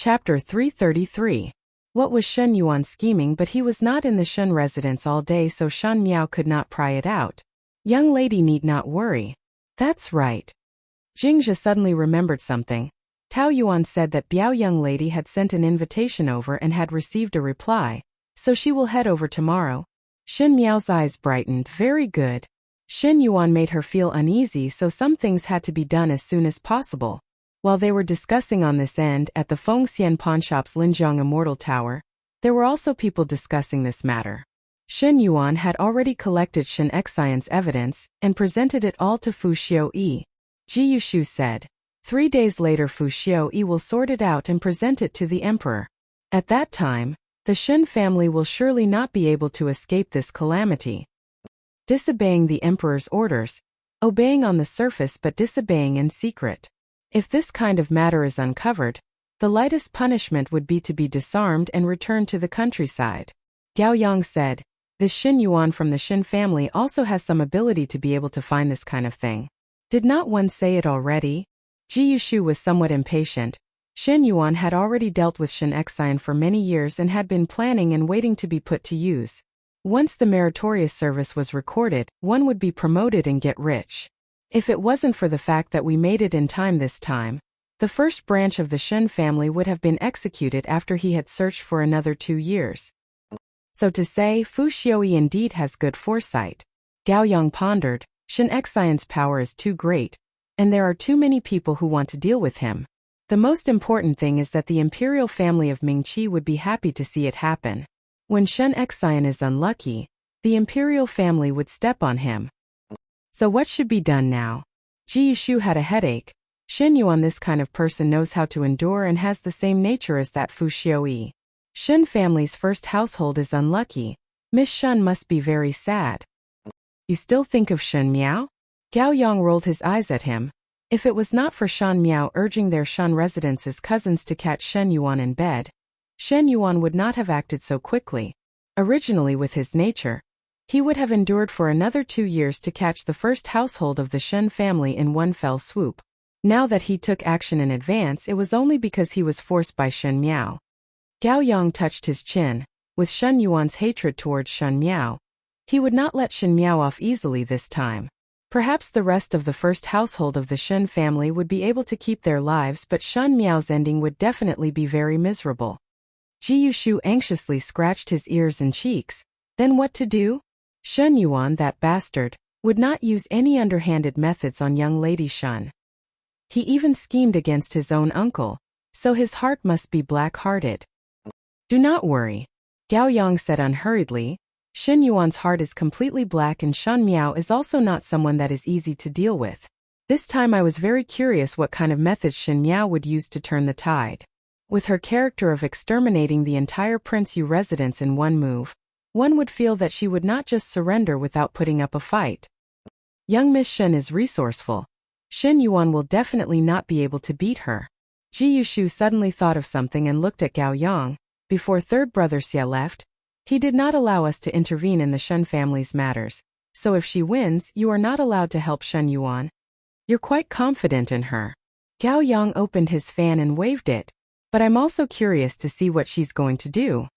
Chapter 333. What was Shen Yuan scheming? But he was not in the Shen residence all day, so Shan Miao could not pry it out. Young lady need not worry. That's right. Jingzhe suddenly remembered something. Tao Yuan said that Biao young lady had sent an invitation over and had received a reply, so she will head over tomorrow. Shen Miao's eyes brightened. Very good. Shen Yuan made her feel uneasy, so some things had to be done as soon as possible. While they were discussing on this end at the Fengxian Pawnshop's Linjiang Immortal Tower, there were also people discussing this matter. Shen Yuan had already collected Shen Xian's evidence and presented it all to Fu Xiuyi. Ji Yushu said. 3 days later Fu Xiuyi will sort it out and present it to the emperor. At that time, the Shen family will surely not be able to escape this calamity. Disobeying the emperor's orders, obeying on the surface but disobeying in secret. If this kind of matter is uncovered, the lightest punishment would be to be disarmed and returned to the countryside. Gao Yang said, this Shen Yuan from the Shen family also has some ability to be able to find this kind of thing. Did not one say it already? Ji Yushu was somewhat impatient. Shen Yuan had already dealt with Shen Xian for many years and had been planning and waiting to be put to use. Once the meritorious service was recorded, one would be promoted and get rich. If it wasn't for the fact that we made it in time this time, the first branch of the Shen family would have been executed after he had searched for another 2 years. So to say, Fu Xiuyi indeed has good foresight. Gao Yang pondered, Shen Xian's power is too great, and there are too many people who want to deal with him. The most important thing is that the imperial family of Mingqi would be happy to see it happen. When Shen Xian is unlucky, the imperial family would step on him. So what should be done now? Ji Yushu had a headache. Shen Yuan, this kind of person, knows how to endure and has the same nature as that Fu Xiuyi. Shen family's first household is unlucky. Miss Shen must be very sad. You still think of Shen Miao? Gao Yang rolled his eyes at him. If it was not for Shan Miao urging their Shen residence's cousins to catch Shen Yuan in bed, Shen Yuan would not have acted so quickly. Originally, with his nature, he would have endured for another 2 years to catch the first household of the Shen family in one fell swoop. Now that he took action in advance, it was only because he was forced by Shen Miao. Gao Yang touched his chin. With Shen Yuan's hatred towards Shen Miao, he would not let Shen Miao off easily this time. Perhaps the rest of the first household of the Shen family would be able to keep their lives, but Shen Miao's ending would definitely be very miserable. Ji Yushu anxiously scratched his ears and cheeks. Then what to do? Shen Yuan, that bastard, would not use any underhanded methods on young lady Shen. He even schemed against his own uncle, so his heart must be black-hearted. Do not worry, Gao Yang said unhurriedly. Shen Yuan's heart is completely black, and Shen Miao is also not someone that is easy to deal with. This time I was very curious what kind of methods Shen Miao would use to turn the tide. With her character of exterminating the entire Prince Yu residence in one move, one would feel that she would not just surrender without putting up a fight. Young Miss Shen is resourceful. Shen Yuan will definitely not be able to beat her. Ji Yushu suddenly thought of something and looked at Gao Yang. Before third brother Xia left, he did not allow us to intervene in the Shen family's matters, so if she wins, you are not allowed to help Shen Yuan. You're quite confident in her. Gao Yang opened his fan and waved it. But I'm also curious to see what she's going to do.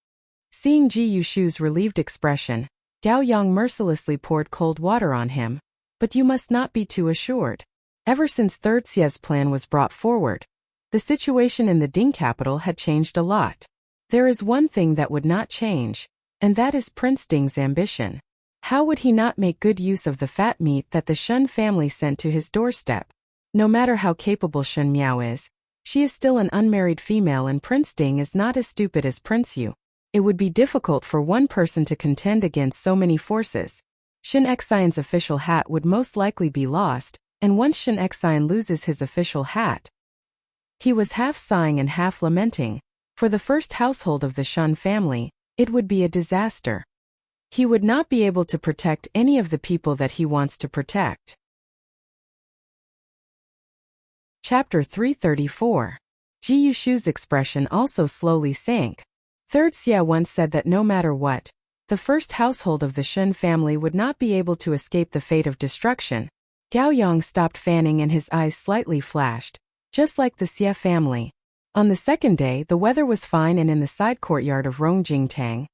Seeing Ji Yushu's relieved expression, Gao Yang mercilessly poured cold water on him. But you must not be too assured. Ever since Third Xia's plan was brought forward, the situation in the Ding capital had changed a lot. There is one thing that would not change, and that is Prince Ding's ambition. How would he not make good use of the fat meat that the Shen family sent to his doorstep? No matter how capable Shen Miao is, she is still an unmarried female, and Prince Ding is not as stupid as Prince Yu. It would be difficult for one person to contend against so many forces. Shen Xian's official hat would most likely be lost, and once Shen Xian loses his official hat, he was half sighing and half lamenting. For the first household of the Shen family, it would be a disaster. He would not be able to protect any of the people that he wants to protect. Chapter 334. Ji Yushu's expression also slowly sank. Third Xia once said that no matter what, the first household of the Shen family would not be able to escape the fate of destruction. Gao Yang stopped fanning and his eyes slightly flashed. Just like the Xia family, On the second day, the weather was fine, and in the side courtyard of Rongjingtang,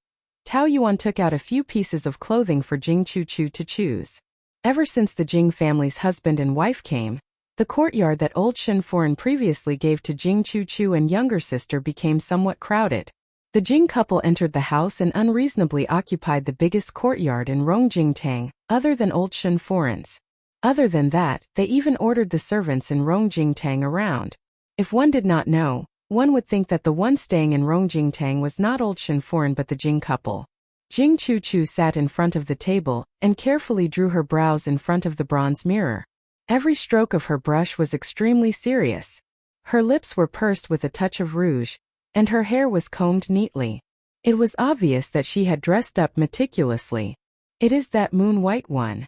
Tao Yuan took out a few pieces of clothing for Jing Chu-chu to choose. Ever since the Jing family's husband and wife came, the courtyard that old Shen Foreign previously gave to Jing Chu-chu and younger sister became somewhat crowded. The Jing couple entered the house and unreasonably occupied the biggest courtyard in Rongjingtang, other than old Shen Foreign's. Other than that, they even ordered the servants in Rongjingtang around. If one did not know, one would think that the one staying in Rongjingtang was not old Shen Foreign but the Jing couple. Jing Chu-chu sat in front of the table and carefully drew her brows in front of the bronze mirror. Every stroke of her brush was extremely serious. Her lips were pursed with a touch of rouge, and her hair was combed neatly. It was obvious that she had dressed up meticulously. "It is that moon-white one,"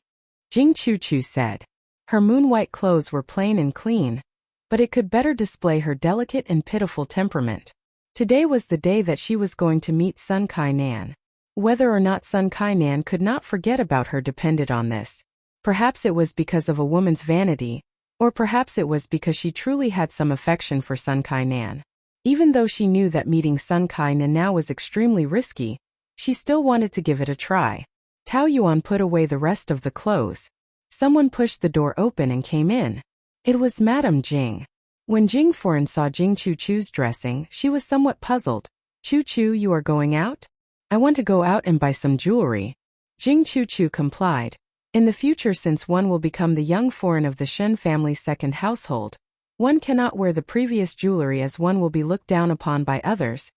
Jing Chu-chu said. Her moon-white clothes were plain and clean, but it could better display her delicate and pitiful temperament. Today was the day that she was going to meet Sun Kai-nan. Whether or not Sun Kai-nan could not forget about her depended on this. Perhaps it was because of a woman's vanity, or perhaps it was because she truly had some affection for Sun Kai-nan. Even though she knew that meeting Sun Kai-nan now was extremely risky, she still wanted to give it a try. Tao Yuan put away the rest of the clothes. Someone pushed the door open and came in. It was Madame Jing. When Jing Foreign saw Jing Chu-chu's dressing, she was somewhat puzzled. "Chu-chu, you are going out?" "I want to go out and buy some jewelry." Jing Chu-chu complied. In the future, since one will become the young foreign of the Shen family's second household, one cannot wear the previous jewelry as one will be looked down upon by others.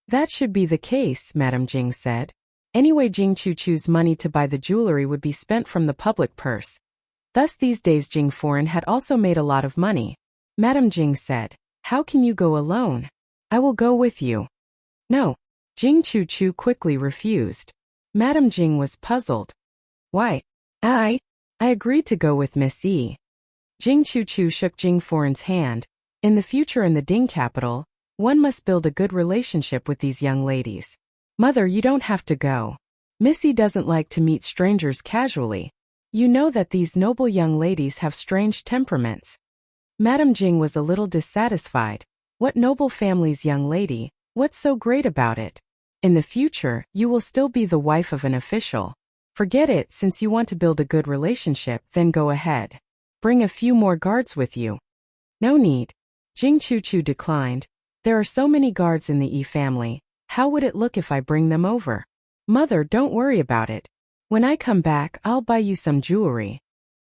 "That should be the case," Madame Jing said. Anyway, Jing Chu-chu's money to buy the jewelry would be spent from the public purse. Thus these days Jing Foreign had also made a lot of money. Madame Jing said, "How can you go alone? I will go with you." "No." Jing Chu-chu quickly refused. Madame Jing was puzzled. "Why?" I agreed to go with Miss E." Jing Chu-chu shook Jing Foreign's hand. In the future in the Ding capital, one must build a good relationship with these young ladies. "Mother, you don't have to go. Missy doesn't like to meet strangers casually. You know that these noble young ladies have strange temperaments." Madame Jing was a little dissatisfied. "What noble family's young lady? What's so great about it? In the future, you will still be the wife of an official. Forget it. Since you want to build a good relationship, then go ahead. Bring a few more guards with you." "No need." Jing Chu-chu declined. "There are so many guards in the E family. How would it look if I bring them over?" "Mother, don't worry about it. When I come back, I'll buy you some jewelry."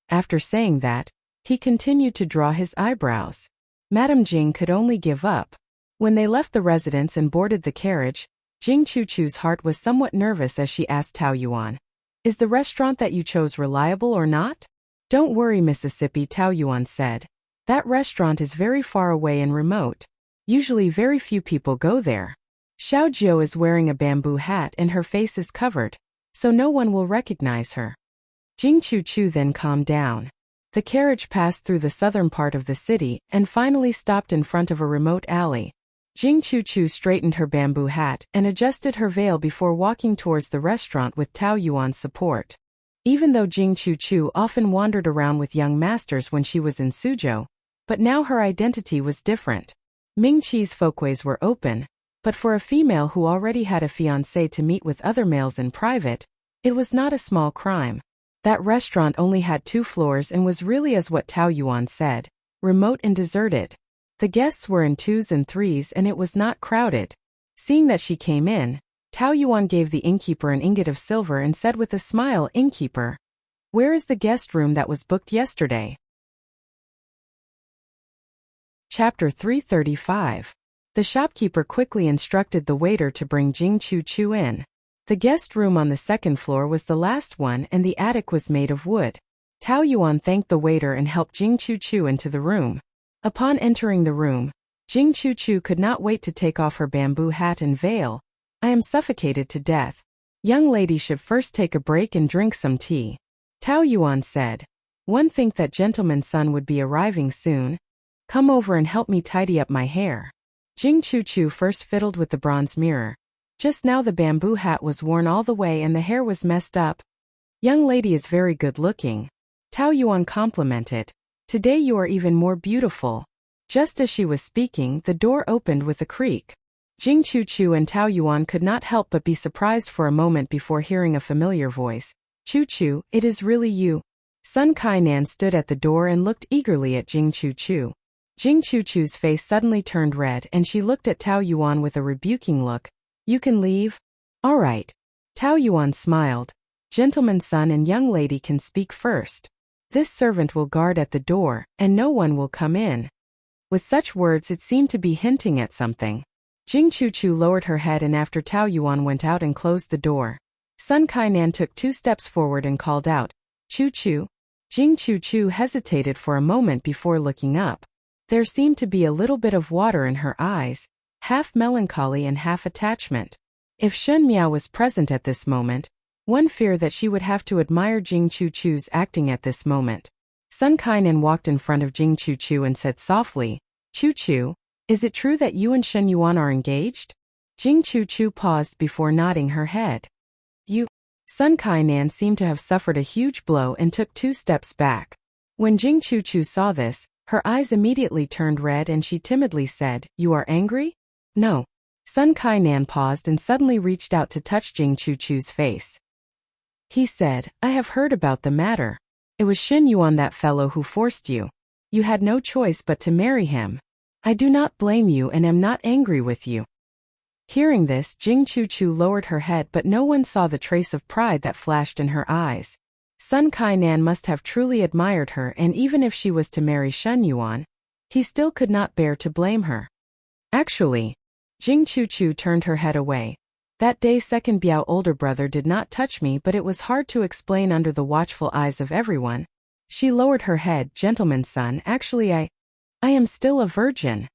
After saying that, he continued to draw his eyebrows. Madame Jing could only give up. When they left the residence and boarded the carriage, Jing Chu-chu's heart was somewhat nervous as she asked Tao Yuan, "Is the restaurant that you chose reliable or not?" "Don't worry, Mississippi," Tao Yuan said. "That restaurant is very far away and remote. Usually very few people go there. Xiao Jiu is wearing a bamboo hat and her face is covered, so no one will recognize her." Jing Chu-chu then calmed down. The carriage passed through the southern part of the city and finally stopped in front of a remote alley. Jing Chu-chu straightened her bamboo hat and adjusted her veil before walking towards the restaurant with Tao Yuan's support. Even though Jing Chu-chu often wandered around with young masters when she was in Suzhou, but now her identity was different. Ming Qi's folkways were open, but for a female who already had a fiancé to meet with other males in private, it was not a small crime. That restaurant only had 2 floors and was really, as what Tao Yuan said, remote and deserted. The guests were in 2s and 3s and it was not crowded. Seeing that she came in, Tao Yuan gave the innkeeper an ingot of silver and said with a smile, "Innkeeper, where is the guest room that was booked yesterday?" Chapter 335. The shopkeeper quickly instructed the waiter to bring Jing Chu-chu in. The guest room on the second floor was the last one and the attic was made of wood. Tao Yuan thanked the waiter and helped Jing Chu-chu into the room. Upon entering the room, Jing Chu-chu could not wait to take off her bamboo hat and veil. "I am suffocated to death. Young lady should first take a break and drink some tea." Tao Yuan said, "One think that gentleman's son would be arriving soon. Come over and help me tidy up my hair." Jing Chu-chu first fiddled with the bronze mirror. Just now the bamboo hat was worn all the way and the hair was messed up. "Young lady is very good looking." Tao Yuan complimented. "Today you are even more beautiful." Just as she was speaking, the door opened with a creak. Jing Chu and Tao Yuan could not help but be surprised for a moment before hearing a familiar voice. Chu, it is really you. Sun Kainan stood at the door and looked eagerly at Jing Chu. Jing Chu's face suddenly turned red and she looked at Tao Yuan with a rebuking look. You can leave? All right. Tao Yuan smiled. Gentleman's son and young lady can speak first. This servant will guard at the door, and no one will come in. With such words it seemed to be hinting at something. Jing Chu lowered her head and after Tao Yuan went out and closed the door, Sun Kainan took 2 steps forward and called out, Chu. Jing Chu hesitated for a moment before looking up. There seemed to be a little bit of water in her eyes, half melancholy and half attachment. If Shen Miao was present at this moment, one feared that she would have to admire Jing Chu's acting at this moment. Sun Kainan walked in front of Jing Chu and said softly, Chu, is it true that you and Shen Yuan are engaged? Jing Chu paused before nodding her head. You. Sun Kainan seemed to have suffered a huge blow and took 2 steps back. When Jing Chu saw this, her eyes immediately turned red and she timidly said, You are angry? No. Sun Kainan paused and suddenly reached out to touch Jing Chu's face. He said, I have heard about the matter. It was Shen Yuan, that fellow, who forced you. You had no choice but to marry him. I do not blame you and am not angry with you. Hearing this, Jing Chu lowered her head but no one saw the trace of pride that flashed in her eyes. Sun Kainan must have truly admired her and even if she was to marry Shen Yuan, he still could not bear to blame her. Actually, Jing Chu turned her head away. That day second Biao older brother did not touch me but it was hard to explain under the watchful eyes of everyone. She lowered her head, Gentleman's son, actually I am still a virgin.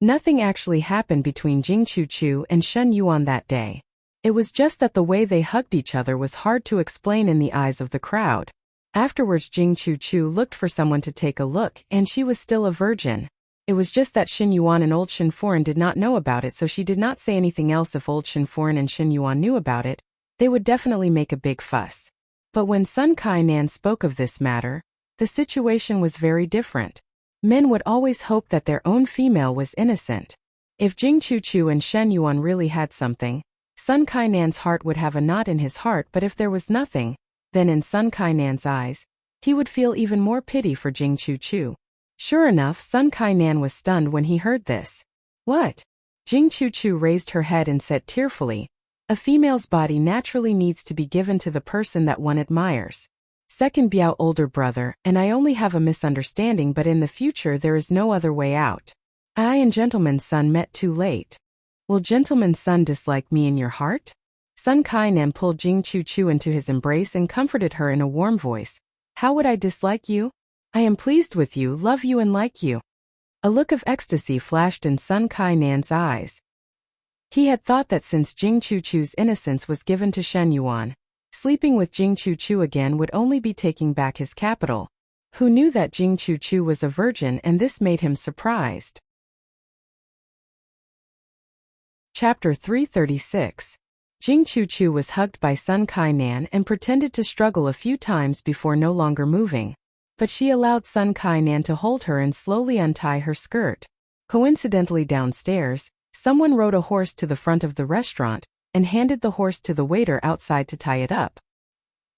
Nothing actually happened between Jing Chu and Shen Yuan that day. It was just that the way they hugged each other was hard to explain in the eyes of the crowd. Afterwards Jing Chu looked for someone to take a look and she was still a virgin. It was just that Shen Yuan and old Shen Foreign did not know about it so she did not say anything else. If old Shen Foreign and Shen Yuan knew about it, they would definitely make a big fuss. But when Sun Kainan spoke of this matter, the situation was very different. Men would always hope that their own female was innocent. If Jing Chu and Shen Yuan really had something, Sun Kainan's heart would have a knot in his heart, but if there was nothing, then in Sun Kainan's eyes, he would feel even more pity for Jing Chu. Sure enough, Sun Kainan was stunned when he heard this. What? Jing Chu raised her head and said tearfully, a female's body naturally needs to be given to the person that one admires. Second Biao older brother, and I only have a misunderstanding but in the future there is no other way out. I and Gentleman's son met too late. Will Gentleman's son dislike me in your heart? Sun Kainan pulled Jing Chu into his embrace and comforted her in a warm voice. How would I dislike you? I am pleased with you, love you and like you. A look of ecstasy flashed in Sun Kainan's eyes. He had thought that since Jing Chu's innocence was given to Shen Yuan, sleeping with Jing Chu again would only be taking back his capital. Who knew that Jing Chu was a virgin, and this made him surprised. Chapter 336. Jing Chu was hugged by Sun Kainan and pretended to struggle a few times before no longer moving. But she allowed Sun Kainan to hold her and slowly untie her skirt. Coincidentally downstairs, someone rode a horse to the front of the restaurant and handed the horse to the waiter outside to tie it up.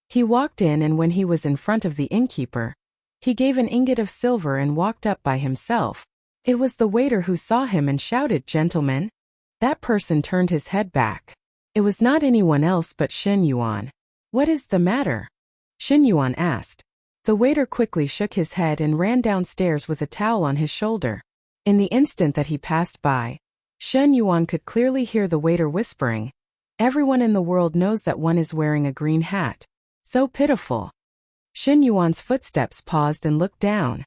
He walked in and when he was in front of the innkeeper, he gave an ingot of silver and walked up by himself. It was the waiter who saw him and shouted, "Gentlemen!" That person turned his head back. It was not anyone else but Shen Yuan. What is the matter? Shen Yuan asked. The waiter quickly shook his head and ran downstairs with a towel on his shoulder. In the instant that he passed by, Shen Yuan could clearly hear the waiter whispering, "Everyone in the world knows that one is wearing a green hat. So pitiful." Shen Yuan's footsteps paused and looked down.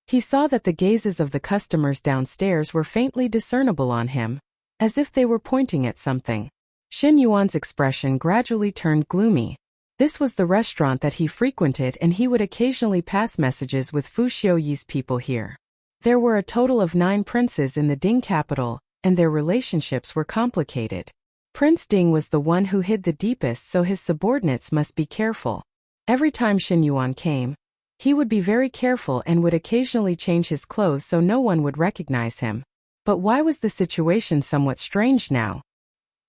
He saw that the gazes of the customers downstairs were faintly discernible on him, as if they were pointing at something. Shen Yuan's expression gradually turned gloomy. This was the restaurant that he frequented and he would occasionally pass messages with Fu Xiuyi's people here. There were a total of 9 princes in the Ding capital, and their relationships were complicated. Prince Ding was the one who hid the deepest, so his subordinates must be careful. Every time Shen Yuan came, He would be very careful and would occasionally change his clothes so no one would recognize him. But why was the situation somewhat strange now?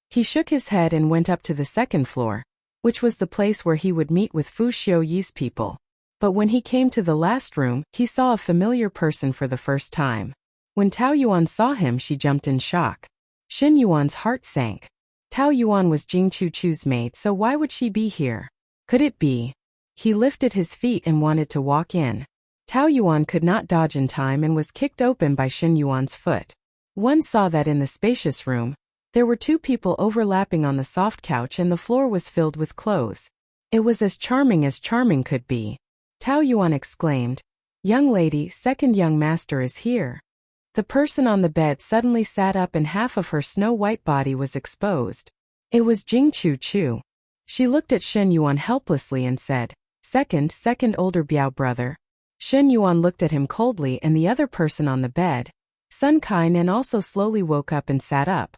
He shook his head and went up to the second floor, which was the place where he would meet with Fu Xiuyi's people. But when he came to the last room, he saw a familiar person for the first time. When Tao Yuan saw him, she jumped in shock. Xin Yuan's heart sank. Tao Yuan was Jing Chuchu's maid, so why would she be here? Could it be? He lifted his feet and wanted to walk in. Tao Yuan could not dodge in time and was kicked open by Xin Yuan's foot. One saw that in the spacious room, there were two people overlapping on the soft couch and the floor was filled with clothes. It was as charming could be. Tao Yuan exclaimed, "Young lady, second young master is here." The person on the bed suddenly sat up and half of her snow-white body was exposed. It was Jing Chuchu. She looked at Shen Yuan helplessly and said, Second older Biao brother." Shen Yuan looked at him coldly and the other person on the bed, Sun Kainan, also slowly woke up and sat up.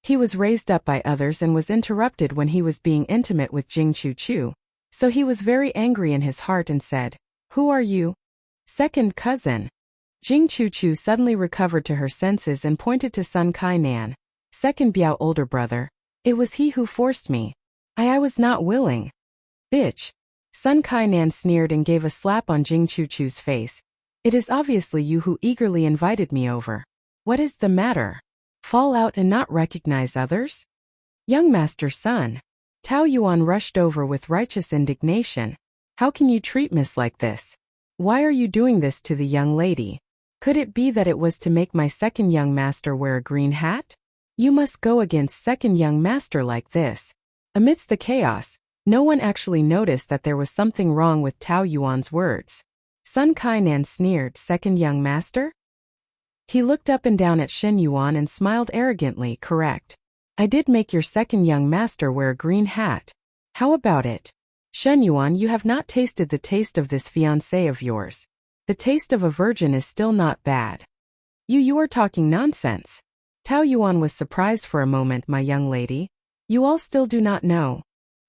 He was raised up by others and was interrupted when he was being intimate with Jing Chuchu, so he was very angry in his heart and said, "Who are you?" "Second cousin." Jing Chuchu suddenly recovered to her senses and pointed to Sun Kainan. "Second Biao older brother. It was he who forced me. I was not willing." "Bitch." Sun Kainan sneered and gave a slap on Jing Chuchu's face. "It is obviously you who eagerly invited me over. What is the matter? Fall out and not recognize others?" "Young master's son." Tao Yuan rushed over with righteous indignation. "How can you treat Miss like this? Why are you doing this to the young lady? Could it be that it was to make my second young master wear a green hat? You must go against second young master like this." Amidst the chaos, no one actually noticed that there was something wrong with Tao Yuan's words. Sun Kainan sneered, "Second young master?" He looked up and down at Shen Yuan and smiled arrogantly. "Correct. I did make your second young master wear a green hat. How about it? Shen Yuan, you have not tasted the taste of this fiancé of yours. The taste of a virgin is still not bad. You are talking nonsense." Tao Yuan was surprised for a moment. "My young lady, you all still do not know."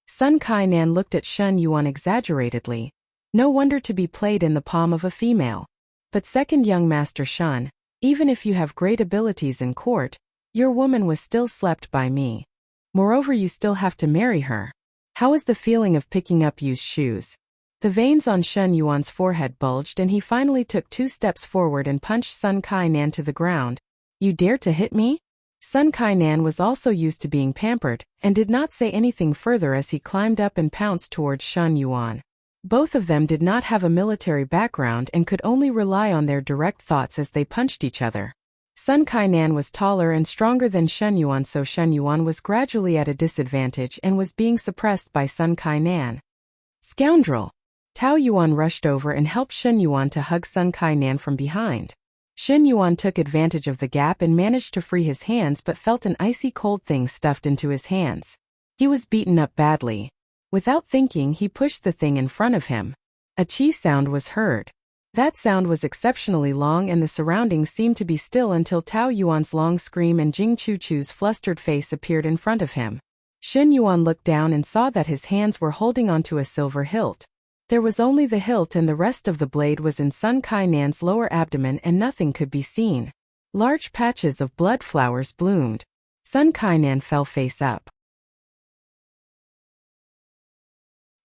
Sun Kainan looked at Shen Yuan exaggeratedly. No wonder to be played in the palm of a female. "But second young master Shen, even if you have great abilities in court, your woman was still slept by me. Moreover, you still have to marry her. How is the feeling of picking up used shoes?" The veins on Shen Yuan's forehead bulged and he finally took 2 steps forward and punched Sun Kainan to the ground. "You dare to hit me?" Sun Kainan was also used to being pampered and did not say anything further as he climbed up and pounced towards Shen Yuan. Both of them did not have a military background and could only rely on their direct thoughts as they punched each other. Sun Kainan was taller and stronger than Shen Yuan, so Shen Yuan was gradually at a disadvantage and was being suppressed by Sun Kainan. "Scoundrel!" Tao Yuan rushed over and helped Shen Yuan to hug Sun Kainan from behind. Shen Yuan took advantage of the gap and managed to free his hands but felt an icy cold thing stuffed into his hands. He was beaten up badly. Without thinking, he pushed the thing in front of him. A chi sound was heard. That sound was exceptionally long and the surroundings seemed to be still until Tao Yuan's long scream and Jing Chuchu's flustered face appeared in front of him. Shen Yuan looked down and saw that his hands were holding onto a silver hilt. There was only the hilt and the rest of the blade was in Sun Kainan's lower abdomen and nothing could be seen. Large patches of blood flowers bloomed. Sun Kainan fell face up.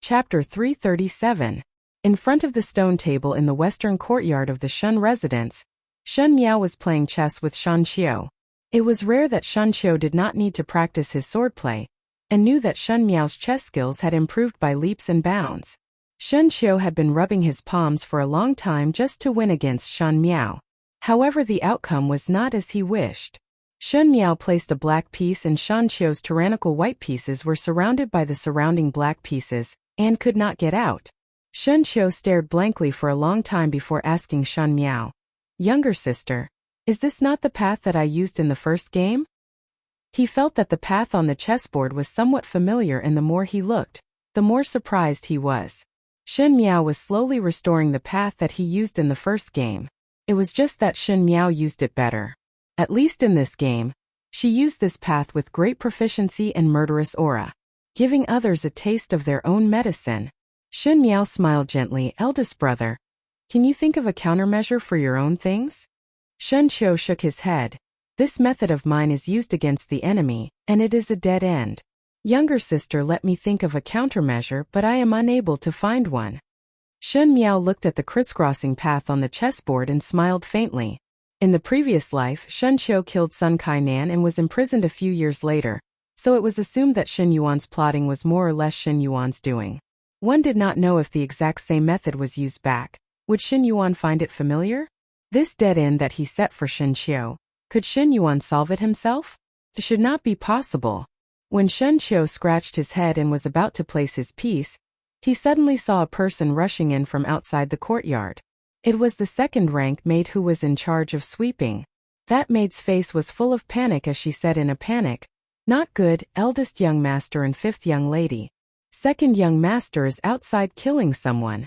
Chapter 337. In front of the stone table in the western courtyard of the Shun residence, Shun Miao was playing chess with Shan Qiu. It was rare that Shan Qiu did not need to practice his swordplay, and knew that Shun Miao's chess skills had improved by leaps and bounds. Shan Qiu had been rubbing his palms for a long time just to win against Shan Miao. However, the outcome was not as he wished. Shun Miao placed a black piece and Shan Qiu's tyrannical white pieces were surrounded by the surrounding black pieces, and could not get out. Shun Qiu stared blankly for a long time before asking Shan Miao, "Younger sister, is this not the path that I used in the first game?" He felt that the path on the chessboard was somewhat familiar, and the more he looked, the more surprised he was. Shen Miao was slowly restoring the path that he used in the first game. It was just that Shen Miao used it better. At least in this game, she used this path with great proficiency and murderous aura, giving others a taste of their own medicine. Shen Miao smiled gently. Eldest brother, can you think of a countermeasure for your own things? Shen Qiu shook his head. This method of mine is used against the enemy, and it is a dead end. Younger sister, let me think of a countermeasure, but I am unable to find one. Shen Miao looked at the crisscrossing path on the chessboard and smiled faintly. In the previous life, Shen Qiu killed Sun Kainan and was imprisoned a few years later, so it was assumed that Shen Yuan's plotting was more or less Shen Yuan's doing. One did not know if the exact same method was used back. Would Shen Yuan find it familiar? This dead end that he set for Shen Qiu, could Shen Yuan solve it himself? It should not be possible. When Shen Qiu scratched his head and was about to place his piece, he suddenly saw a person rushing in from outside the courtyard. It was the second-rank maid who was in charge of sweeping. That maid's face was full of panic as she said in a panic, "Not good, eldest young master and fifth young lady. Second young master is outside killing someone."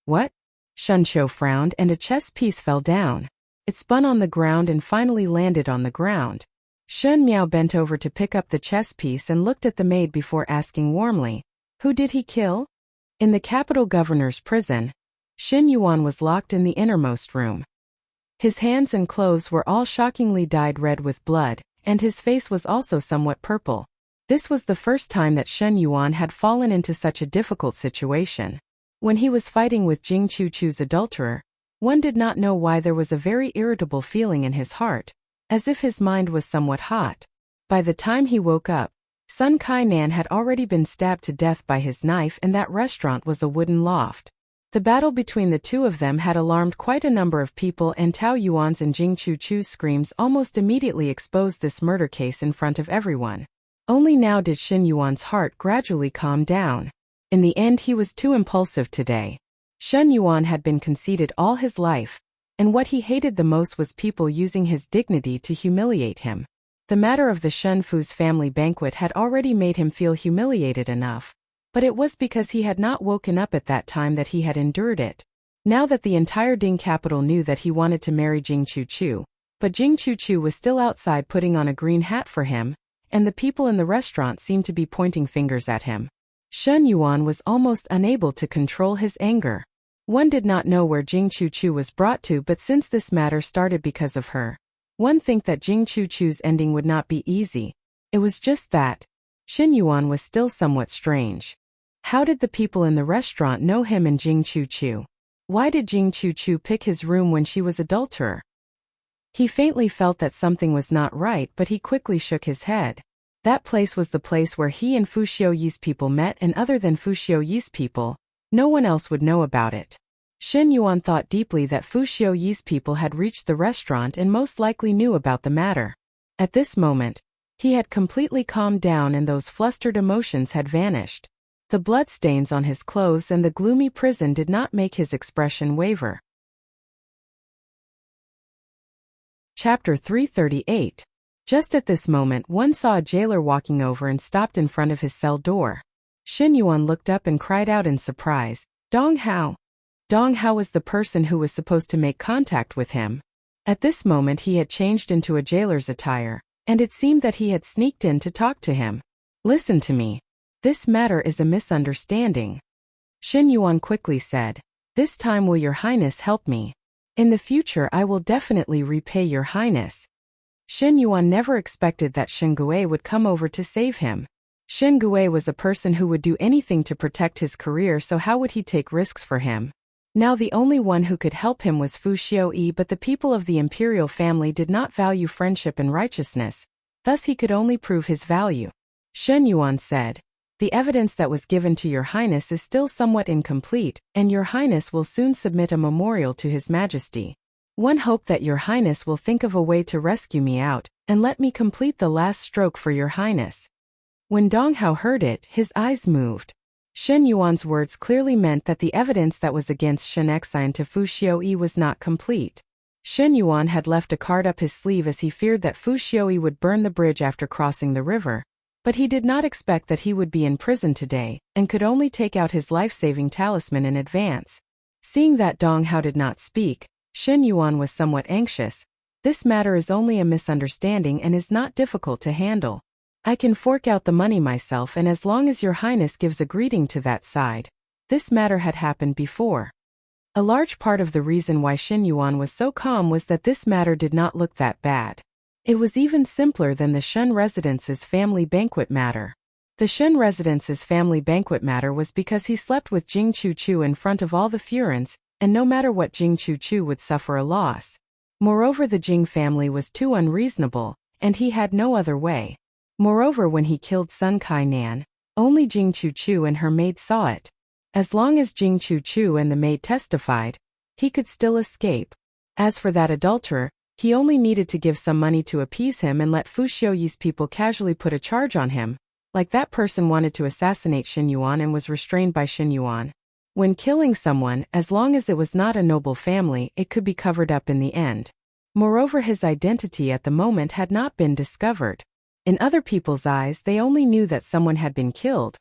What? Shen Qiu frowned and a chess piece fell down. It spun on the ground and finally landed on the ground. Shen Miao bent over to pick up the chess piece and looked at the maid before asking warmly, "Who did he kill?" In the capital governor's prison, Shen Yuan was locked in the innermost room. His hands and clothes were all shockingly dyed red with blood, and his face was also somewhat purple. This was the first time that Shen Yuan had fallen into such a difficult situation. When he was fighting with Jing Chuchu's adulterer, one did not know why there was a very irritable feeling in his heart, as if his mind was somewhat hot. By the time he woke up, Sun Kainan had already been stabbed to death by his knife, and that restaurant was a wooden loft. The battle between the two of them had alarmed quite a number of people, and Tao Yuan's and Jing Chuchu's screams almost immediately exposed this murder case in front of everyone. Only now did Shen Yuan's heart gradually calm down. In the end, he was too impulsive today. Shen Yuan had been conceited all his life, and what he hated the most was people using his dignity to humiliate him. The matter of the Shen Fu's family banquet had already made him feel humiliated enough, but it was because he had not woken up at that time that he had endured it. Now that the entire Ding capital knew that he wanted to marry Jing Chuchu, but Jing Chuchu was still outside putting on a green hat for him, and the people in the restaurant seemed to be pointing fingers at him. Shen Yuan was almost unable to control his anger. One did not know where Jing Chuchu was brought to, but since this matter started because of her, one think that Jing Chuchu's ending would not be easy. It was just that Shen Yuan was still somewhat strange. How did the people in the restaurant know him and Jing Chuchu? Why did Jing Chuchu pick his room when she was adulterer? He faintly felt that something was not right, but he quickly shook his head. That place was the place where he and Fu Xiuyi's people met, and other than Fu Xiuyi's people, no one else would know about it. Shen Yuan thought deeply that Fu Xiuyi's people had reached the restaurant and most likely knew about the matter. At this moment, he had completely calmed down and those flustered emotions had vanished. The bloodstains on his clothes and the gloomy prison did not make his expression waver. Chapter 338. Just at this moment, one saw a jailer walking over and stopped in front of his cell door. Shen Yuan looked up and cried out in surprise, "Dong Hao!" Dong Hao was the person who was supposed to make contact with him. At this moment he had changed into a jailer's attire, and it seemed that he had sneaked in to talk to him. "Listen to me. This matter is a misunderstanding," Shen Yuan quickly said. "This time will your highness help me? In the future I will definitely repay your highness." Shen Yuan never expected that Shen Gui would come over to save him. Shen Gui was a person who would do anything to protect his career, so how would he take risks for him? Now the only one who could help him was Fu Xiuyi, but the people of the imperial family did not value friendship and righteousness, thus he could only prove his value. Shen Yuan said, "The evidence that was given to your highness is still somewhat incomplete, and your highness will soon submit a memorial to his majesty. One hope that your highness will think of a way to rescue me out, and let me complete the last stroke for your highness." When Dong Hao heard it, his eyes moved. Shen Yuan's words clearly meant that the evidence that was against Shen Exine to Fu Xiuyi was not complete. Shen Yuan had left a card up his sleeve as he feared that Fu Xiuyi would burn the bridge after crossing the river, but he did not expect that he would be in prison today, and could only take out his life-saving talisman in advance. Seeing that Dong Hao did not speak, Shen Yuan was somewhat anxious. This matter is only a misunderstanding and is not difficult to handle. I can fork out the money myself, and as long as your highness gives a greeting to that side, This matter had happened before. A large part of the reason why Xin Yuan was so calm was that this matter did not look that bad. It was even simpler than the Shen residence's family banquet matter. The Shen residence's family banquet matter was because he slept with Jing Chu in front of all the Furins, and no matter what, Jing Chu would suffer a loss. Moreover, the Jing family was too unreasonable, and he had no other way. Moreover, when he killed Sun Kai-nan, only Jing Chu and her maid saw it. As long as Jing Chu and the maid testified, he could still escape. As for that adulterer, he only needed to give some money to appease him and let Fu Xiuyi's people casually put a charge on him, like that person wanted to assassinate Xin Yuan and was restrained by Xin Yuan. When killing someone, as long as it was not a noble family, it could be covered up in the end. Moreover, his identity at the moment had not been discovered. In other people's eyes, they only knew that someone had been killed,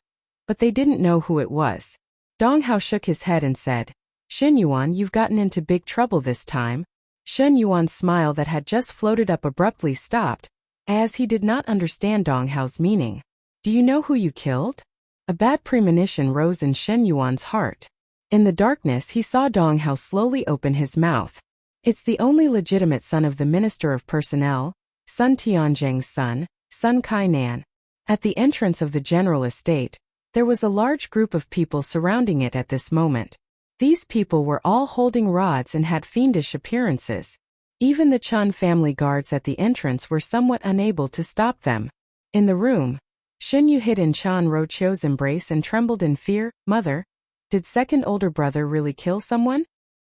but they didn't know who it was. Dong Hao shook his head and said, "Xin Yuan, you've gotten into big trouble this time." Shen Yuan's smile that had just floated up abruptly stopped, as he did not understand Dong Hao's meaning. "Do you know who you killed?" A bad premonition rose in Shen Yuan's heart. In the darkness, he saw Dong Hao slowly open his mouth. "It's the only legitimate son of the Minister of Personnel, Sun Tianzheng's son, Sun Kai-nan." At the entrance of the general estate, there was a large group of people surrounding it at this moment. These people were all holding rods and had fiendish appearances. Even the Chun family guards at the entrance were somewhat unable to stop them. In the room, Xin Yu hid in Chan Rochio's embrace and trembled in fear. "Mother, did second older brother really kill someone?"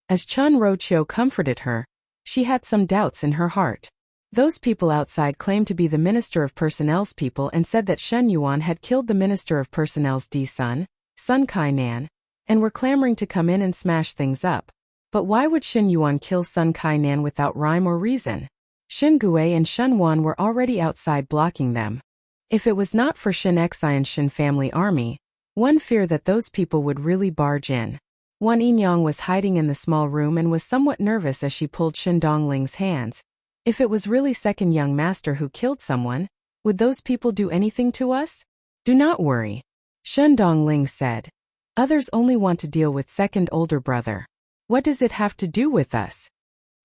As Chun Rochio comforted her, she had some doubts in her heart. Those people outside claimed to be the Minister of Personnel's people and said that Shen Yuan had killed the Minister of Personnel's son, Sun Kai-nan, and were clamoring to come in and smash things up. But why would Shen Yuan kill Sun Kai-nan without rhyme or reason? Shen Gui and Shen Wan were already outside blocking them. If it was not for Shen Xian's Shen family army, one feared that those people would really barge in. Wan Yinyang was hiding in the small room and was somewhat nervous as she pulled Shen Dongling's hands. If it was really second young master who killed someone, would those people do anything to us? "Do not worry," Shen Dongling said. "Others only want to deal with second older brother. What does it have to do with us?"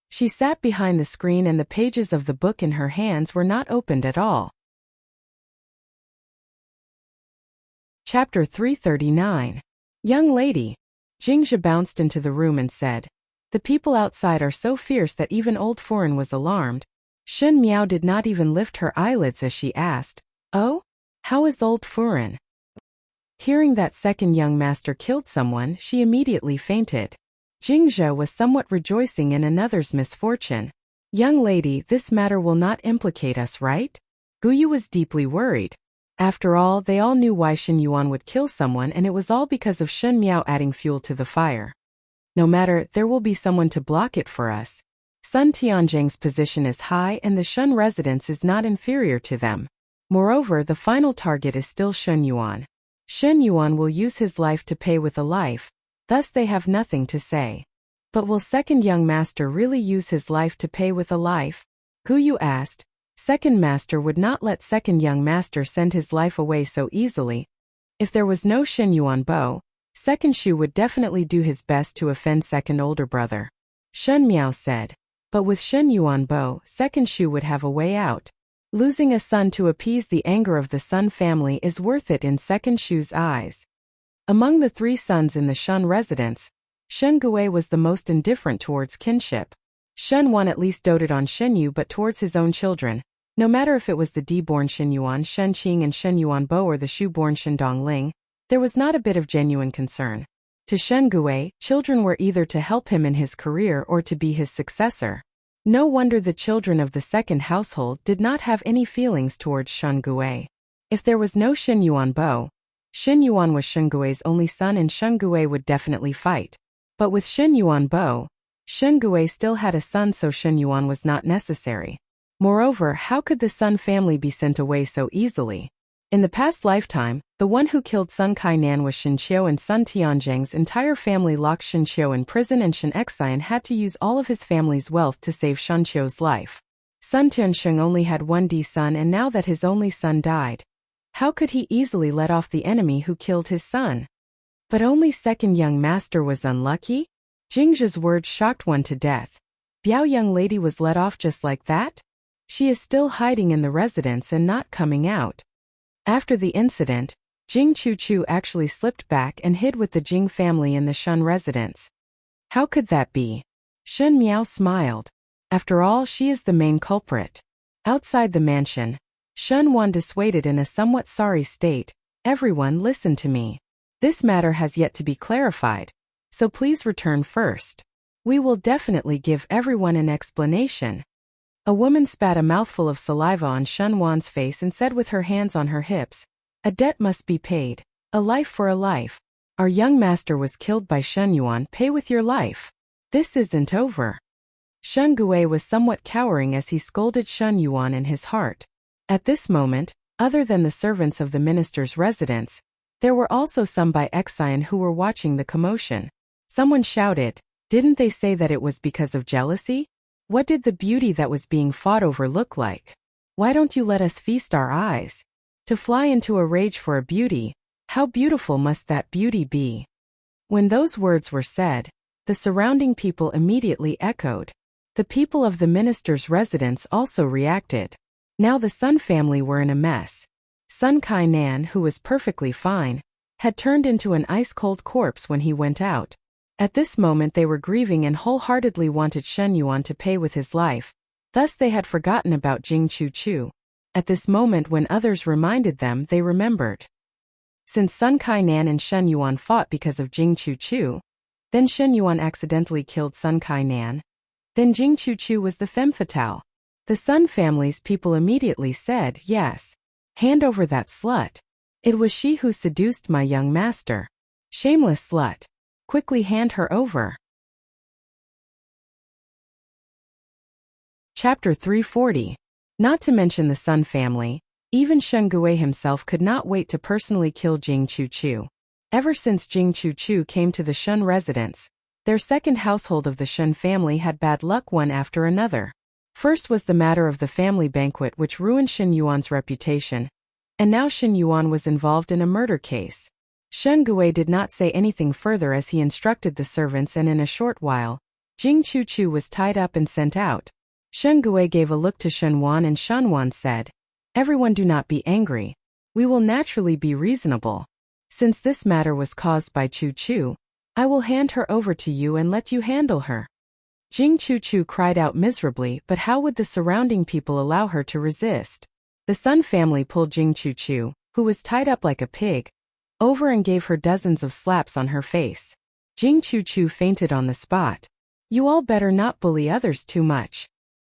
She sat behind the screen and the pages of the book in her hands were not opened at all. Chapter 339. Young lady. Jingzhe bounced into the room and said, "The people outside are so fierce that even old Foreign was alarmed." Shen Miao did not even lift her eyelids as she asked, "Oh? How is old Foreign?" Hearing that second young master killed someone, she immediately fainted. Jingzhe was somewhat rejoicing in another's misfortune. "Young lady, this matter will not implicate us, right?" Guyu was deeply worried. After all, they all knew why Xin Yuan would kill someone, and it was all because of Shen Miao adding fuel to the fire. "No matter, there will be someone to block it for us. Sun Tianzheng's position is high and the Shen residence is not inferior to them. Moreover, the final target is still Shen Yuan. Shen Yuan will use his life to pay with a life, thus they have nothing to say." "But will second young master really use his life to pay with a life?" Guyu asked. Second master would not let second young master send his life away so easily. If there was no Shen Yuan Bo, second Shu would definitely do his best to offend second older brother. Shen Miao said. But with Shen Yuan Bo, second Shu would have a way out. Losing a son to appease the anger of the Sun family is worth it in second Shu's eyes. Among the three sons in the Shen residence, Shen Gui was the most indifferent towards kinship. Shen Wan at least doted on Shen Yu, but towards his own children, no matter if it was the D-born Shen Yuan, Shen Qing and Shen Yuan Bo or the Shu-born Shen Dongling, there was not a bit of genuine concern. To Shen Gui, children were either to help him in his career or to be his successor. No wonder the children of the second household did not have any feelings towards Shen Gui. If there was no Shen Yuan Bo, Shen Yuan was Shen Gui's only son and Shen Gui would definitely fight. But with Shen Yuan Bo, Shen Gui still had a son, so Shen Yuan was not necessary. Moreover, how could the Sun family be sent away so easily? In the past lifetime, the one who killed Sun Kai-nan was Shen Qiu, and Sun Tianzheng's entire family locked Shen Qiu in prison, and Shen Xian had to use all of his family's wealth to save Shen Qiu's life. Sun Tianzheng only had one son, and now that his only son died, how could he easily let off the enemy who killed his son? But only second young master was unlucky? Jingzhe's words shocked one to death. Biao young lady was let off just like that? She is still hiding in the residence and not coming out. After the incident, Jing Chu actually slipped back and hid with the Jing family in the Shun residence. How could that be? Shen Miao smiled. After all, she is the main culprit. Outside the mansion, Shen Wan dissuaded in a somewhat sorry state. Everyone listen to me. This matter has yet to be clarified, so please return first. We will definitely give everyone an explanation. A woman spat a mouthful of saliva on Shen Wan's face and said with her hands on her hips, a debt must be paid, a life for a life. Our young master was killed by Shen Yuan, pay with your life. This isn't over. Shen Gui was somewhat cowering as he scolded Shen Yuan in his heart. At this moment, other than the servants of the minister's residence, there were also some by Xian who were watching the commotion. Someone shouted, didn't they say that it was because of jealousy? What did the beauty that was being fought over look like? Why don't you let us feast our eyes? To fly into a rage for a beauty, how beautiful must that beauty be? When those words were said, the surrounding people immediately echoed. The people of the minister's residence also reacted. Now the Sun family were in a mess. Sun Kai-nan, who was perfectly fine, had turned into an ice-cold corpse when he went out. At this moment they were grieving and wholeheartedly wanted Shen Yuan to pay with his life. Thus they had forgotten about Jing Chu. At this moment when others reminded them, they remembered. Since Sun Kai-nan and Shen Yuan fought because of Jing Chu, then Shen Yuan accidentally killed Sun Kai-nan. Then Jing Chu was the femme fatale. The Sun family's people immediately said, yes. Hand over that slut. It was she who seduced my young master. Shameless slut. Quickly hand her over. Chapter 340. Not to mention the Sun family, even Shen Gui himself could not wait to personally kill Jing Chu. Ever since Jing Chu came to the Shun residence, their second household of the Shun family had bad luck one after another. First was the matter of the family banquet which ruined Shen Yuan's reputation, and now Shen Yuan was involved in a murder case. Shen Gui did not say anything further as he instructed the servants, and in a short while, Jing Chu was tied up and sent out. Shen Gui gave a look to Shen Wan, and Shen Wan said, everyone do not be angry. We will naturally be reasonable. Since this matter was caused by Chu, I will hand her over to you and let you handle her. Jing Chu cried out miserably, but how would the surrounding people allow her to resist? The Sun family pulled Jing Chu, who was tied up like a pig, over and gave her dozens of slaps on her face. Jing Chu fainted on the spot. You all better not bully others too much.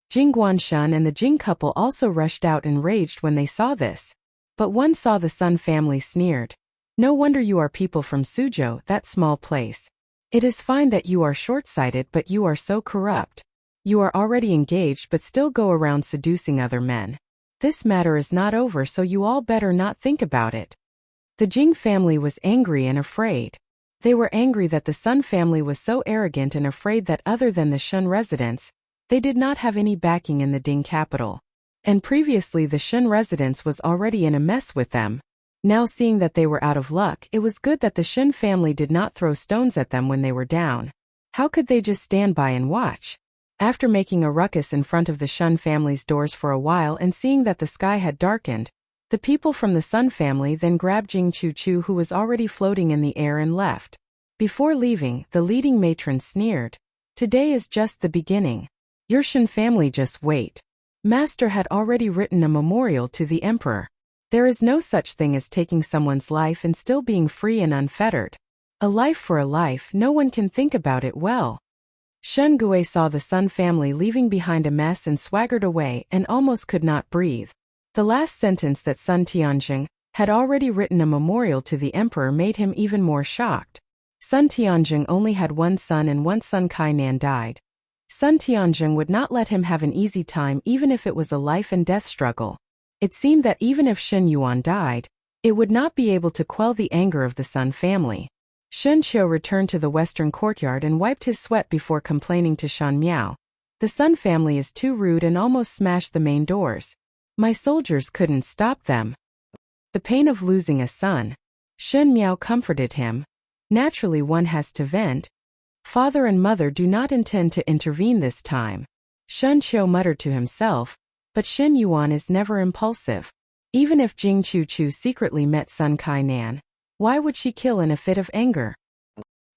Jing Guanshan and the Jing couple also rushed out enraged when they saw this. But one saw the Sun family sneered. No wonder you are people from Suzhou, that small place. It is fine that you are short-sighted, but you are so corrupt. You are already engaged but still go around seducing other men. This matter is not over, so you all better not think about it. The Jing family was angry and afraid. They were angry that the Sun family was so arrogant and afraid that other than the Shun residents, they did not have any backing in the Ding capital. And previously the Shun residence was already in a mess with them. Now seeing that they were out of luck, it was good that the Shen family did not throw stones at them when they were down. How could they just stand by and watch? After making a ruckus in front of the Shun family's doors for a while and seeing that the sky had darkened, the people from the Sun family then grabbed Jing Chu, who was already floating in the air, and left. Before leaving, the leading matron sneered. Today is just the beginning. Your Shen family, just wait. Master had already written a memorial to the emperor. There is no such thing as taking someone's life and still being free and unfettered. A life for a life, no one can think about it well. Shen Gui saw the Sun family leaving behind a mess and swaggered away and almost could not breathe. The last sentence that Sun Tianjing had already written a memorial to the emperor made him even more shocked. Sun Tianjing only had one son, and once Sun Kai-nan died, Sun Tianjing would not let him have an easy time even if it was a life and death struggle. It seemed that even if Shen Yuan died, it would not be able to quell the anger of the Sun family. Shen Qiu returned to the western courtyard and wiped his sweat before complaining to Shan Miao. The Sun family is too rude and almost smashed the main doors. My soldiers couldn't stop them. The pain of losing a son. Shen Miao comforted him. Naturally one has to vent. Father and mother do not intend to intervene this time. Shen Qiu muttered to himself, but Shen Yuan is never impulsive. Even if Jing Chu secretly met Sun Kainan, why would she kill in a fit of anger?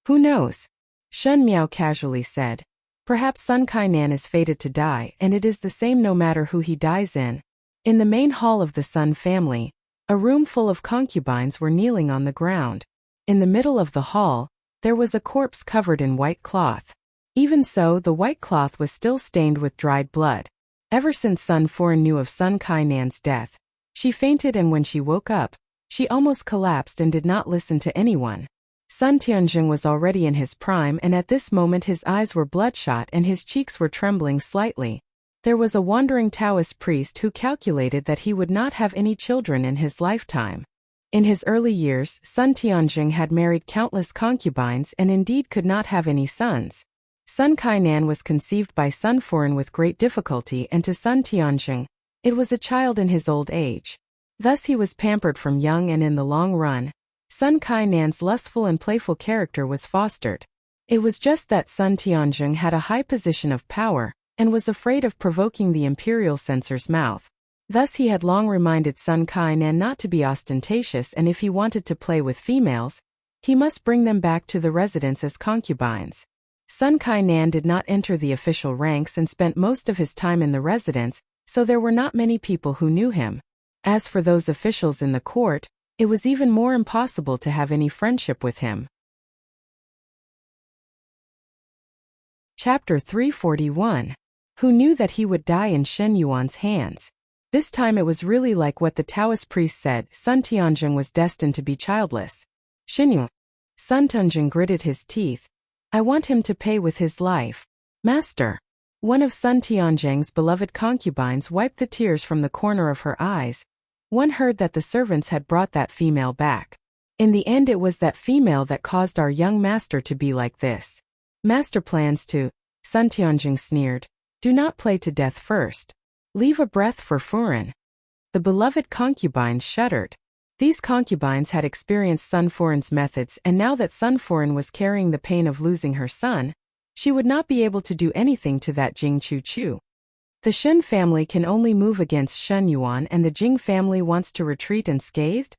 Who knows? Shen Miao casually said. Perhaps Sun Kainan is fated to die, and it is the same no matter who he dies in. In the main hall of the Sun family, a room full of concubines were kneeling on the ground. In the middle of the hall, there was a corpse covered in white cloth. Even so, the white cloth was still stained with dried blood. Ever since Sun Foreign knew of Sun Kainan's death, she fainted, and when she woke up, she almost collapsed and did not listen to anyone. Sun Tianjing was already in his prime, and at this moment his eyes were bloodshot and his cheeks were trembling slightly. There was a wandering Taoist priest who calculated that he would not have any children in his lifetime. In his early years, Sun Tianjing had married countless concubines and indeed could not have any sons. Sun Kainan was conceived by Sun Foreign with great difficulty, and to Sun Tianjing, it was a child in his old age. Thus he was pampered from young, and in the long run, Sun Kainan's lustful and playful character was fostered. It was just that Sun Tianjing had a high position of power, and was afraid of provoking the imperial censor's mouth. Thus he had long reminded Sun Kainan not to be ostentatious, and if he wanted to play with females, he must bring them back to the residence as concubines. Sun Kainan did not enter the official ranks and spent most of his time in the residence, so there were not many people who knew him. As for those officials in the court, it was even more impossible to have any friendship with him. Chapter 341. Who knew that he would die in Shen Yuan's hands? This time it was really like what the Taoist priest said. Sun Tianjing was destined to be childless. Shen Yuan. Sun Tianjing gritted his teeth. I want him to pay with his life. Master. One of Sun Tianjing's beloved concubines wiped the tears from the corner of her eyes. One heard that the servants had brought that female back. In the end it was that female that caused our young master to be like this. Master plans to, Sun Tianjing sneered. Do not play to death first. Leave a breath for Furen. The beloved concubines shuddered. These concubines had experienced Sun Foreign's methods, and now that Sun Foreign was carrying the pain of losing her son, she would not be able to do anything to that Jing Chu. The Shen family can only move against Shen Yuan, and the Jing family wants to retreat unscathed?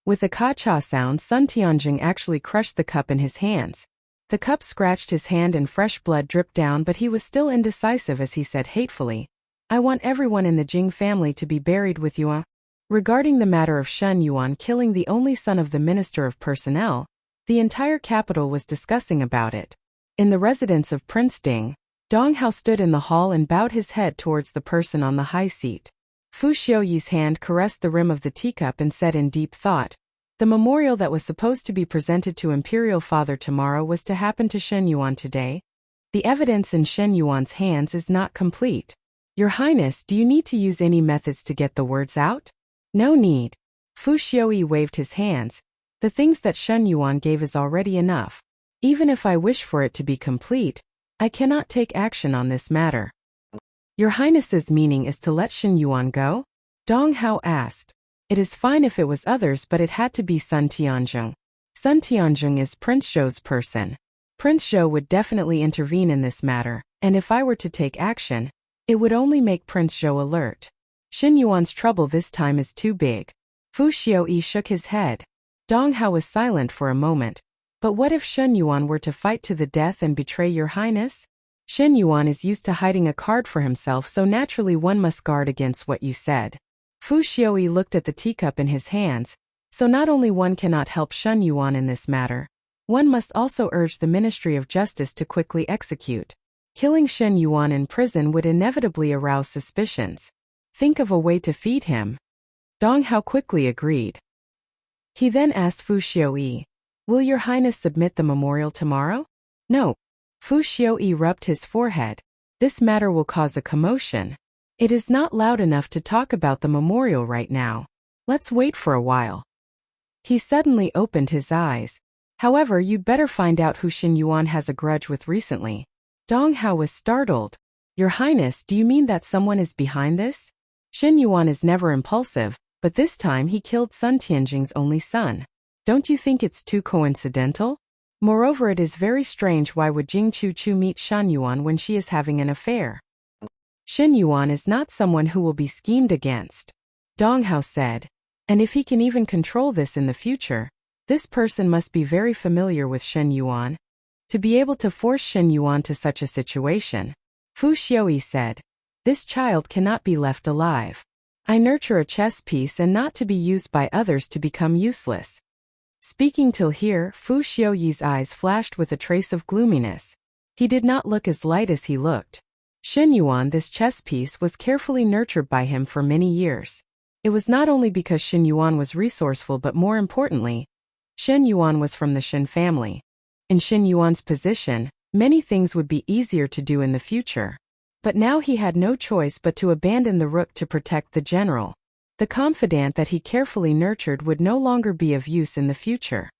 With a ka-cha sound, Sun Tianjing actually crushed the cup in his hands. The cup scratched his hand and fresh blood dripped down, but he was still indecisive as he said hatefully, I want everyone in the Jing family to be buried with Yuan. Regarding the matter of Shen Yuan killing the only son of the Minister of Personnel, the entire capital was discussing about it. In the residence of Prince Ding, Dong Hao stood in the hall and bowed his head towards the person on the high seat. Fu Xiuyi's hand caressed the rim of the teacup and said in deep thought, the memorial that was supposed to be presented to Imperial Father tomorrow was to happen to Shen Yuan today. The evidence in Shen Yuan's hands is not complete. Your Highness, do you need to use any methods to get the words out? No need. Fu Xiuyi waved his hands. The things that Shen Yuan gave is already enough. Even if I wish for it to be complete, I cannot take action on this matter. Your Highness's meaning is to let Shen Yuan go? Dong Hao asked. It is fine if it was others, but it had to be Sun Tianjing. Sun Tianjing is Prince Zhou's person. Prince Zhou would definitely intervene in this matter, and if I were to take action, it would only make Prince Zhou alert. Shen Yuan's trouble this time is too big. Fu Xiuyi shook his head. Dong Hao was silent for a moment. But what if Shen Yuan were to fight to the death and betray your Highness? Shen Yuan is used to hiding a card for himself, so naturally one must guard against what you said. Fu Xiuyi looked at the teacup in his hands. So not only one cannot help Shen Yuan in this matter, one must also urge the Ministry of Justice to quickly execute. Killing Shen Yuan in prison would inevitably arouse suspicions. Think of a way to feed him. Dong Hao quickly agreed. He then asked Fu Xiuyi, will your Highness submit the memorial tomorrow? No. Fu Xiuyi rubbed his forehead. This matter will cause a commotion. It is not loud enough to talk about the memorial right now. Let's wait for a while. He suddenly opened his eyes. However, you'd better find out who Shen Yuan has a grudge with recently. Dong Hao was startled. Your Highness, do you mean that someone is behind this? Shen Yuan is never impulsive, but this time he killed Sun Tianjing's only son. Don't you think it's too coincidental? Moreover, it is very strange why would Jing Chu meet Shan Yuan when she is having an affair. Shen Yuan is not someone who will be schemed against, Dong Hao said. And if he can even control this in the future, this person must be very familiar with Shen Yuan. To be able to force Shen Yuan to such a situation, Fu Xiaoyi said, this child cannot be left alive. I nurture a chess piece and not to be used by others to become useless. Speaking till here, Fu Xiaoyi's eyes flashed with a trace of gloominess. He did not look as light as he looked. Shen Yuan, this chess piece, was carefully nurtured by him for many years. It was not only because Shen Yuan was resourceful but more importantly, Shen Yuan was from the Shen family. In Shen Yuan's position, many things would be easier to do in the future. But now he had no choice but to abandon the rook to protect the general. The confidant that he carefully nurtured would no longer be of use in the future.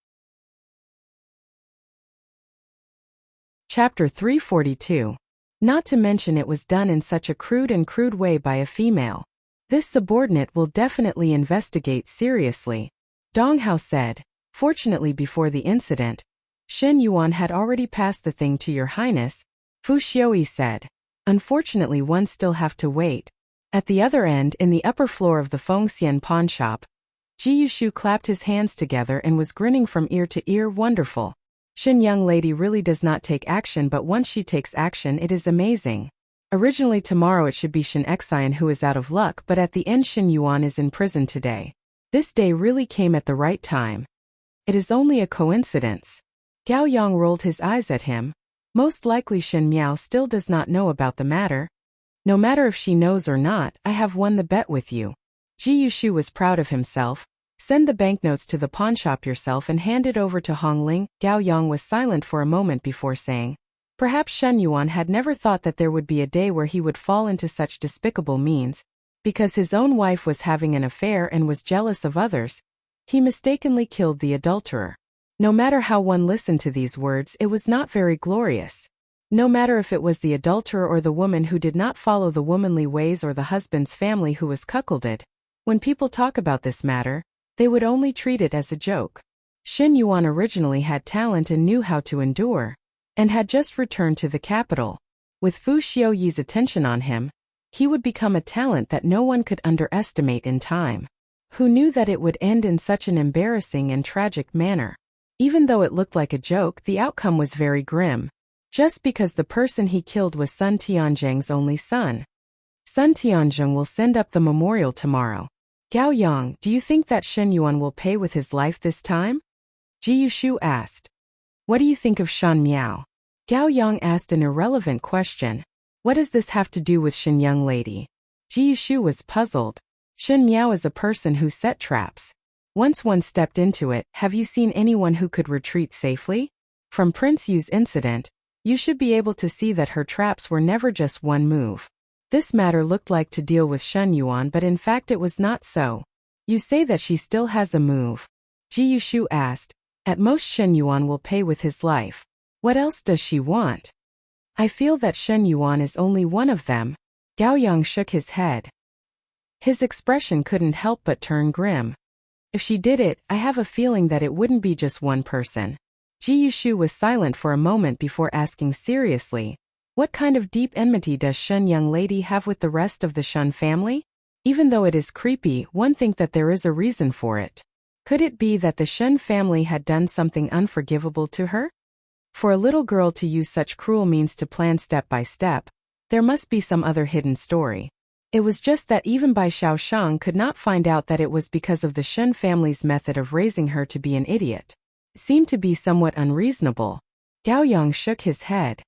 Chapter 342. Not to mention it was done in such a crude way by a female. This subordinate will definitely investigate seriously, Dong Hao said. Fortunately, before the incident, Shen Yuan had already passed the thing to your highness, Fu Xiaoyi said. Unfortunately, one still have to wait. At the other end, in the upper floor of the Fengxian pawn shop, Ji Yushu clapped his hands together and was grinning from ear to ear. Wonderful. Shen young lady really does not take action, but once she takes action it is amazing. Originally tomorrow it should be Shen Xian who is out of luck, but at the end Shen Yuan is in prison today. This day really came at the right time. It is only a coincidence. Gao Yang rolled his eyes at him. Most likely Shen Miao still does not know about the matter. No matter if she knows or not, I have won the bet with you. Ji Yushu was proud of himself. Send the banknotes to the pawnshop yourself and hand it over to Hong Ling. Gao Yang was silent for a moment before saying, perhaps Shen Yuan had never thought that there would be a day where he would fall into such despicable means. Because his own wife was having an affair and was jealous of others, he mistakenly killed the adulterer. No matter how one listened to these words, it was not very glorious. No matter if it was the adulterer or the woman who did not follow the womanly ways or the husband's family who was cuckolded, when people talk about this matter, they would only treat it as a joke. Shen Yuan originally had talent and knew how to endure, and had just returned to the capital. With Fu Xiaoyi's attention on him, he would become a talent that no one could underestimate in time. Who knew that it would end in such an embarrassing and tragic manner? Even though it looked like a joke, the outcome was very grim. Just because the person he killed was Sun Tianzheng's only son. Sun Tianzheng will send up the memorial tomorrow. Gao Yang, do you think that Shen Yuan will pay with his life this time? Ji Yushu asked. What do you think of Shan Miao? Gao Yang asked an irrelevant question. What does this have to do with Shen young lady? Ji Yushu was puzzled. Shen Miao is a person who set traps. Once one stepped into it, have you seen anyone who could retreat safely? From Prince Yu's incident, you should be able to see that her traps were never just one move. This matter looked like to deal with Shen Yuan, but in fact it was not so. You say that she still has a move? Ji Yushu asked. At most Shen Yuan will pay with his life. What else does she want? I feel that Shen Yuan is only one of them. Gao Yang shook his head. His expression couldn't help but turn grim. If she did it, I have a feeling that it wouldn't be just one person. Ji Yushu was silent for a moment before asking seriously, what kind of deep enmity does Shen young lady have with the rest of the Shen family? Even though it is creepy, one thinks that there is a reason for it. Could it be that the Shen family had done something unforgivable to her? For a little girl to use such cruel means to plan step by step, there must be some other hidden story. It was just that even Bai Xiaoshang could not find out that it was because of the Shen family's method of raising her to be an idiot. It seemed to be somewhat unreasonable. Gao Yang shook his head.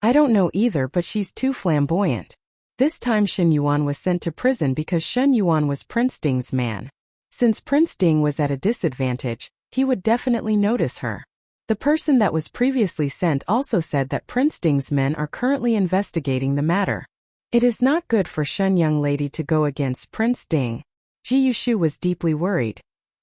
I don't know either, but she's too flamboyant. This time Shen Yuan was sent to prison because Shen Yuan was Prince Ding's man. Since Prince Ding was at a disadvantage, he would definitely notice her. The person that was previously sent also said that Prince Ding's men are currently investigating the matter. It is not good for Shen young lady to go against Prince Ding. Ji Yushu was deeply worried.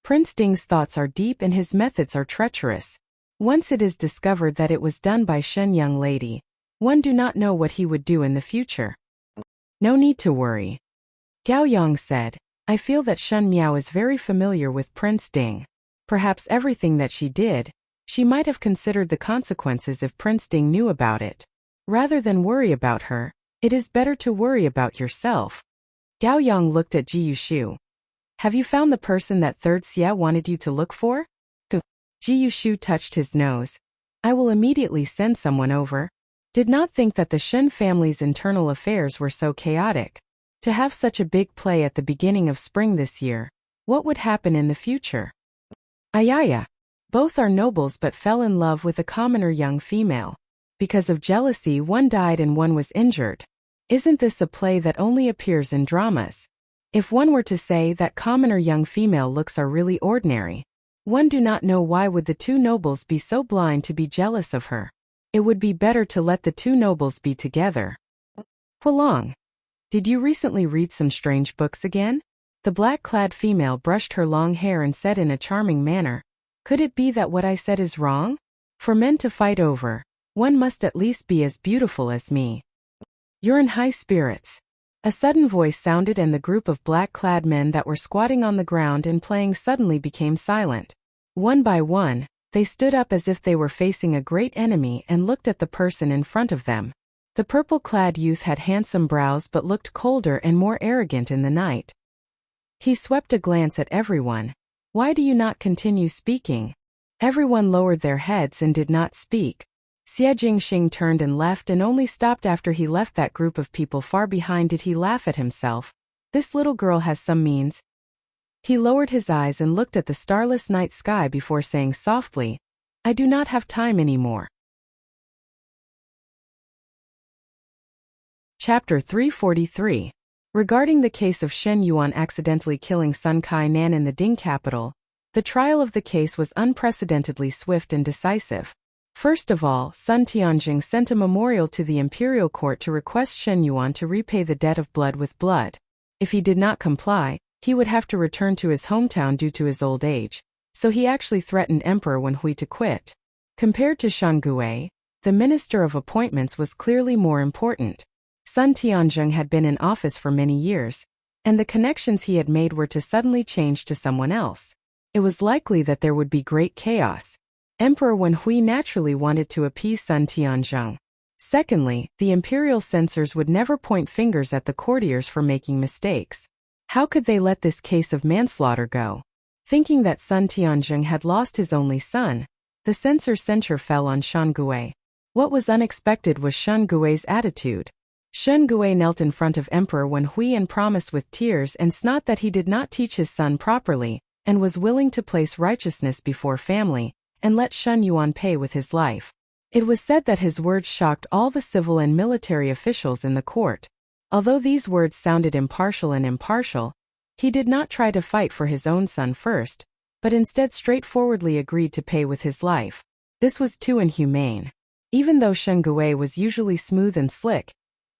Prince Ding's thoughts are deep and his methods are treacherous. Once it is discovered that it was done by Shen young lady, one do not know what he would do in the future. No need to worry. Gao Yang said, I feel that Shen Miao is very familiar with Prince Ding. Perhaps everything that she did, She might have considered the consequences if Prince Ding knew about it. Rather than worry about her, it is better to worry about yourself. Gao Yang looked at Ji Yushu. Have you found the person that third Xia wanted you to look for? Ji Yushu touched his nose. I will immediately send someone over. Did not think that the Shen family's internal affairs were so chaotic. To have such a big play at the beginning of spring this year, what would happen in the future? Ayaya. Both are nobles but fell in love with a commoner young female. Because of jealousy, one died and one was injured. Isn't this a play that only appears in dramas? If one were to say that commoner young female looks are really ordinary, one do not know why would the two nobles be so blind to be jealous of her. It would be better to let the two nobles be together. Hualong. Did you recently read some strange books again? The black-clad female brushed her long hair and said in a charming manner, could it be that what I said is wrong? For men to fight over, one must at least be as beautiful as me. You're in high spirits. A sudden voice sounded and the group of black-clad men that were squatting on the ground and playing suddenly became silent. One by one, they stood up as if they were facing a great enemy and looked at the person in front of them. The purple-clad youth had handsome brows but looked colder and more arrogant in the night. He swept a glance at everyone. Why do you not continue speaking? Everyone lowered their heads and did not speak. Xie Jingxing turned and left and only stopped after he left that group of people far behind. Did he laugh at himself? This little girl has some means. He lowered his eyes and looked at the starless night sky before saying softly, I do not have time anymore. Chapter 343. Regarding the case of Shen Yuan accidentally killing Sun Kai-nan in the Ding capital, the trial of the case was unprecedentedly swift and decisive. First of all, Sun Tianjing sent a memorial to the imperial court to request Shen Yuan to repay the debt of blood with blood. If he did not comply, he would have to return to his hometown due to his old age, so he actually threatened Emperor Wen Hui to quit. Compared to Shan Gui, the Minister of Appointments was clearly more important. Sun Tianjing had been in office for many years, and the connections he had made were to suddenly change to someone else. It was likely that there would be great chaos. Emperor Wen Hui naturally wanted to appease Sun Tianjing. Secondly, the imperial censors would never point fingers at the courtiers for making mistakes. How could they let this case of manslaughter go? Thinking that Sun Tianjing had lost his only son, the censor's censure fell on Shan Gui. What was unexpected was Shan Gui's attitude. Shan Gui knelt in front of Emperor Wen Hui and promised with tears and snot that he did not teach his son properly, and was willing to place righteousness before family, and let Shen Yuan pay with his life. It was said that his words shocked all the civil and military officials in the court. Although these words sounded impartial, he did not try to fight for his own son first, but instead straightforwardly agreed to pay with his life. This was too inhumane. Even though Shen Gui was usually smooth and slick,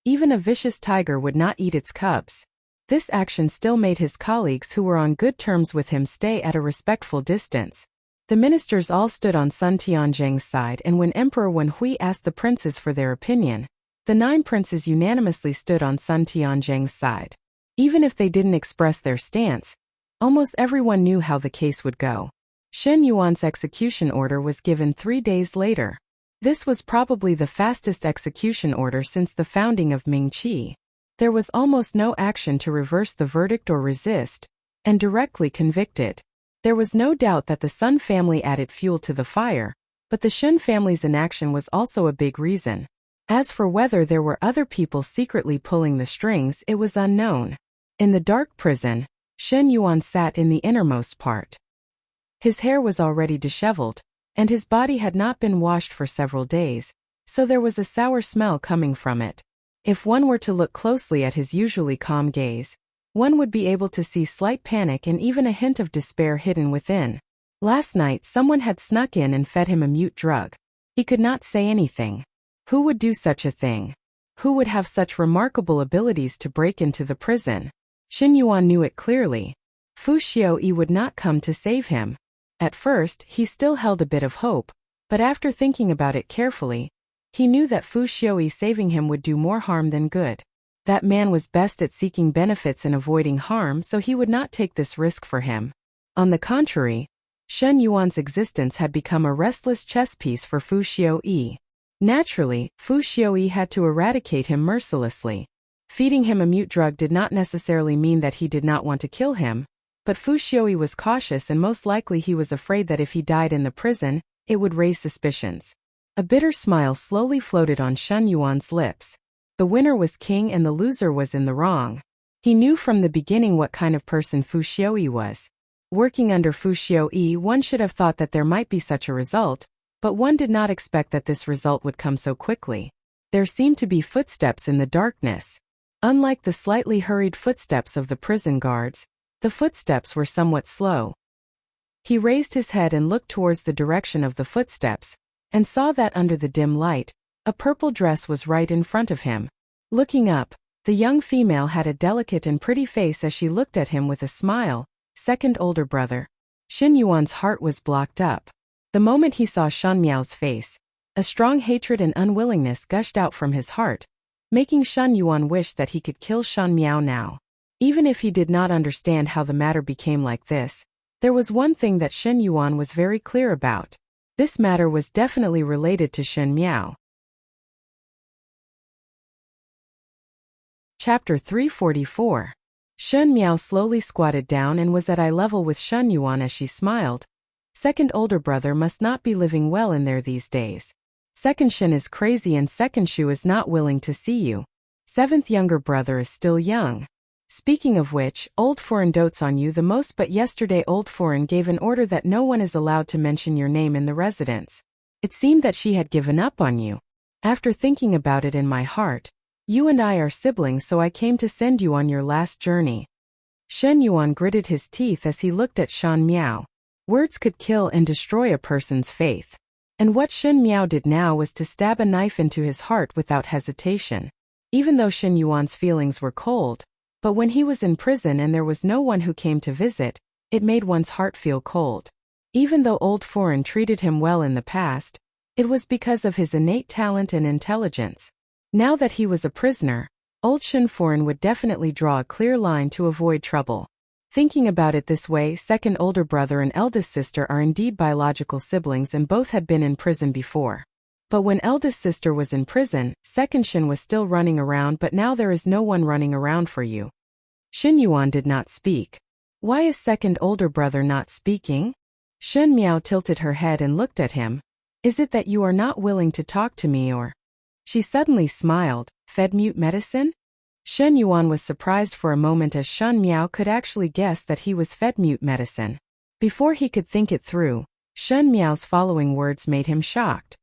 even a vicious tiger would not eat its cubs. This action still made his colleagues who were on good terms with him stay at a respectful distance. The ministers all stood on Sun Tianjing's side, and when Emperor Wen Hui asked the princes for their opinion, the 9 princes unanimously stood on Sun Tianjing's side. Even if they didn't express their stance, almost everyone knew how the case would go. Shen Yuan's execution order was given 3 days later. This was probably the fastest execution order since the founding of Mingqi. There was almost no action to reverse the verdict or resist, and directly convicted. There was no doubt that the Sun family added fuel to the fire, but the Shen family's inaction was also a big reason. As for whether there were other people secretly pulling the strings, it was unknown. In the dark prison, Shen Yuan sat in the innermost part. His hair was already disheveled, and his body had not been washed for several days, so there was a sour smell coming from it. If one were to look closely at his usually calm gaze, one would be able to see slight panic and even a hint of despair hidden within. Last night someone had snuck in and fed him a mute drug. He could not say anything. Who would do such a thing? Who would have such remarkable abilities to break into the prison? Shen Yuan knew it clearly. Fu Xiaoyi would not come to save him. At first, he still held a bit of hope, but after thinking about it carefully, he knew that Fu Xiaoyi saving him would do more harm than good. That man was best at seeking benefits and avoiding harm, so he would not take this risk for him. On the contrary, Shen Yuan's existence had become a restless chess piece for Fu Xiuyi. Naturally, Fu Xiuyi had to eradicate him mercilessly. Feeding him a mute drug did not necessarily mean that he did not want to kill him, but Fu Xiuyi was cautious and most likely he was afraid that if he died in the prison, it would raise suspicions. A bitter smile slowly floated on Shen Yuan's lips. The winner was king and the loser was in the wrong. He knew from the beginning what kind of person Fu Xiuyi was. Working under Fu Xiuyi, one should have thought that there might be such a result, but one did not expect that this result would come so quickly. There seemed to be footsteps in the darkness. Unlike the slightly hurried footsteps of the prison guards, the footsteps were somewhat slow. He raised his head and looked towards the direction of the footsteps, and saw that under the dim light, a purple dress was right in front of him. Looking up, the young female had a delicate and pretty face as she looked at him with a smile. Second older brother. Shen Yuan's heart was blocked up. The moment he saw Shan Miao's face, a strong hatred and unwillingness gushed out from his heart, making Shan Yuan wish that he could kill Shan Miao now. Even if he did not understand how the matter became like this, there was one thing that Shen Yuan was very clear about. This matter was definitely related to Shen Miao. Chapter 344. Shen Miao slowly squatted down and was at eye level with Shen Yuan as she smiled. Second older brother must not be living well in there these days. Second Shen is crazy and second Shu is not willing to see you. Seventh younger brother is still young. Speaking of which, Old Foreign dotes on you the most, but yesterday Old Foreign gave an order that no one is allowed to mention your name in the residence. It seemed that she had given up on you. After thinking about it in my heart, you and I are siblings, so I came to send you on your last journey. Shen Yuan gritted his teeth as he looked at Shan Miao. Words could kill and destroy a person's faith. And what Shen Miao did now was to stab a knife into his heart without hesitation. Even though Shen Yuan's feelings were cold, but when he was in prison and there was no one who came to visit, it made one's heart feel cold. Even though Old Foreign treated him well in the past, it was because of his innate talent and intelligence. Now that he was a prisoner, Old Shen Foreign would definitely draw a clear line to avoid trouble. Thinking about it this way, second older brother and eldest sister are indeed biological siblings and both had been in prison before. But when eldest sister was in prison, second Shen was still running around, but now there is no one running around for you. Shen Yuan did not speak. Why is second older brother not speaking? Shen Miao tilted her head and looked at him. Is it that you are not willing to talk to me or? She suddenly smiled. Fed mute medicine? Shen Yuan was surprised for a moment as Shan Miao could actually guess that he was fed mute medicine. Before he could think it through, Shen Miao's following words made him shocked.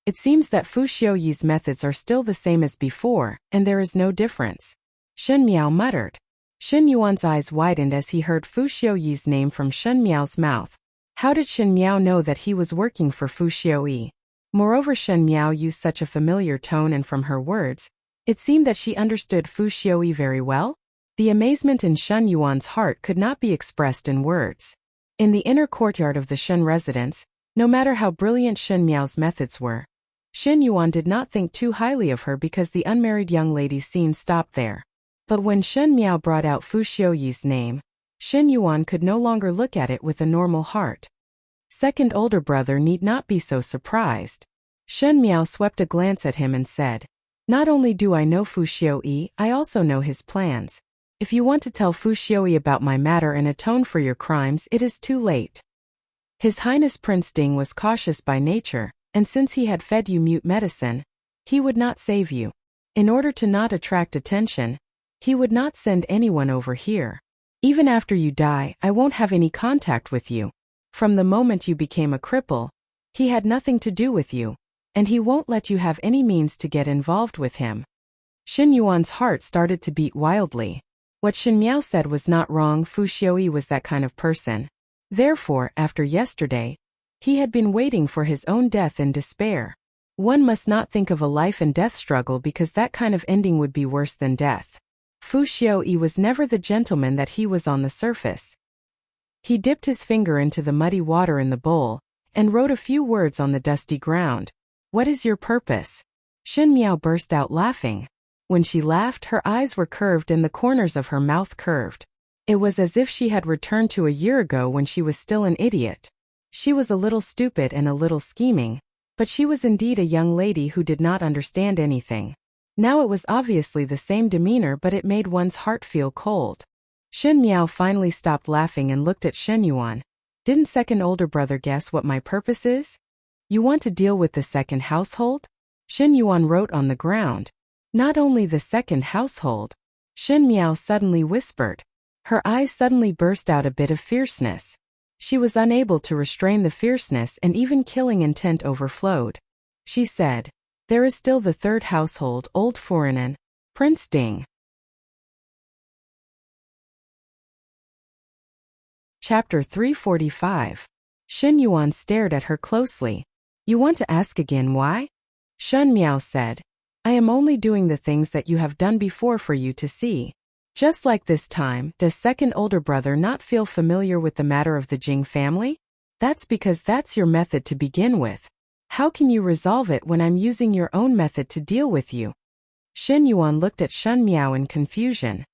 It seems that Fu Xiuyi's methods are still the same as before, and there is no difference. Shen Miao muttered. Shen Yuan's eyes widened as he heard Fu Xiuyi's name from Shen Miao's mouth. How did Shen Miao know that he was working for Fu Xiuyi? Moreover, Shen Miao used such a familiar tone, and from her words, it seemed that she understood Fu Xiuyi very well. The amazement in Shen Yuan's heart could not be expressed in words. In the inner courtyard of the Shen residence, no matter how brilliant Shen Miao's methods were, Shen Yuan did not think too highly of her because the unmarried young lady's scene stopped there. But when Shen Miao brought out Fu Xiuyi's name, Shen Yuan could no longer look at it with a normal heart. Second older brother need not be so surprised. Shen Miao swept a glance at him and said, not only do I know Fu Xiuyi, I also know his plans. If you want to tell Fu Xiuyi about my matter and atone for your crimes, it is too late. His Highness Prince Ding was cautious by nature, and since he had fed you mute medicine, he would not save you. In order to not attract attention, he would not send anyone over here. Even after you die, I won't have any contact with you. From the moment you became a cripple, he had nothing to do with you, and he won't let you have any means to get involved with him. Shen Yuan's heart started to beat wildly. What Shen Miao said was not wrong. Fu Xiuyi was that kind of person. Therefore, after yesterday, he had been waiting for his own death in despair. One must not think of a life and death struggle because that kind of ending would be worse than death. Fu Xiuyi was never the gentleman that he was on the surface. He dipped his finger into the muddy water in the bowl, and wrote a few words on the dusty ground. What is your purpose? Shen Miao burst out laughing. When she laughed, her eyes were curved and the corners of her mouth curved. It was as if she had returned to a year ago when she was still an idiot. She was a little stupid and a little scheming, but she was indeed a young lady who did not understand anything. Now it was obviously the same demeanor, but it made one's heart feel cold. Shen Miao finally stopped laughing and looked at Shen Yuan. Didn't second older brother guess what my purpose is? You want to deal with the second household? Shen Yuan wrote on the ground. Not only the second household. Shen Miao suddenly whispered. Her eyes suddenly burst out a bit of fierceness. She was unable to restrain the fierceness, and even killing intent overflowed. She said, there is still the third household, old foreign, Prince Ding. Chapter 345. Shen Yuan stared at her closely. You want to ask again why? Shen Miao said, I am only doing the things that you have done before for you to see. Just like this time, does second older brother not feel familiar with the matter of the Jing family? That's because that's your method to begin with. How can you resolve it when I'm using your own method to deal with you? Shen Yuan looked at Shen Miao in confusion.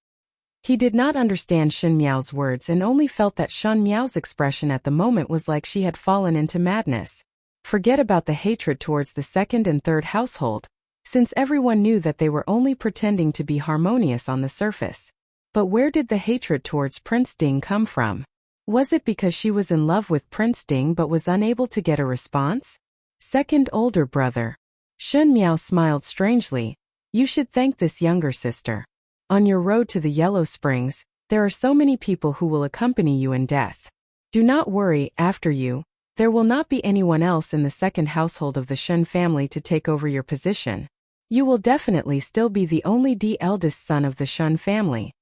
He did not understand Shen Miao's words and only felt that Shen Miao's expression at the moment was like she had fallen into madness. Forget about the hatred towards the second and third household, since everyone knew that they were only pretending to be harmonious on the surface. But where did the hatred towards Prince Ding come from? Was it because she was in love with Prince Ding but was unable to get a response? Second older brother. Shen Miao smiled strangely. You should thank this younger sister. On your road to the Yellow Springs, there are so many people who will accompany you in death. Do not worry, after you, there will not be anyone else in the second household of the Shen family to take over your position. You will definitely still be the only eldest son of the Shen family.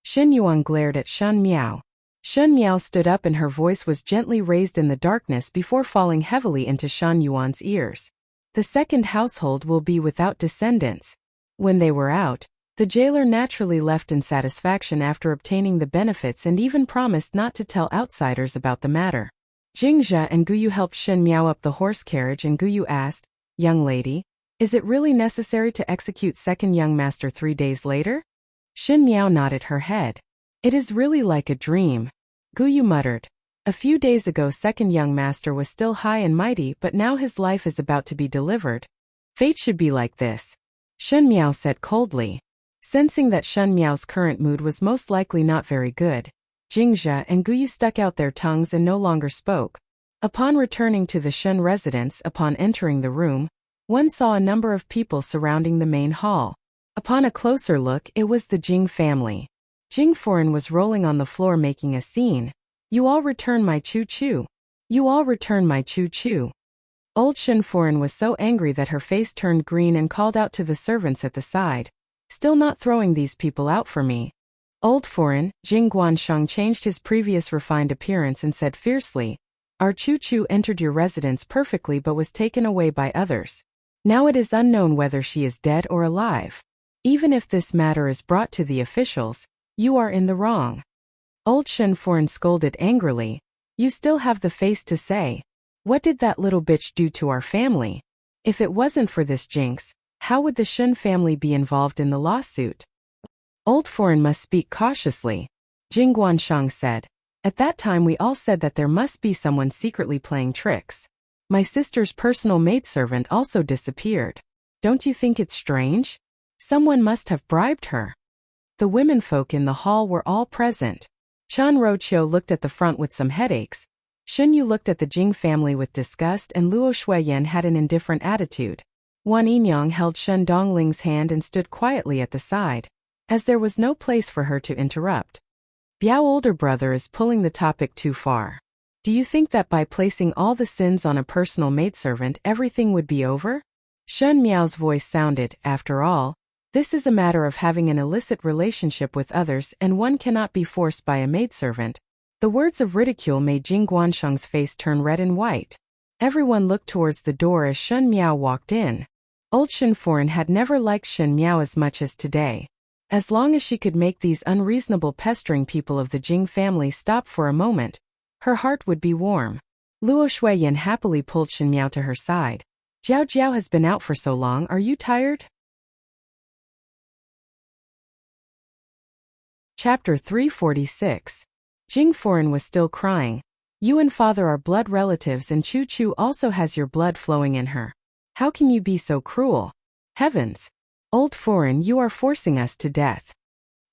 Shen Yuan glared at Shen Miao. Shen Miao stood up and her voice was gently raised in the darkness before falling heavily into Shen Yuan's ears. The second household will be without descendants. When they were out, the jailer naturally left in satisfaction after obtaining the benefits and even promised not to tell outsiders about the matter. Jingzhe and Guyu helped Shen Miao up the horse carriage, and Guyu asked, Young lady, is it really necessary to execute second young master 3 days later? Shen Miao nodded her head. It is really like a dream. Guyu muttered. A few days ago second young master was still high and mighty, but now his life is about to be delivered. Fate should be like this. Shen Miao said coldly. Sensing that Shen Miao's current mood was most likely not very good, Jingzhe and Guyu stuck out their tongues and no longer spoke. Upon returning to the Shen residence, upon entering the room, one saw a number of people surrounding the main hall. Upon a closer look, it was the Jing family. Jing Foreign was rolling on the floor making a scene. You all return my choo-choo. You all return my choo-choo. Old Shen Foreign was so angry that her face turned green and called out to the servants at the side. Still not throwing these people out for me. Old Foreign, Jing Guansheng changed his previous refined appearance and said fiercely, Our choo-choo entered your residence perfectly but was taken away by others. Now it is unknown whether she is dead or alive. Even if this matter is brought to the officials, you are in the wrong. Old Shen Foreign scolded angrily. You still have the face to say, what did that little bitch do to our family? If it wasn't for this jinx, how would the Shen family be involved in the lawsuit? Old Foreign must speak cautiously, Jing Guansheng said. At that time we all said that there must be someone secretly playing tricks. My sister's personal maidservant also disappeared. Don't you think it's strange? Someone must have bribed her. The womenfolk in the hall were all present. Chan Roqiu looked at the front with some headaches. Shen Yu looked at the Jing family with disgust, and Luo Shuiyan had an indifferent attitude. Wan Yinyang held Shen Dongling's hand and stood quietly at the side, as there was no place for her to interrupt. Biao older brother is pulling the topic too far. Do you think that by placing all the sins on a personal maidservant everything would be over? Shen Miao's voice sounded, after all, this is a matter of having an illicit relationship with others and one cannot be forced by a maidservant. The words of ridicule made Jing Guansheng's face turn red and white. Everyone looked towards the door as Shen Miao walked in. Old Shen Foreign had never liked Shen Miao as much as today. As long as she could make these unreasonable pestering people of the Jing family stop for a moment, her heart would be warm. Luo Shuiyan happily pulled Shen Miao to her side. Jiao Jiao has been out for so long, are you tired? Chapter 346. Jing Foreign was still crying. You and father are blood relatives and Chu Chu also has your blood flowing in her. How can you be so cruel? Heavens! Old foreign, you are forcing us to death.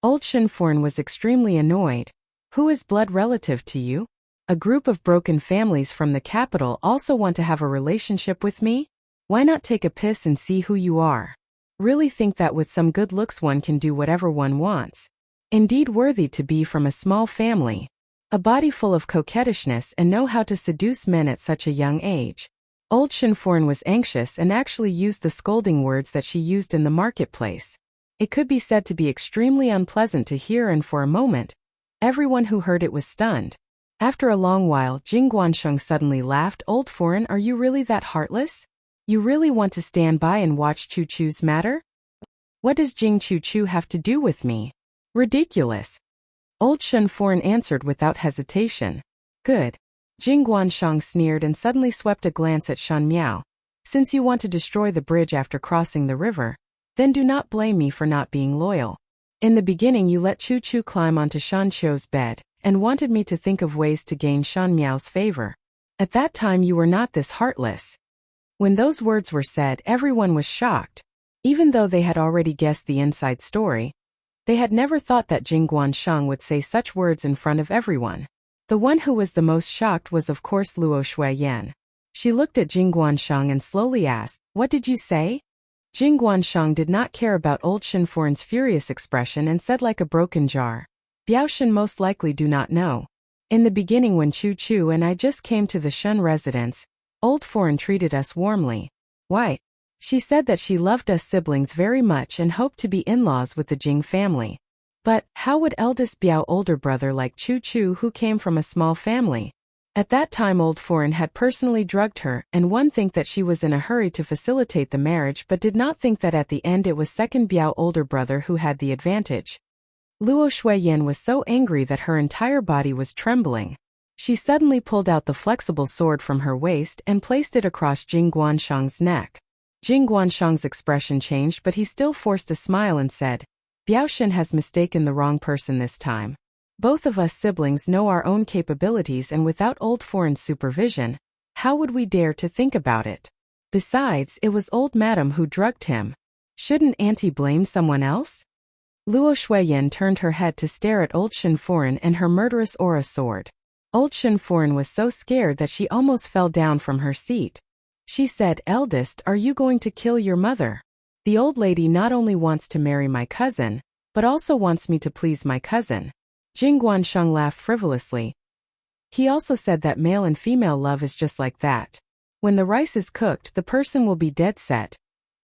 Old Shen foreign was extremely annoyed. Who is blood relative to you? A group of broken families from the capital also want to have a relationship with me? Why not take a piss and see who you are? Really think that with some good looks one can do whatever one wants. Indeed worthy to be from a small family. A body full of coquettishness and know how to seduce men at such a young age. Old Shinforn was anxious and actually used the scolding words that she used in the marketplace. It could be said to be extremely unpleasant to hear, and for a moment, everyone who heard it was stunned. After a long while, Jing Guansheng suddenly laughed. Old foreign, are you really that heartless? You really want to stand by and watch Chu Chu's matter? What does Jing Chu Chu have to do with me? Ridiculous. Old Shen foreign answered without hesitation. Good. Jing Guansheng sneered and suddenly swept a glance at Shan Miao. Since you want to destroy the bridge after crossing the river, then do not blame me for not being loyal. In the beginning you let Chu Chu climb onto Shan Qiu's bed, and wanted me to think of ways to gain Shan Miao's favor. At that time you were not this heartless. When those words were said, everyone was shocked. Even though they had already guessed the inside story, they had never thought that Jing Guansheng would say such words in front of everyone. The one who was the most shocked was of course Luo Shuiyan. She looked at Jing Guansheng and slowly asked, "What did you say?" Jing Guansheng did not care about old Shinforen's furious expression and said like a broken jar, "Biaoshen most likely do not know. In the beginning when Chu Chu and I just came to the Shun residence, old foreign treated us warmly. Why? She said that she loved us siblings very much and hoped to be in-laws with the Jing family. But, how would eldest Biao older brother like Chu Chu who came from a small family? At that time old foreign had personally drugged her, and one think that she was in a hurry to facilitate the marriage but did not think that at the end it was second Biao older brother who had the advantage." Luo Shuiyan was so angry that her entire body was trembling. She suddenly pulled out the flexible sword from her waist and placed it across Jing Guansheng's neck. Jing Guansheng's expression changed, but he still forced a smile and said, "Biaoshen has mistaken the wrong person this time. Both of us siblings know our own capabilities, and without old foreign's supervision, how would we dare to think about it? Besides, it was old madam who drugged him. Shouldn't auntie blame someone else?" Luo Shuiyan turned her head to stare at old Shinforen and her murderous aura sword. Old Shinforen was so scared that she almost fell down from her seat. She said, "Eldest, are you going to kill your mother? The old lady not only wants to marry my cousin, but also wants me to please my cousin." Jing Guansheng laughed frivolously. He also said that male and female love is just like that. When the rice is cooked, the person will be dead set.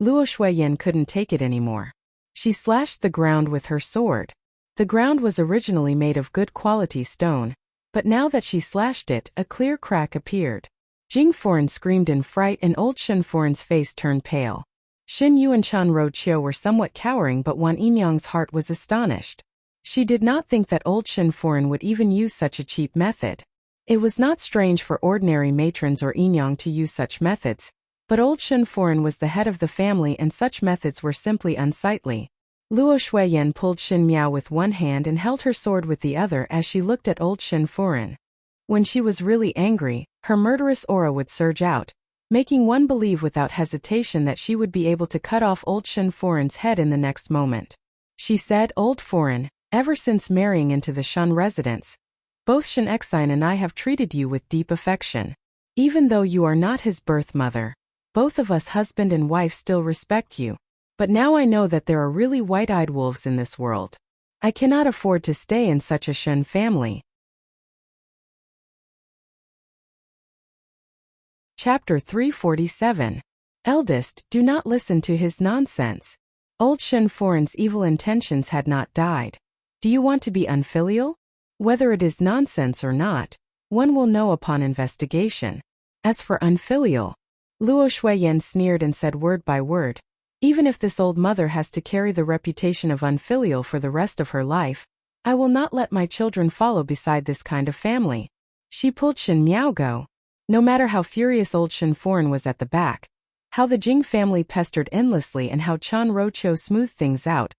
Luo Shuiyan couldn't take it anymore. She slashed the ground with her sword. The ground was originally made of good quality stone, but now that she slashed it, a clear crack appeared. Jing Foren screamed in fright and old Shen Foren's face turned pale. Xin Yu and Chan Ro Chiu were somewhat cowering, but Wan Yinyang's heart was astonished. She did not think that old Shen Foren would even use such a cheap method. It was not strange for ordinary matrons or Yinyang to use such methods, but old Shen Foren was the head of the family and such methods were simply unsightly. Luo Shuiyan pulled Shin Miao with one hand and held her sword with the other as she looked at old Shen Foren. When she was really angry, her murderous aura would surge out, making one believe without hesitation that she would be able to cut off old Shen Foren's head in the next moment. She said, "Old Foren, ever since marrying into the Shun residence, both Shen Exine and I have treated you with deep affection. Even though you are not his birth mother, both of us husband and wife still respect you. But now I know that there are really white-eyed wolves in this world. I cannot afford to stay in such a Shun family." Chapter 347. Eldest, do not listen to his nonsense. Old Shen Foren's evil intentions had not died. Do you want to be unfilial? Whether it is nonsense or not, one will know upon investigation. As for unfilial, Luo Shuiyan sneered and said word by word, "Even if this old mother has to carry the reputation of unfilial for the rest of her life, I will not let my children follow beside this kind of family." She pulled Shin Miao go. No matter how furious old Shin Foren was at the back, how the Jing family pestered endlessly and how Chan Rocho smoothed things out,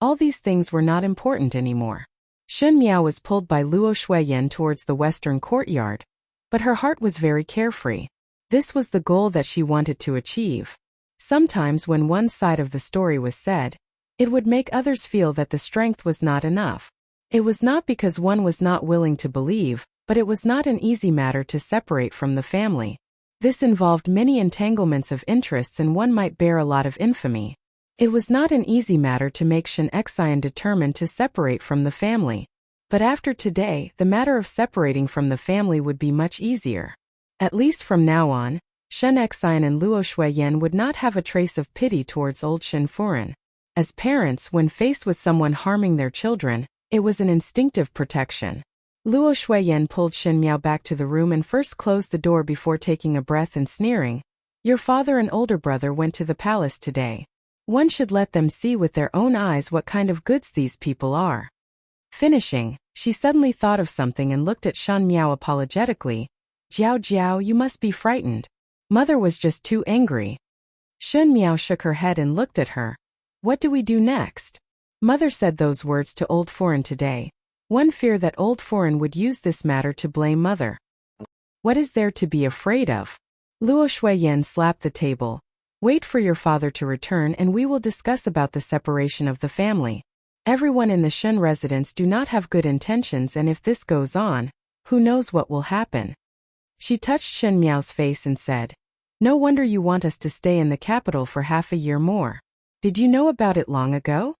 all these things were not important anymore. Shin Miao was pulled by Luo Shuiyan towards the western courtyard. But her heart was very carefree. This was the goal that she wanted to achieve. Sometimes when one side of the story was said, it would make others feel that the strength was not enough. It was not because one was not willing to believe, but it was not an easy matter to separate from the family. This involved many entanglements of interests and one might bear a lot of infamy. It was not an easy matter to make Shen Xian determined to separate from the family. But after today, the matter of separating from the family would be much easier. At least from now on, Shen Xian and Luo Shuiyan would not have a trace of pity towards old Shen Furen. As parents, when faced with someone harming their children, it was an instinctive protection. Luo Shuiyan pulled Shen Miao back to the room and first closed the door before taking a breath and sneering. Your father and older brother went to the palace today. One should let them see with their own eyes what kind of goods these people are. Finishing, she suddenly thought of something and looked at Shen Miao apologetically. Jiao Jiao, you must be frightened. Mother was just too angry. Shen Miao shook her head and looked at her. What do we do next? Mother said those words to old Furen today. One feared that old Furen would use this matter to blame mother. What is there to be afraid of? Luo Shuiyan slapped the table. Wait for your father to return and we will discuss about the separation of the family. Everyone in the Shen residence do not have good intentions, and if this goes on, who knows what will happen. She touched Shen Miao's face and said, no wonder you want us to stay in the capital for half a year more. Did you know about it long ago?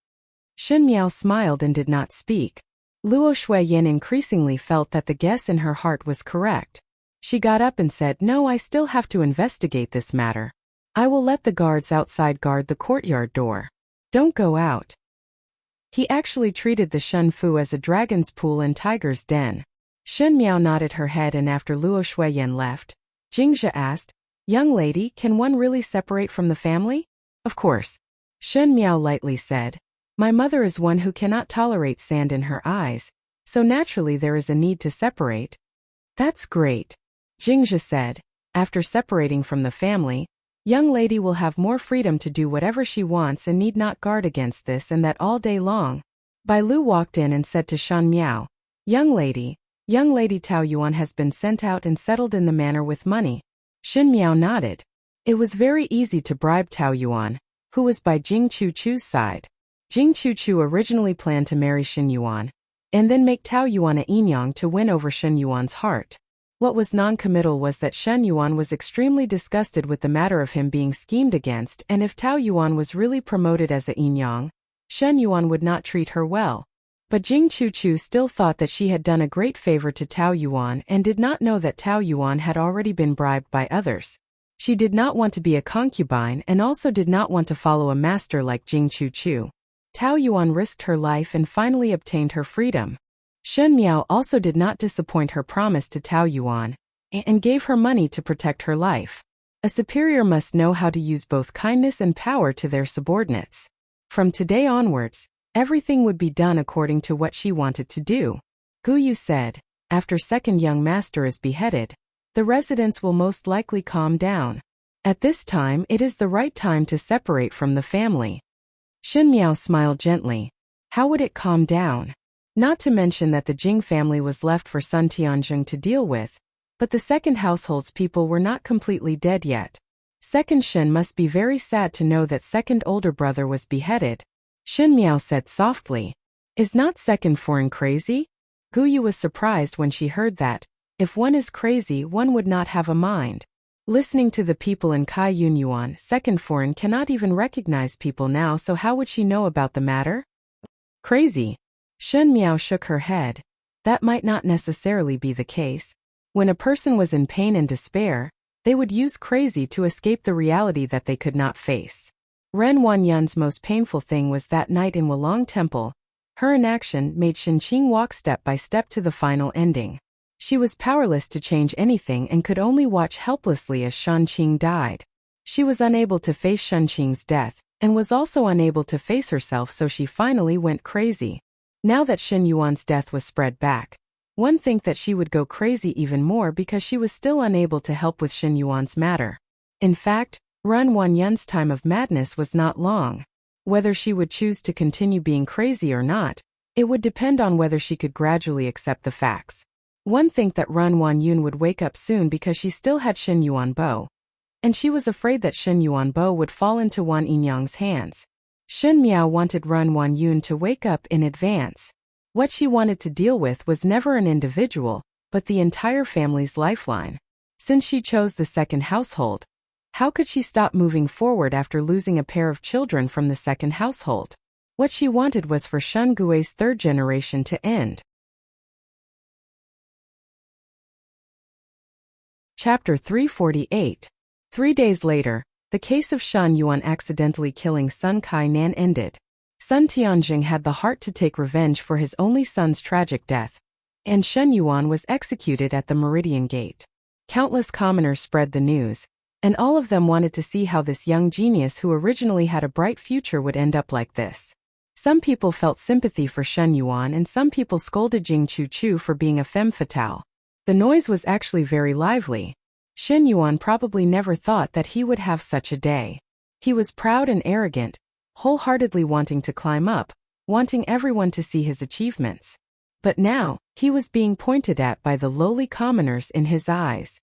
Shen Miao smiled and did not speak. Luo Shuiyan increasingly felt that the guess in her heart was correct. She got up and said, no, I still have to investigate this matter. I will let the guards outside guard the courtyard door. Don't go out. He actually treated the Shen Fu as a dragon's pool and tiger's den. Shen Miao nodded her head, and after Luo Shuiyan left, Jingzhe asked, young lady, can one really separate from the family? Of course. Shen Miao lightly said, my mother is one who cannot tolerate sand in her eyes, so naturally there is a need to separate. That's great. Jingzhe said, after separating from the family, young lady will have more freedom to do whatever she wants and need not guard against this and that all day long. Bai Lu walked in and said to Shen Miao, young lady Tao Yuan has been sent out and settled in the manor with money. Shen Miao nodded. It was very easy to bribe Tao Yuan, who was by Jing Chu-Chu's side. Jing Chu-Chu originally planned to marry Shen Yuan, and then make Tao Yuan a Yinyang to win over Shen Yuan's heart. What was non-committal was that Shen Yuan was extremely disgusted with the matter of him being schemed against, and if Tao Yuan was really promoted as a Yinyang, Shen Yuan would not treat her well. But Jing Chu-Chu still thought that she had done a great favor to Tao Yuan and did not know that Tao Yuan had already been bribed by others. She did not want to be a concubine and also did not want to follow a master like Jing Chu-Chu. Tao Yuan risked her life and finally obtained her freedom. Shen Miao also did not disappoint her promise to Tao Yuan, and gave her money to protect her life. A superior must know how to use both kindness and power to their subordinates. From today onwards, everything would be done according to what she wanted to do. Gu Yu said, after second young master is beheaded, the residents will most likely calm down. At this time it is the right time to separate from the family. Shen Miao smiled gently. How would it calm down? Not to mention that the Jing family was left for Sun Tianzheng to deal with, but the second household's people were not completely dead yet. Second Shen must be very sad to know that second older brother was beheaded. Shen Miao said softly, is not second Furen crazy? Gu Yu was surprised when she heard that. If one is crazy, one would not have a mind. Listening to the people in Kai Yun Yuan, second Furen cannot even recognize people now, so how would she know about the matter? Crazy. Shen Miao shook her head. That might not necessarily be the case. When a person was in pain and despair, they would use crazy to escape the reality that they could not face. Ren Wanyan's most painful thing was that night in Wulong Temple. Her inaction made Shenqing walk step by step to the final ending. She was powerless to change anything and could only watch helplessly as Shenqing died. She was unable to face Shenqing's death, and was also unable to face herself, so she finally went crazy. Now that Shen Yuan's death was spread back, one think that she would go crazy even more because she was still unable to help with Shen Yuan's matter. In fact, Ren Wanyan's time of madness was not long. Whether she would choose to continue being crazy or not, it would depend on whether she could gradually accept the facts. One think that Run Yuanyun would wake up soon because she still had Shen Yuanbo. And she was afraid that Shen Yuanbo would fall into Wan Yinyang's hands. Shen Miao wanted Run Yuanyun to wake up in advance. What she wanted to deal with was never an individual, but the entire family's lifeline. Since she chose the second household, how could she stop moving forward after losing a pair of children from the second household? What she wanted was for Shen Gui's third generation to end. Chapter 348. 3 days later, the case of Shen Yuan accidentally killing Sun Kai-nan ended. Sun Tianjing had the heart to take revenge for his only son's tragic death, and Shen Yuan was executed at the Meridian Gate. Countless commoners spread the news, and all of them wanted to see how this young genius who originally had a bright future would end up like this. Some people felt sympathy for Shen Yuan and some people scolded Jing Chu for being a femme fatale. The noise was actually very lively. Shen Yuan probably never thought that he would have such a day. He was proud and arrogant, wholeheartedly wanting to climb up, wanting everyone to see his achievements. But now, he was being pointed at by the lowly commoners in his eyes.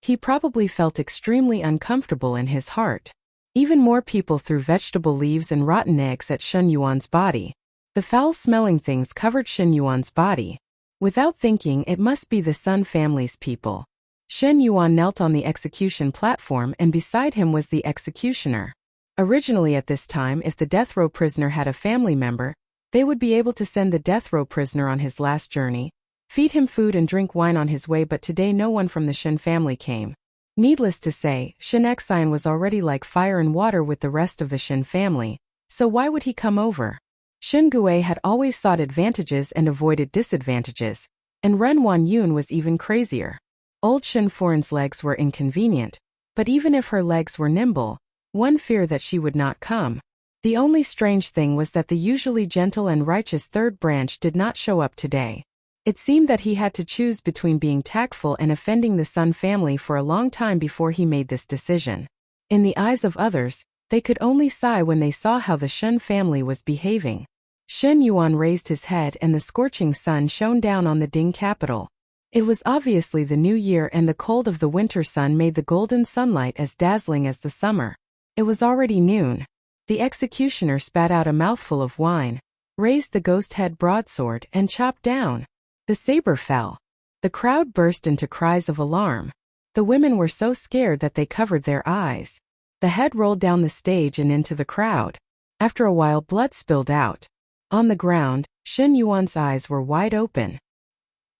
He probably felt extremely uncomfortable in his heart. Even more people threw vegetable leaves and rotten eggs at Shen Yuan's body. The foul-smelling things covered Shen Yuan's body. Without thinking, it must be the Sun family's people. Shen Yuan knelt on the execution platform and beside him was the executioner. Originally at this time, if the death row prisoner had a family member, they would be able to send the death row prisoner on his last journey, feed him food and drink wine on his way, but today no one from the Shen family came. Needless to say, Shen Xian was already like fire and water with the rest of the Shen family, so why would he come over? Shen Gui had always sought advantages and avoided disadvantages, and Ren Yuanyun was even crazier. Old Shen Foreign's legs were inconvenient, but even if her legs were nimble, one feared that she would not come. The only strange thing was that the usually gentle and righteous third branch did not show up today. It seemed that he had to choose between being tactful and offending the Sun family for a long time before he made this decision. In the eyes of others, they could only sigh when they saw how the Shen family was behaving. Shen Yuan raised his head and the scorching sun shone down on the Ding capital. It was obviously the new year and the cold of the winter sun made the golden sunlight as dazzling as the summer. It was already noon. The executioner spat out a mouthful of wine, raised the ghost head broadsword and chopped down. The saber fell. The crowd burst into cries of alarm. The women were so scared that they covered their eyes. The head rolled down the stage and into the crowd. After a while, blood spilled out. On the ground, Shen Yuan's eyes were wide open.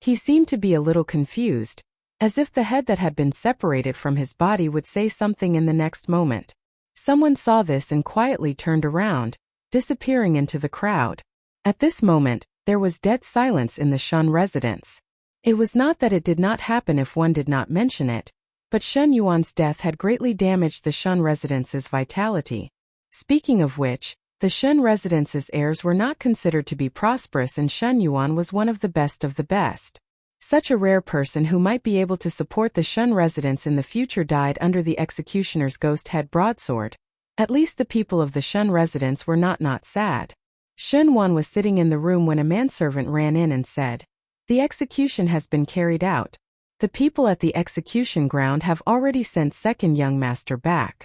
He seemed to be a little confused, as if the head that had been separated from his body would say something in the next moment. Someone saw this and quietly turned around, disappearing into the crowd. At this moment, there was dead silence in the Shen residence. It was not that it did not happen if one did not mention it, but Shen Yuan's death had greatly damaged the Shen residence's vitality. Speaking of which, the Shen residence's heirs were not considered to be prosperous and Shen Yuan was one of the best of the best. Such a rare person who might be able to support the Shen residence in the future died under the executioner's ghost head broadsword. At least the people of the Shen residence were not sad. Shen Yuan was sitting in the room when a manservant ran in and said, "The execution has been carried out. The people at the execution ground have already sent second young master back."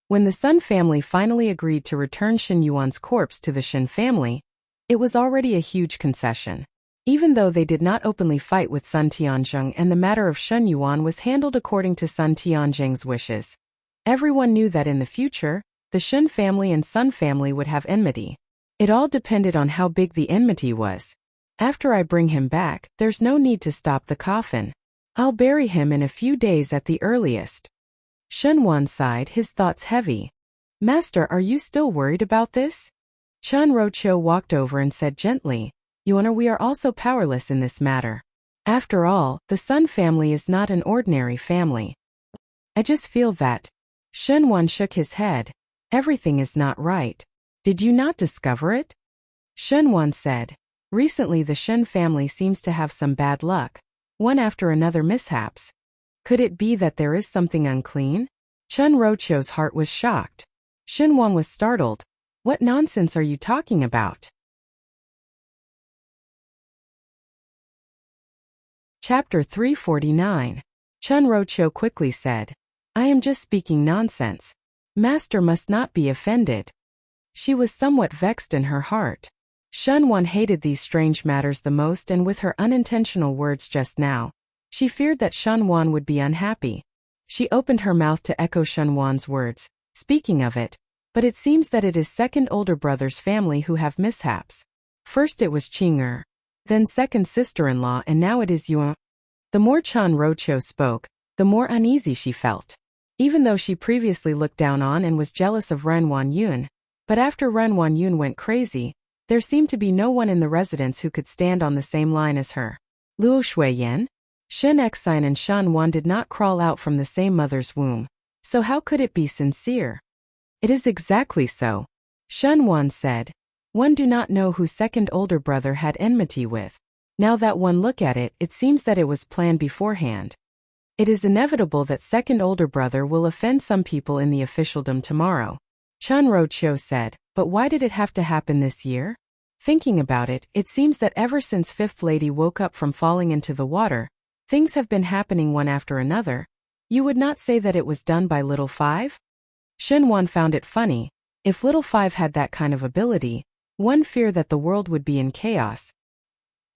When the Sun family finally agreed to return Shen Yuan's corpse to the Shen family, it was already a huge concession. Even though they did not openly fight with Sun Tianzheng and the matter of Shen Yuan was handled according to Sun Tianzheng's wishes, everyone knew that in the future, the Shen family and Sun family would have enmity. It all depended on how big the enmity was. After I bring him back, there's no need to stop the coffin. I'll bury him in a few days at the earliest. Shen Yuan sighed, his thoughts heavy. "Master, are you still worried about this?" Chen Roqiu walked over and said gently, "Yuan, we are also powerless in this matter. After all, the Sun family is not an ordinary family. I just feel that." Shen Yuan shook his head. "Everything is not right. Did you not discover it?" Shen Yuan said, "Recently the Shen family seems to have some bad luck, one after another mishaps. Could it be that there is something unclean?" Chen Roqiu's heart was shocked. Shen Yuan was startled. "What nonsense are you talking about?" Chapter 349. Chun Rocho quickly said, I am just speaking nonsense. Master must not be offended. She was somewhat vexed in her heart. Shun Wan hated these strange matters the most, and with her unintentional words just now, she feared that Shun Wan would be unhappy. She opened her mouth to echo Shun Wan's words, speaking of it, but it seems that it is second older brother's family who have mishaps. First it was Qing'er, then second sister-in-law, and now it is Yuan. The more Chun Rocho spoke, the more uneasy she felt. Even though she previously looked down on and was jealous of Ren Wan Yun, but after Ren Wan Yun went crazy, there seemed to be no one in the residence who could stand on the same line as her. Luo Shuiyan? Shen Xine and Shun Wan did not crawl out from the same mother's womb, so how could it be sincere? It is exactly so, Shun Wan said. One do not know who second older brother had enmity with. Now that one look at it, it seems that it was planned beforehand. It is inevitable that second older brother will offend some people in the officialdom tomorrow, Chun Rocho said, but why did it have to happen this year? Thinking about it, it seems that ever since Fifth Lady woke up from falling into the water, things have been happening one after another. You would not say that it was done by Little Five? Shen Wan found it funny. If Little Five had that kind of ability, one feared that the world would be in chaos.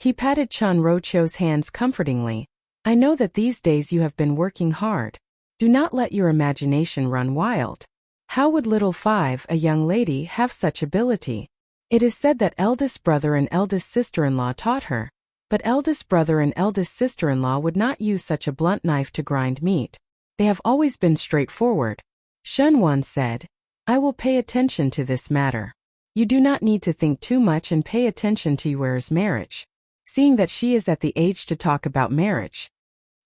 He patted Chun Rocho's hands comfortingly. I know that these days you have been working hard. Do not let your imagination run wild. How would Little Five, a young lady, have such ability? It is said that eldest brother and eldest sister-in-law taught her, but eldest brother and eldest sister-in-law would not use such a blunt knife to grind meat. They have always been straightforward. Shen Wan said, I will pay attention to this matter. You do not need to think too much and pay attention to Yuer's marriage, seeing that she is at the age to talk about marriage.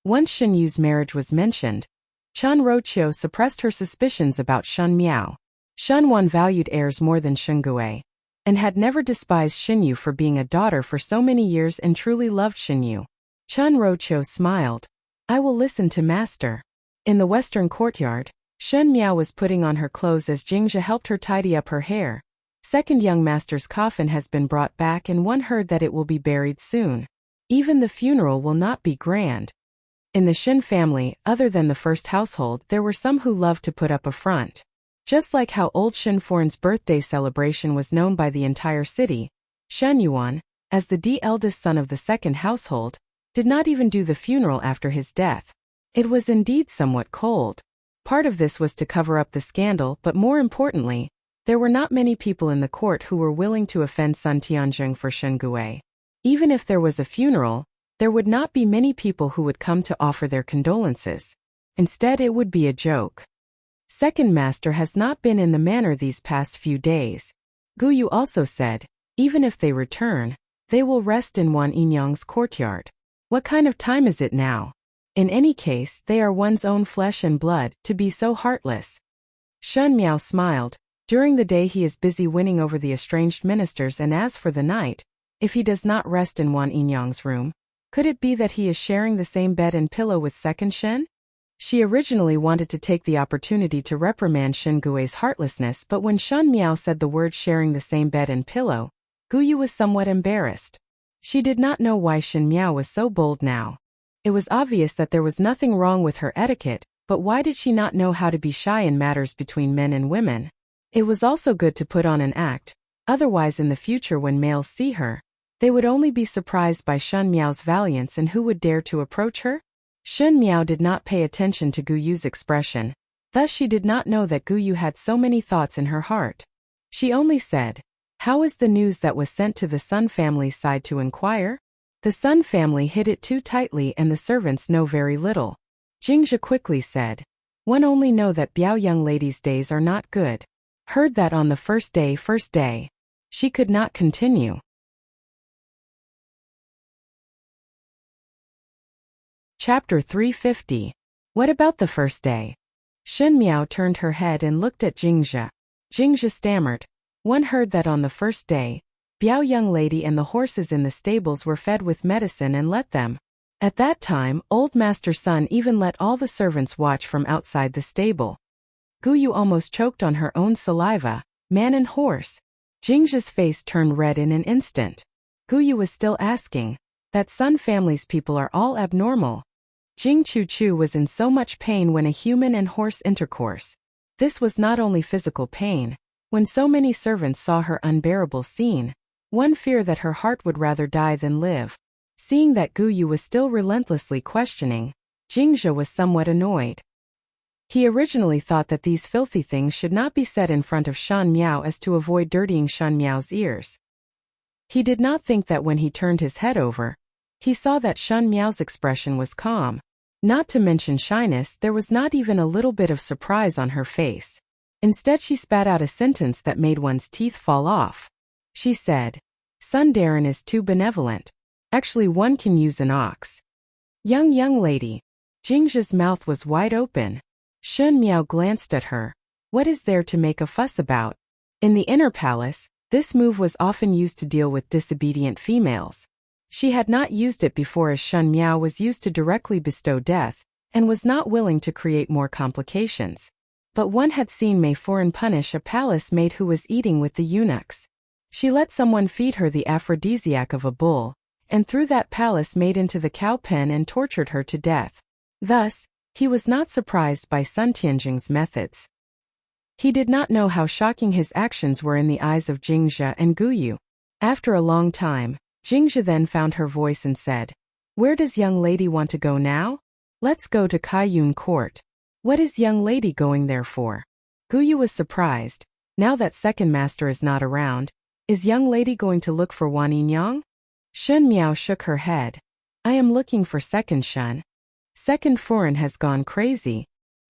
Once Shen Yu's marriage was mentioned, Chun Rocho suppressed her suspicions about Shun Miao. Shun Wan valued heirs more than Shun Gui, and had never despised Shen Yu for being a daughter for so many years and truly loved Shen Yu. Chun Rocho smiled. I will listen to master. In the western courtyard, Shun Miao was putting on her clothes as Jingzhe helped her tidy up her hair. Second young master's coffin has been brought back and one heard that it will be buried soon. Even the funeral will not be grand. In the Shen family, other than the first household, there were some who loved to put up a front. Just like how old Shen Forn's birthday celebration was known by the entire city, Shen Yuan, as the eldest son of the second household, did not even do the funeral after his death. It was indeed somewhat cold. Part of this was to cover up the scandal, but more importantly, there were not many people in the court who were willing to offend Sun Tianzheng for Shen Gui. Even if there was a funeral, there would not be many people who would come to offer their condolences. Instead, it would be a joke. Second master has not been in the manor these past few days. Gu Yu also said, even if they return, they will rest in Wan Yinyang's courtyard. What kind of time is it now? In any case, they are one's own flesh and blood, to be so heartless. Shun Miao smiled. During the day he is busy winning over the estranged ministers, and as for the night, if he does not rest in Wan Yinyang's room, could it be that he is sharing the same bed and pillow with second Shen? She originally wanted to take the opportunity to reprimand Shen Gui's heartlessness, but when Shun Miao said the word sharing the same bed and pillow, Gu Yu was somewhat embarrassed. She did not know why Shen Miao was so bold now. It was obvious that there was nothing wrong with her etiquette, but why did she not know how to be shy in matters between men and women? It was also good to put on an act, otherwise in the future when males see her, they would only be surprised by Shun Miao's valiance, and who would dare to approach her? Shun Miao did not pay attention to Gu Yu's expression, thus she did not know that Gu Yu had so many thoughts in her heart. She only said, how is the news that was sent to the Sun family's side to inquire? The Sun family hid it too tightly and the servants know very little. Jingzhe quickly said, one only know that Biao young lady's days are not good. Heard that on the first day. She could not continue. Chapter 350. What about the first day? Shen Miao turned her head and looked at Jingzhe. Jingzhe stammered. One heard that on the first day, Biao young lady and the horses in the stables were fed with medicine and let them. At that time, old Master Sun even let all the servants watch from outside the stable. Gu Yu almost choked on her own saliva. Man and horse. Jingzhe's face turned red in an instant. Gu Yu was still asking, That Sun family's people are all abnormal. Jing Chu was in so much pain when a human and horse intercourse. This was not only physical pain. When so many servants saw her unbearable scene, one feared that her heart would rather die than live. Seeing that Guyu was still relentlessly questioning, Jingzhe was somewhat annoyed. He originally thought that these filthy things should not be said in front of Shan Miao as to avoid dirtying Shan Miao's ears. He did not think that when he turned his head over, he saw that Shan Miao's expression was calm. Not to mention shyness, there was not even a little bit of surprise on her face. Instead she spat out a sentence that made one's teeth fall off. She said, "Sun Darren is too benevolent. Actually one can use an ox." Young lady. Jingzhe's mouth was wide open. Shan Miao glanced at her. What is there to make a fuss about? In the inner palace, this move was often used to deal with disobedient females. She had not used it before as Shan Miao was used to directly bestow death, and was not willing to create more complications. But one had seen Mei Foreign punish a palace maid who was eating with the eunuchs. She let someone feed her the aphrodisiac of a bull, and threw that palace maid into the cow pen and tortured her to death. Thus, he was not surprised by Sun Tianjing's methods. He did not know how shocking his actions were in the eyes of Jingzhe and Guyu. After a long time, Jingzhe then found her voice and said, "Where does young lady want to go now?" "Let's go to Kaiyun Court." "What is young lady going there for?" Guyu was surprised. Now that second master is not around, is young lady going to look for Wan Yinyang? Shen Miao shook her head. "I am looking for second Shen." "Second foreign has gone crazy,"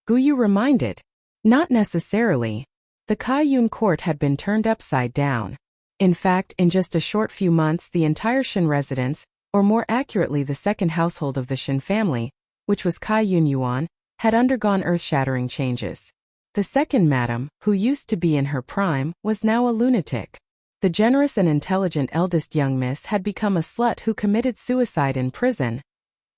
Guyu reminded. Not necessarily. The Kaiyun court had been turned upside down. In fact, in just a short few months the entire Shen residence, or more accurately the second household of the Shen family, which was Kaiyun Yuan, had undergone earth-shattering changes. The second madam, who used to be in her prime, was now a lunatic. The generous and intelligent eldest young miss had become a slut who committed suicide in prison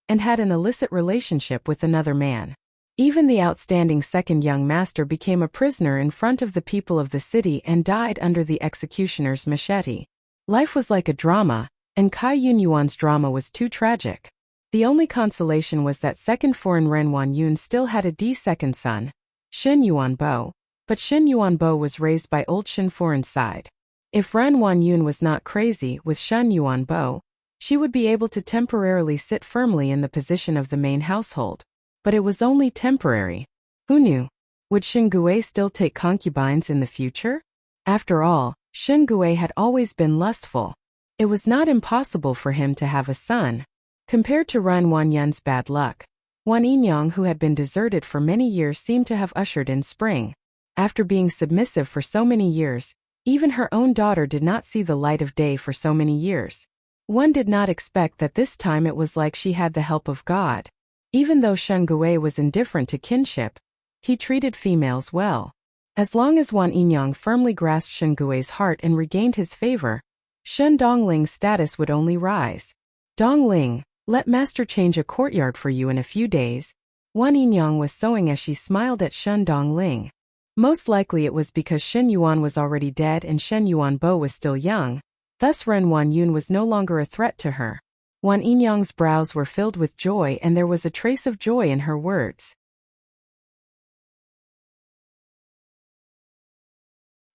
and had an illicit relationship with another man. Even the outstanding second young master became a prisoner in front of the people of the city and died under the executioner's machete. Life was like a drama, and Kaiyun Yuan's drama was too tragic. The only consolation was that second foreign Ren Wan Yun still had a second son, Shen Yuan Bo, but Shen Yuan Bo was raised by old Shen foreign's side. If Ren Wan Yun was not crazy with Shen Yuan Bo, she would be able to temporarily sit firmly in the position of the main household. But it was only temporary. Who knew? Would Shen Gui still take concubines in the future? After all, Shen Gui had always been lustful. It was not impossible for him to have a son. Compared to Ren Wan Yun's bad luck, Wan Yinyang, who had been deserted for many years, seemed to have ushered in spring. After being submissive for so many years, even her own daughter did not see the light of day for so many years. One did not expect that this time it was like she had the help of God. Even though Shen Gui was indifferent to kinship, he treated females well. As long as Wan Yinyang firmly grasped Shen Gui's heart and regained his favor, Shen Dongling's status would only rise. "Dongling, let master change a courtyard for you in a few days." Wan Yinyang was sewing as she smiled at Shen Dongling. Most likely it was because Shen Yuan was already dead and Shen Yuan Bo was still young, thus Ren Wan Yun was no longer a threat to her. Wan Yinyang's brows were filled with joy and there was a trace of joy in her words.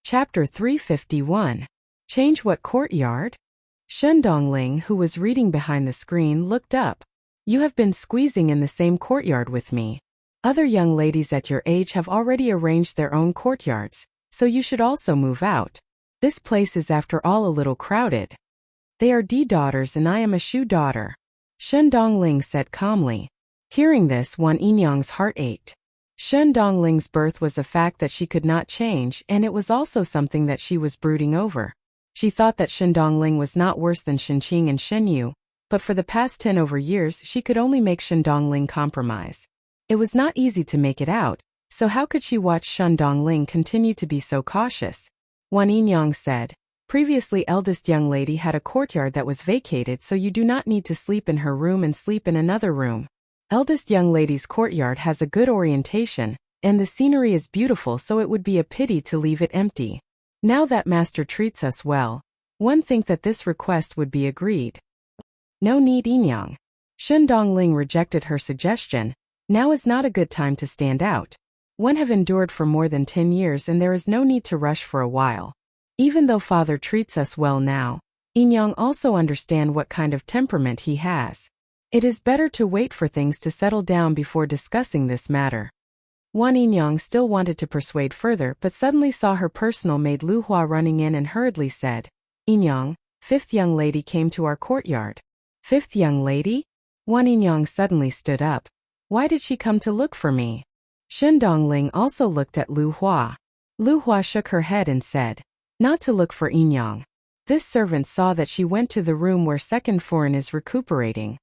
Chapter 351. Change what courtyard? Shen Dongling, who was reading behind the screen, looked up. "You have been squeezing in the same courtyard with me. Other young ladies at your age have already arranged their own courtyards, so you should also move out. This place is after all a little crowded. They are D daughters and I am a Shu daughter," Shen Dongling said calmly. Hearing this, Wan Yinyang's heart ached. Shen Dongling's birth was a fact that she could not change, and it was also something that she was brooding over. She thought that Shen Dongling was not worse than Shen Qing and Shen Yu, but for the past 10 over years she could only make Shen Dongling compromise. It was not easy to make it out, so how could she watch Shen Dongling continue to be so cautious? Wan Yinyang said, "Previously eldest young lady had a courtyard that was vacated, so you do not need to sleep in her room and sleep in another room. Eldest young lady's courtyard has a good orientation, and the scenery is beautiful, so it would be a pity to leave it empty. Now that master treats us well, one think that this request would be agreed." No need Yinyang. Shen Dongling rejected her suggestion. Now is not a good time to stand out. One have endured for more than 10 years and there is no need to rush for a while. Even though father treats us well now, Yinyang also understand what kind of temperament he has. It is better to wait for things to settle down before discussing this matter. Wan Yinyang still wanted to persuade further but suddenly saw her personal maid Lu Hua running in and hurriedly said, Yinyang, fifth young lady came to our courtyard. Fifth young lady? Wan Yinyang suddenly stood up. Why did she come to look for me? Shen Dongling also looked at Lu Hua. Lu Hua shook her head and said, not to look for Yinyang. This servant saw that she went to the room where second foreign is recuperating.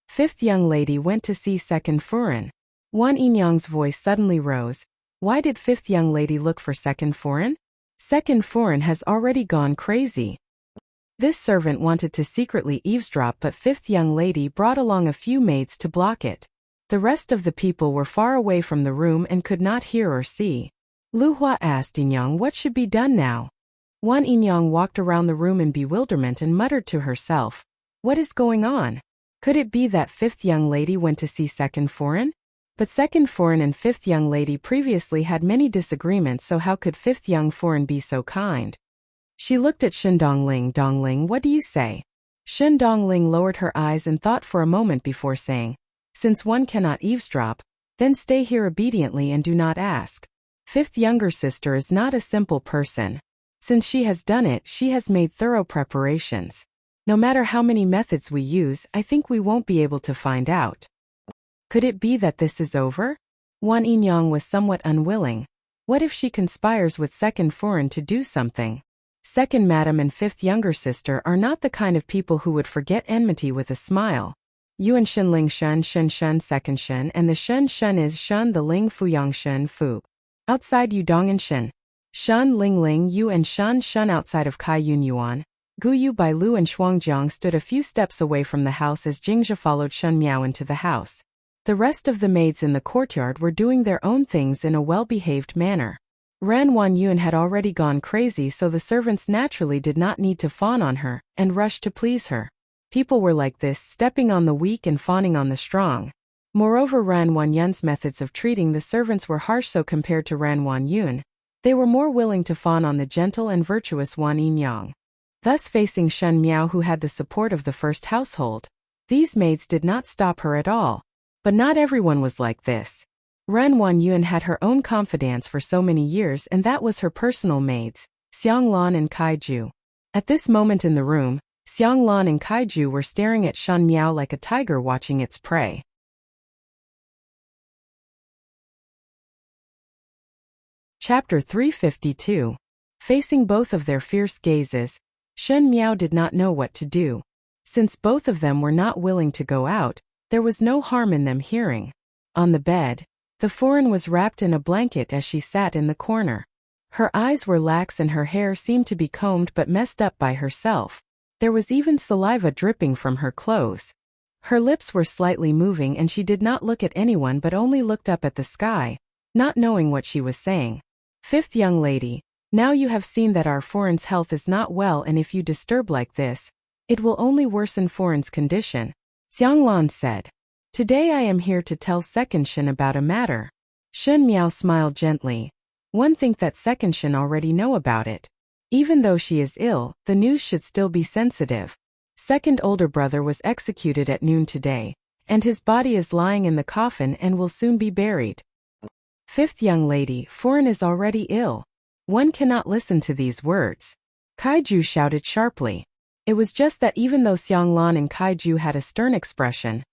Fifth young lady went to see second foreign. Wan Yinyang's voice suddenly rose. Why did fifth young lady look for second foreign? Second foreign has already gone crazy. This servant wanted to secretly eavesdrop but fifth young lady brought along a few maids to block it. The rest of the people were far away from the room and could not hear or see. Lu Hua asked Yinyang what should be done now. Wan Yinyang walked around the room in bewilderment and muttered to herself, what is going on? Could it be that fifth young lady went to see second foreign? But second foreign and fifth young lady previously had many disagreements, so how could fifth young foreign be so kind? She looked at Shen Dongling. Dongling, what do you say? Shen Dongling lowered her eyes and thought for a moment before saying, since one cannot eavesdrop, then stay here obediently and do not ask. Fifth younger sister is not a simple person. Since she has done it, she has made thorough preparations. No matter how many methods we use, I think we won't be able to find out. Could it be that this is over? Wan Yinyang was somewhat unwilling. What if she conspires with second foreign to do something? Second madam and fifth younger sister are not the kind of people who would forget enmity with a smile. Yuan Shen Ling Shen Shen Shen second Shen and the Shen Shen is Shen the Ling Fu Yang Shen Fu. Outside Yudong and Shen. Shen Ling Ling Yu and Shen Shen outside of Kai Yun Yuan. Gu Yu Bai Lu and Shuangjiang stood a few steps away from the house as Jingzhe followed Shen Miao into the house. The rest of the maids in the courtyard were doing their own things in a well-behaved manner. Ran Wan Yun had already gone crazy, so the servants naturally did not need to fawn on her and rush to please her. People were like this, stepping on the weak and fawning on the strong. Moreover, Ran Wan Yun's methods of treating the servants were harsh, so compared to Ran Wan Yun, they were more willing to fawn on the gentle and virtuous Wan Yinyang. Thus facing Shen Miao, who had the support of the first household, these maids did not stop her at all. But not everyone was like this. Ran Wan Yun had her own confidants for so many years, and that was her personal maids, Xiang Lan and Kai Ju. At this moment in the room, Xiang Lan and Kai Ju were staring at Shen Miao like a tiger watching its prey. Chapter 352. Facing both of their fierce gazes, Shen Miao did not know what to do. Since both of them were not willing to go out, there was no harm in them hearing. On the bed, the foreign was wrapped in a blanket as she sat in the corner. Her eyes were lax and her hair seemed to be combed but messed up by herself. There was even saliva dripping from her clothes. Her lips were slightly moving and she did not look at anyone but only looked up at the sky, not knowing what she was saying. Fifth young lady, now you have seen that our foreign's health is not well, and if you disturb like this, it will only worsen foreign's condition. Xiang Lan said. Today I am here to tell Second Shen about a matter. Shen Miao smiled gently. One think that Second Shen already know about it. Even though she is ill, the news should still be sensitive. Second older brother was executed at noon today, and his body is lying in the coffin and will soon be buried. Fifth young lady, foreign is already ill. One cannot listen to these words. Kaiju shouted sharply. It was just that even though Xiang Lan and Kaiju had a stern expression,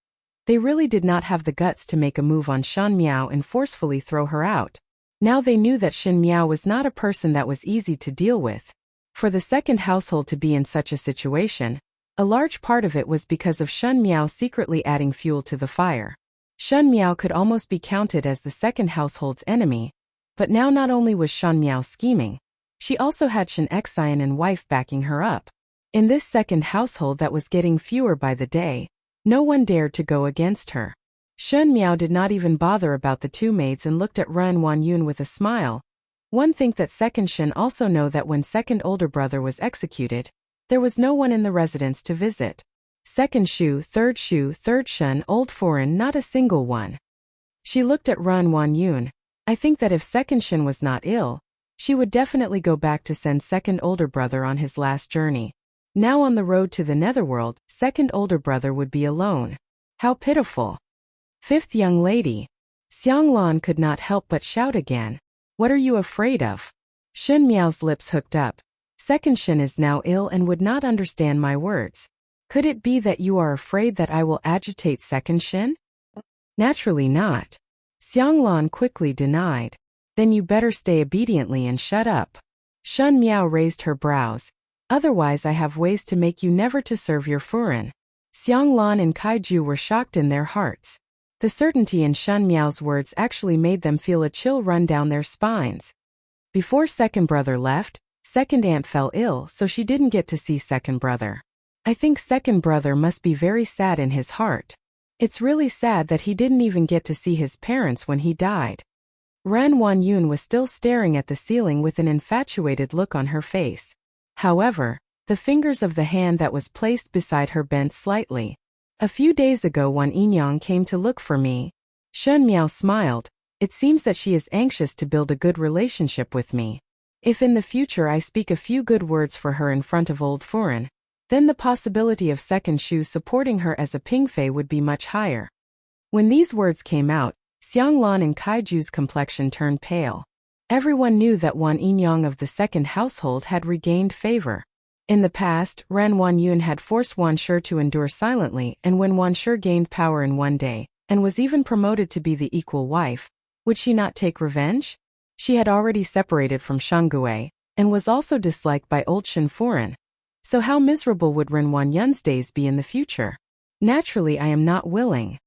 they really did not have the guts to make a move on Shen Miao and forcefully throw her out. Now they knew that Shen Miao was not a person that was easy to deal with. For the second household to be in such a situation, a large part of it was because of Shen Miao secretly adding fuel to the fire. Shen Miao could almost be counted as the second household's enemy, but now not only was Shen Miao scheming, she also had Shen Xian and wife backing her up. In this second household that was getting fewer by the day, no one dared to go against her. Shen Miao did not even bother about the two maids and looked at Ran Wan Yun with a smile. One think that Second Shen also know that when second older brother was executed, there was no one in the residence to visit. Second Shu, third Shun, old foreign, not a single one. She looked at Ren Wanyun. I think that if second Shin was not ill, she would definitely go back to send second older brother on his last journey. Now on the road to the netherworld, second older brother would be alone. How pitiful. Fifth young lady. Xianglan could not help but shout again. What are you afraid of? Shen Miao's lips hooked up. Second Shin is now ill and would not understand my words. Could it be that you are afraid that I will agitate second Shin? Naturally not. Xianglan quickly denied. Then you better stay obediently and shut up. Shen Miao raised her brows. Otherwise I have ways to make you never to serve your furin. Xianglan and Kaiju were shocked in their hearts. The certainty in Shen Miao's words actually made them feel a chill run down their spines. Before second brother left, second aunt fell ill, so she didn't get to see second brother. I think second brother must be very sad in his heart. It's really sad that he didn't even get to see his parents when he died. Ren Wanyun was still staring at the ceiling with an infatuated look on her face. However, the fingers of the hand that was placed beside her bent slightly. A few days ago Wan Yinyang came to look for me. Shen Miao smiled. It seems that she is anxious to build a good relationship with me. If in the future I speak a few good words for her in front of old Furin, then the possibility of second Shu supporting her as a Pingfei would be much higher. When these words came out, Xianglan and Kaiju's complexion turned pale. Everyone knew that Wan Yinyang of the second household had regained favor. In the past, Ren Wanyun had forced Wan Shi to endure silently, and when Wan Shi gained power in one day, and was even promoted to be the equal wife, would she not take revenge? She had already separated from Shangui, and was also disliked by old Shen Furin. So how miserable would Ren Wanyun's days be in the future? Naturally I am not willing.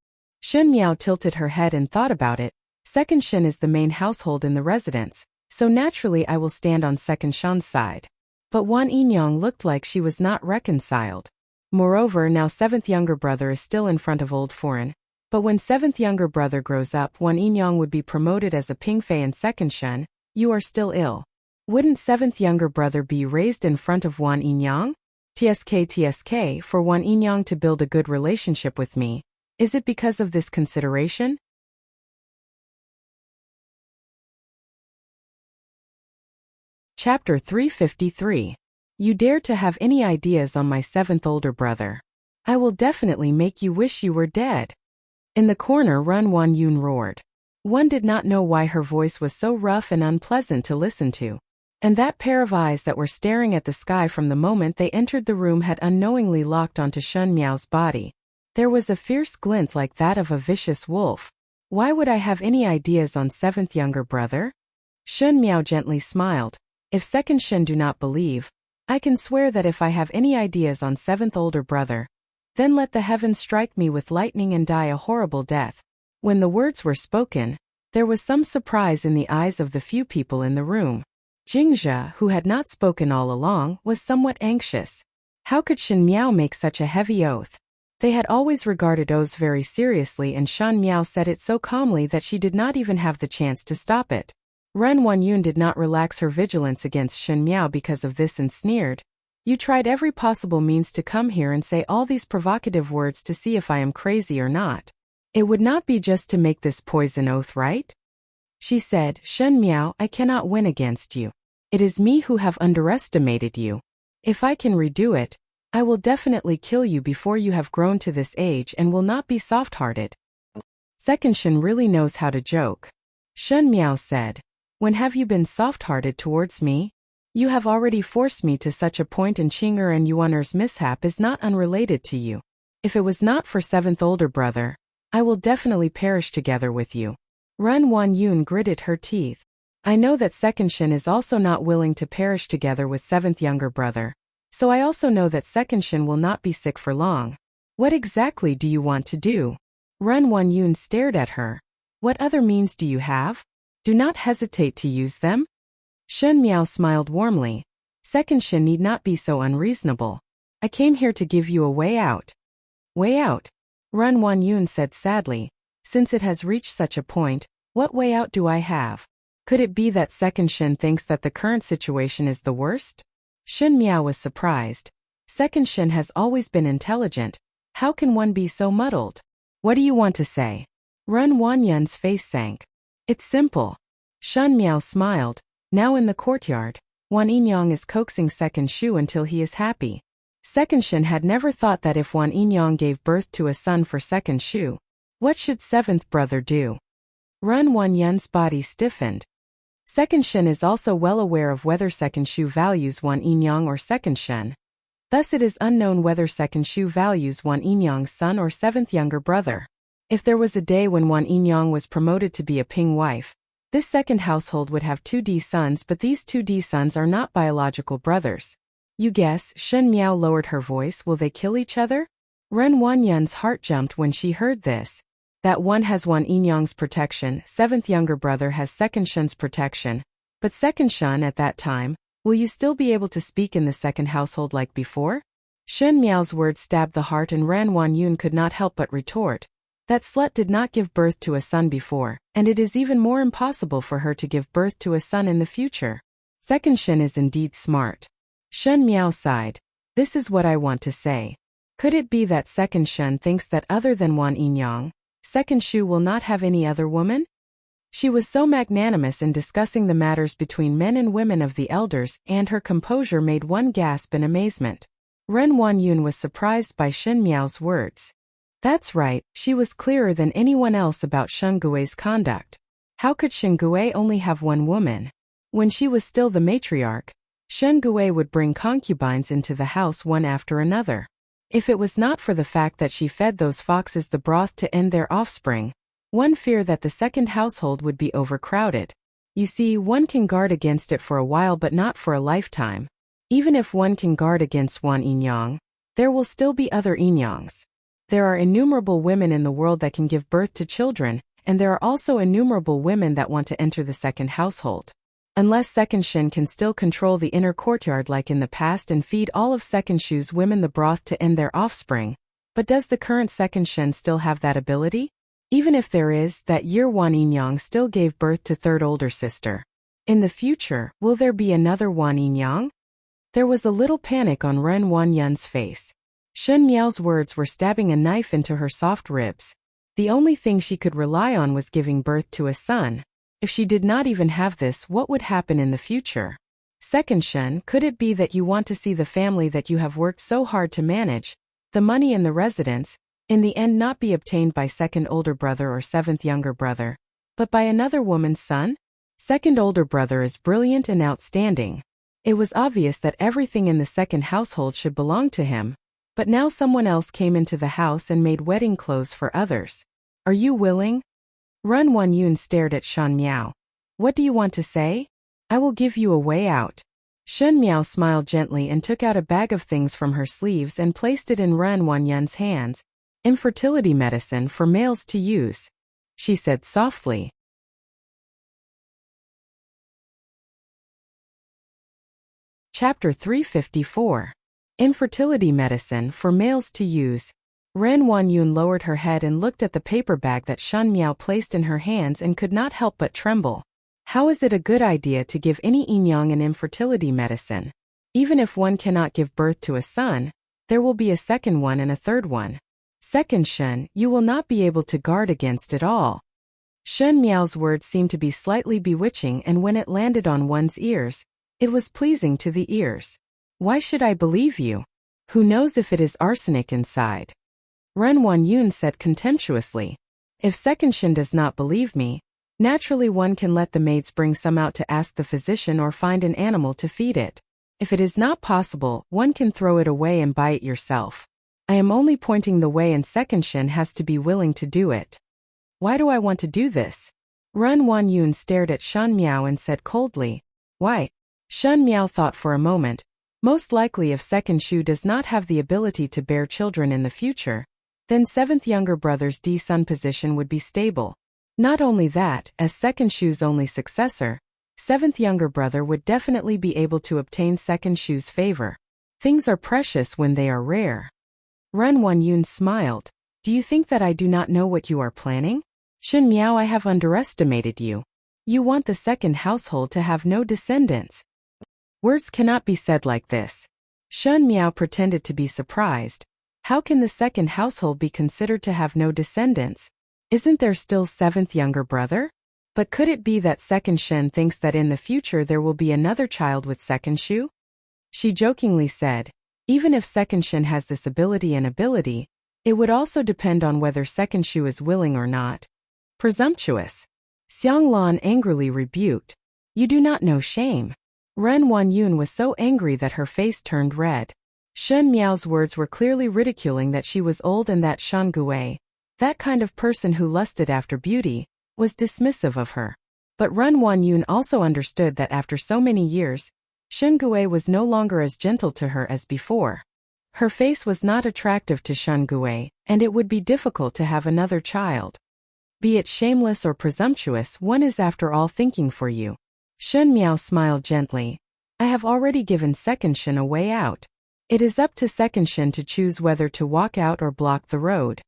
Shen Miao tilted her head and thought about it. Second Shen is the main household in the residence, so naturally I will stand on second Shen's side. But Wan Yinyang looked like she was not reconciled. Moreover, now seventh younger brother is still in front of old Furin. But when seventh younger brother grows up, Wan Yinyang would be promoted as a Pingfei and second Shen. You are still ill. Wouldn't seventh younger brother be raised in front of Wan Yinyang? TSK for Wan Yinyang to build a good relationship with me. Is it because of this consideration? Chapter 353. You dare to have any ideas on my seventh older brother. I will definitely make you wish you were dead. In the corner Ren Wanyun roared. One did not know why her voice was so rough and unpleasant to listen to. And that pair of eyes that were staring at the sky from the moment they entered the room had unknowingly locked onto Shen Miao's body. There was a fierce glint like that of a vicious wolf. Why would I have any ideas on seventh younger brother? Shen Miao gently smiled. If second Shen do not believe, I can swear that if I have any ideas on seventh older brother, then let the heavens strike me with lightning and die a horrible death. When the words were spoken, there was some surprise in the eyes of the few people in the room. Jingzhe, who had not spoken all along, was somewhat anxious. How could Shen Miao make such a heavy oath? They had always regarded oaths very seriously, and Shen Miao said it so calmly that she did not even have the chance to stop it. Ren Wanyun did not relax her vigilance against Shen Miao because of this and sneered. You tried every possible means to come here and say all these provocative words to see if I am crazy or not. It would not be just to make this poison oath, right? She said, Shen Miao, I cannot win against you. It is me who have underestimated you. If I can redo it, I will definitely kill you before you have grown to this age and will not be soft-hearted. Second Shen really knows how to joke. Shen Miao said, when have you been soft-hearted towards me? You have already forced me to such a point, and Qing'er and Yuaner's mishap is not unrelated to you. If it was not for seventh older brother, I will definitely perish together with you. Ren Wanyun gritted her teeth. I know that second Shen is also not willing to perish together with seventh younger brother. So I also know that second Shen will not be sick for long. What exactly do you want to do? Ren Wanyun stared at her. What other means do you have? Do not hesitate to use them. Shen Miao smiled warmly. Second Shen need not be so unreasonable. I came here to give you a way out. Way out? Ren Wanyun said sadly. Since it has reached such a point, what way out do I have? Could it be that second Shen thinks that the current situation is the worst? Shen Miao was surprised. Second Shen has always been intelligent, How can one be so muddled? What do you want to say? Ren Wanyun's face sank. It's simple. Shen Miao smiled. Now in the courtyard, Wan Yinyang is coaxing Second Shu until he is happy. Second Shen had never thought that if Wan Yinyang gave birth to a son for Second Shu, what should seventh brother do? Ren Wanyun's body stiffened. Second Shen is also well aware of whether Second Shu values Wan Yinyang or Second Shen. Thus it is unknown whether Second Shu values Wan Yinyang's son or seventh younger brother. If there was a day when Wan Yinyang was promoted to be a Ping wife, this second household would have 2D sons, but these 2D sons are not biological brothers. You guess, Shen Miao lowered her voice, will they kill each other? Ren Wanyun's heart jumped when she heard this. That one has Wan Yinyang's protection, seventh younger brother has Second Shen's protection. But Second Shen at that time, will you still be able to speak in the second household like before? Shen Miao's words stabbed the heart and Ren Wanyun could not help but retort. That slut did not give birth to a son before, and it is even more impossible for her to give birth to a son in the future. Second Shen is indeed smart. Shen Miao sighed. This is what I want to say. Could it be that Second Shen thinks that other than Wan Yinyang, Second Shu will not have any other woman? She was so magnanimous in discussing the matters between men and women of the elders, and her composure made one gasp in amazement. Ren Wanyun was surprised by Shen Miao's words. That's right, she was clearer than anyone else about Shen Gui's conduct. How could Shen Gui only have one woman? When she was still the matriarch, Shen Gui would bring concubines into the house one after another. If it was not for the fact that she fed those foxes the broth to end their offspring, one feared that the second household would be overcrowded. You see, one can guard against it for a while but not for a lifetime. Even if one can guard against Wan Yinyang, there will still be other Yinyangs. There are innumerable women in the world that can give birth to children, and there are also innumerable women that want to enter the second household. Unless Second Shen can still control the inner courtyard like in the past and feed all of Second Shu's women the broth to end their offspring. But does the current Second Shen still have that ability? Even if there is, that year Wan Yinyang still gave birth to third older sister. In the future, will there be another Wan Yinyang? There was a little panic on Ren Wanyun's face. Shen Miao's words were stabbing a knife into her soft ribs. The only thing she could rely on was giving birth to a son. If she did not even have this, what would happen in the future? Second Shen, could it be that you want to see the family that you have worked so hard to manage, the money and the residence, in the end not be obtained by second older brother or seventh younger brother, but by another woman's son? Second older brother is brilliant and outstanding. It was obvious that everything in the second household should belong to him. But now someone else came into the house and made wedding clothes for others. Are you willing? Ren Wanyun stared at Shen Miao. What do you want to say? I will give you a way out. Shen Miao smiled gently and took out a bag of things from her sleeves and placed it in Ren Wanyun's hands. Infertility medicine for males to use, she said softly. Chapter 354. Infertility medicine for males to use. Ren Wanyun lowered her head and looked at the paper bag that Shen Miao placed in her hands and could not help but tremble. How is it a good idea to give any Yinyang an infertility medicine? Even if one cannot give birth to a son, there will be a second one and a third one. Second Shen, you will not be able to guard against it all. Shen Miao's words seemed to be slightly bewitching, and when it landed on one's ears, it was pleasing to the ears. Why should I believe you? Who knows if it is arsenic inside? Ren Wanyun said contemptuously. If Second Shen does not believe me, naturally one can let the maids bring some out to ask the physician or find an animal to feed it. If it is not possible, one can throw it away and buy it yourself. I am only pointing the way and Second Shen has to be willing to do it. Why do I want to do this? Ren Wanyun stared at Shen Miao and said coldly. Why? Shen Miao thought for a moment. Most likely if Second Shu does not have the ability to bear children in the future, then seventh younger brother's D-son position would be stable. Not only that, as Second Shu's only successor, seventh younger brother would definitely be able to obtain Second Shu's favor. Things are precious when they are rare. Ren Wanyun smiled. Do you think that I do not know what you are planning? Shen Miao, I have underestimated you. You want the second household to have no descendants. Words cannot be said like this. Shen Miao pretended to be surprised. How can the second household be considered to have no descendants? Isn't there still seventh younger brother? But could it be that second Shen thinks that in the future there will be another child with second Shu? She jokingly said, even if second Shen has this ability, it would also depend on whether second Shu is willing or not. Presumptuous. Xiang Lan angrily rebuked. You do not know shame. Ren Wanyun was so angry that her face turned red. Shen Miao's words were clearly ridiculing that she was old and that Shan Gui, that kind of person who lusted after beauty, was dismissive of her. But Ren Wanyun also understood that after so many years, Shen Gui was no longer as gentle to her as before. Her face was not attractive to Shen Gui, and it would be difficult to have another child. Be it shameless or presumptuous, one is after all thinking for you. Shen Miao smiled gently. I have already given second Shen a way out. It is up to second Shen to choose whether to walk out or block the road.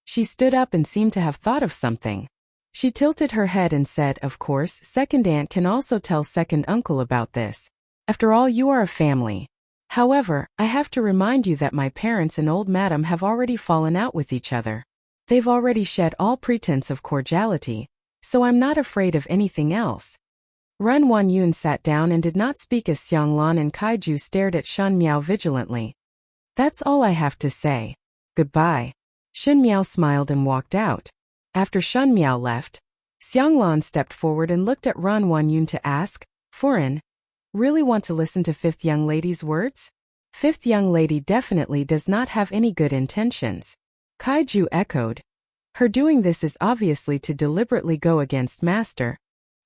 She stood up and seemed to have thought of something. She tilted her head and said, of course, second aunt can also tell second uncle about this. After all, you are a family. However, I have to remind you that my parents and old madam have already fallen out with each other. They've already shed all pretense of cordiality, so I'm not afraid of anything else. Ren Wanyun sat down and did not speak as Xiang Lan and Kaiju stared at Shen Miao vigilantly. That's all I have to say. Goodbye. Shen Miao smiled and walked out. After Shen Miao left, Xiang Lan stepped forward and looked at Ren Wanyun to ask, Foreign, really want to listen to fifth young lady's words? Fifth young lady definitely does not have any good intentions. Kaiju echoed. Her doing this is obviously to deliberately go against master.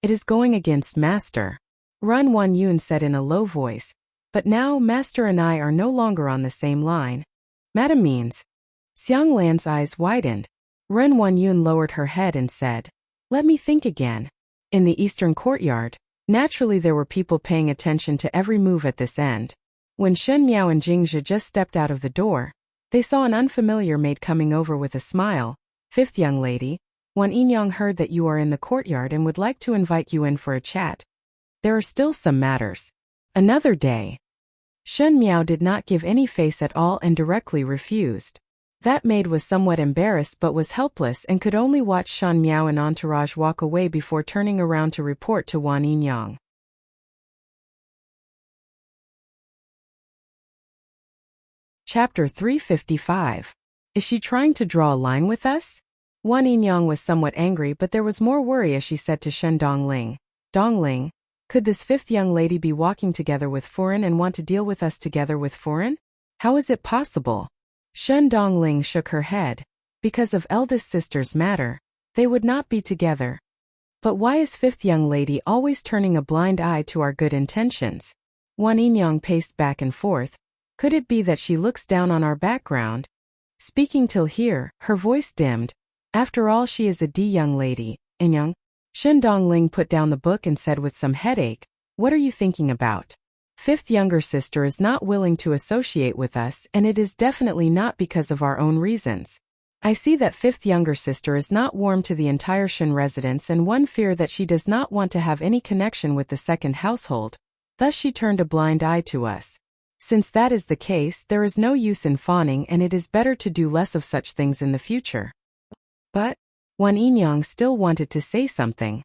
It is going against master. Ren Wanyun said in a low voice. But now master and I are no longer on the same line. Madam means. Xiang Lan's eyes widened. Ren Wanyun lowered her head and said, let me think again. In the eastern courtyard, naturally there were people paying attention to every move at this end. When Shen Miao and Jingzhe just stepped out of the door, they saw an unfamiliar maid coming over with a smile. Fifth young lady, Wan Yinyang heard that you are in the courtyard and would like to invite you in for a chat. There are still some matters. Another day. Shen Miao did not give any face at all and directly refused. That maid was somewhat embarrassed but was helpless and could only watch Shen Miao and entourage walk away before turning around to report to Wan Yinyang. Chapter 355. Is she trying to draw a line with us? Wan Yinyang was somewhat angry, but there was more worry as she said to Shen Dongling, Dongling, could this fifth young lady be walking together with Foreign and want to deal with us together with Foreign? How is it possible? Shen Dongling shook her head. Because of eldest sister's matter, they would not be together. But why is fifth young lady always turning a blind eye to our good intentions? Wan Yinyang paced back and forth. Could it be that she looks down on our background? Speaking till here, her voice dimmed. After all, she is a D young lady, Yinyang. Shen Dongling put down the book and said with some headache, what are you thinking about? Fifth younger sister is not willing to associate with us, and it is definitely not because of our own reasons. I see that fifth younger sister is not warm to the entire Shen residence, and one fear that she does not want to have any connection with the second household. Thus she turned a blind eye to us. Since that is the case, there is no use in fawning, and it is better to do less of such things in the future. But Wan Yinyang still wanted to say something.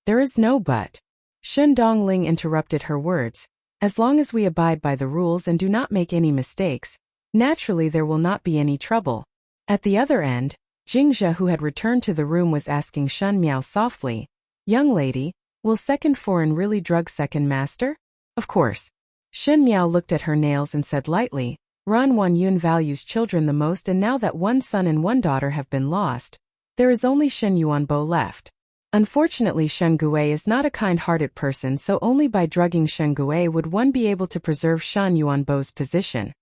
There is no but. Shen Dongling interrupted her words. As long as we abide by the rules and do not make any mistakes, naturally there will not be any trouble. At the other end, Jingzhe, who had returned to the room, was asking Shen Miao softly, young lady, will second Foreign really drug second master? Of course. Shen Miao looked at her nails and said lightly, Ren Wanyun values children the most, and now that one son and one daughter have been lost, there is only Shen Yuanbo left. Unfortunately, Shen Gui is not a kind-hearted person, so only by drugging Shen Gui would one be able to preserve Shen Yuanbo's position.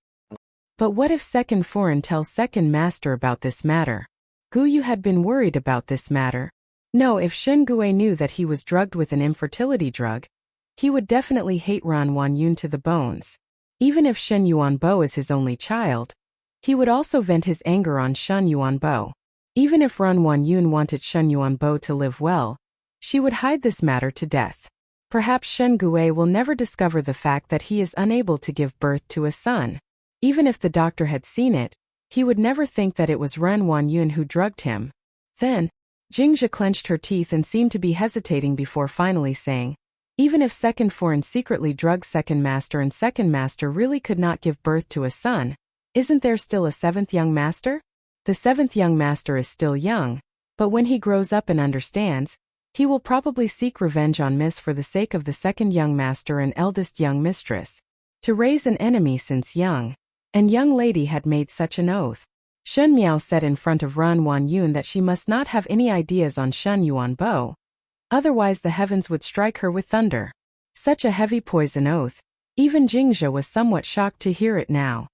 But what if second Foreign tells second master about this matter? Guyu had been worried about this matter. No, if Shen Gui knew that he was drugged with an infertility drug, he would definitely hate Ren Wanyun to the bones. Even if Shen Yuanbo is his only child, he would also vent his anger on Shen Yuanbo. Even if Ren Wanyun wanted Shen Yuanbo to live well, she would hide this matter to death. Perhaps Shen Gui will never discover the fact that he is unable to give birth to a son. Even if the doctor had seen it, He would never think that it was Ren Wanyun who drugged him. Then, Jingzhe clenched her teeth and seemed to be hesitating before finally saying, even if second foreign secretly drugged second master and second master really could not give birth to a son, isn't there still a seventh young master? The seventh young master is still young, but when he grows up and understands, he will probably seek revenge on Miss for the sake of the second young master and eldest young mistress. To raise an enemy since young, and young lady had made such an oath. Shen Miao said in front of Ran Wanyun that she must not have any ideas on Shen Yuanbo. Otherwise the heavens would strike her with thunder. Such a heavy poison oath, even Jingzhe was somewhat shocked to hear it now.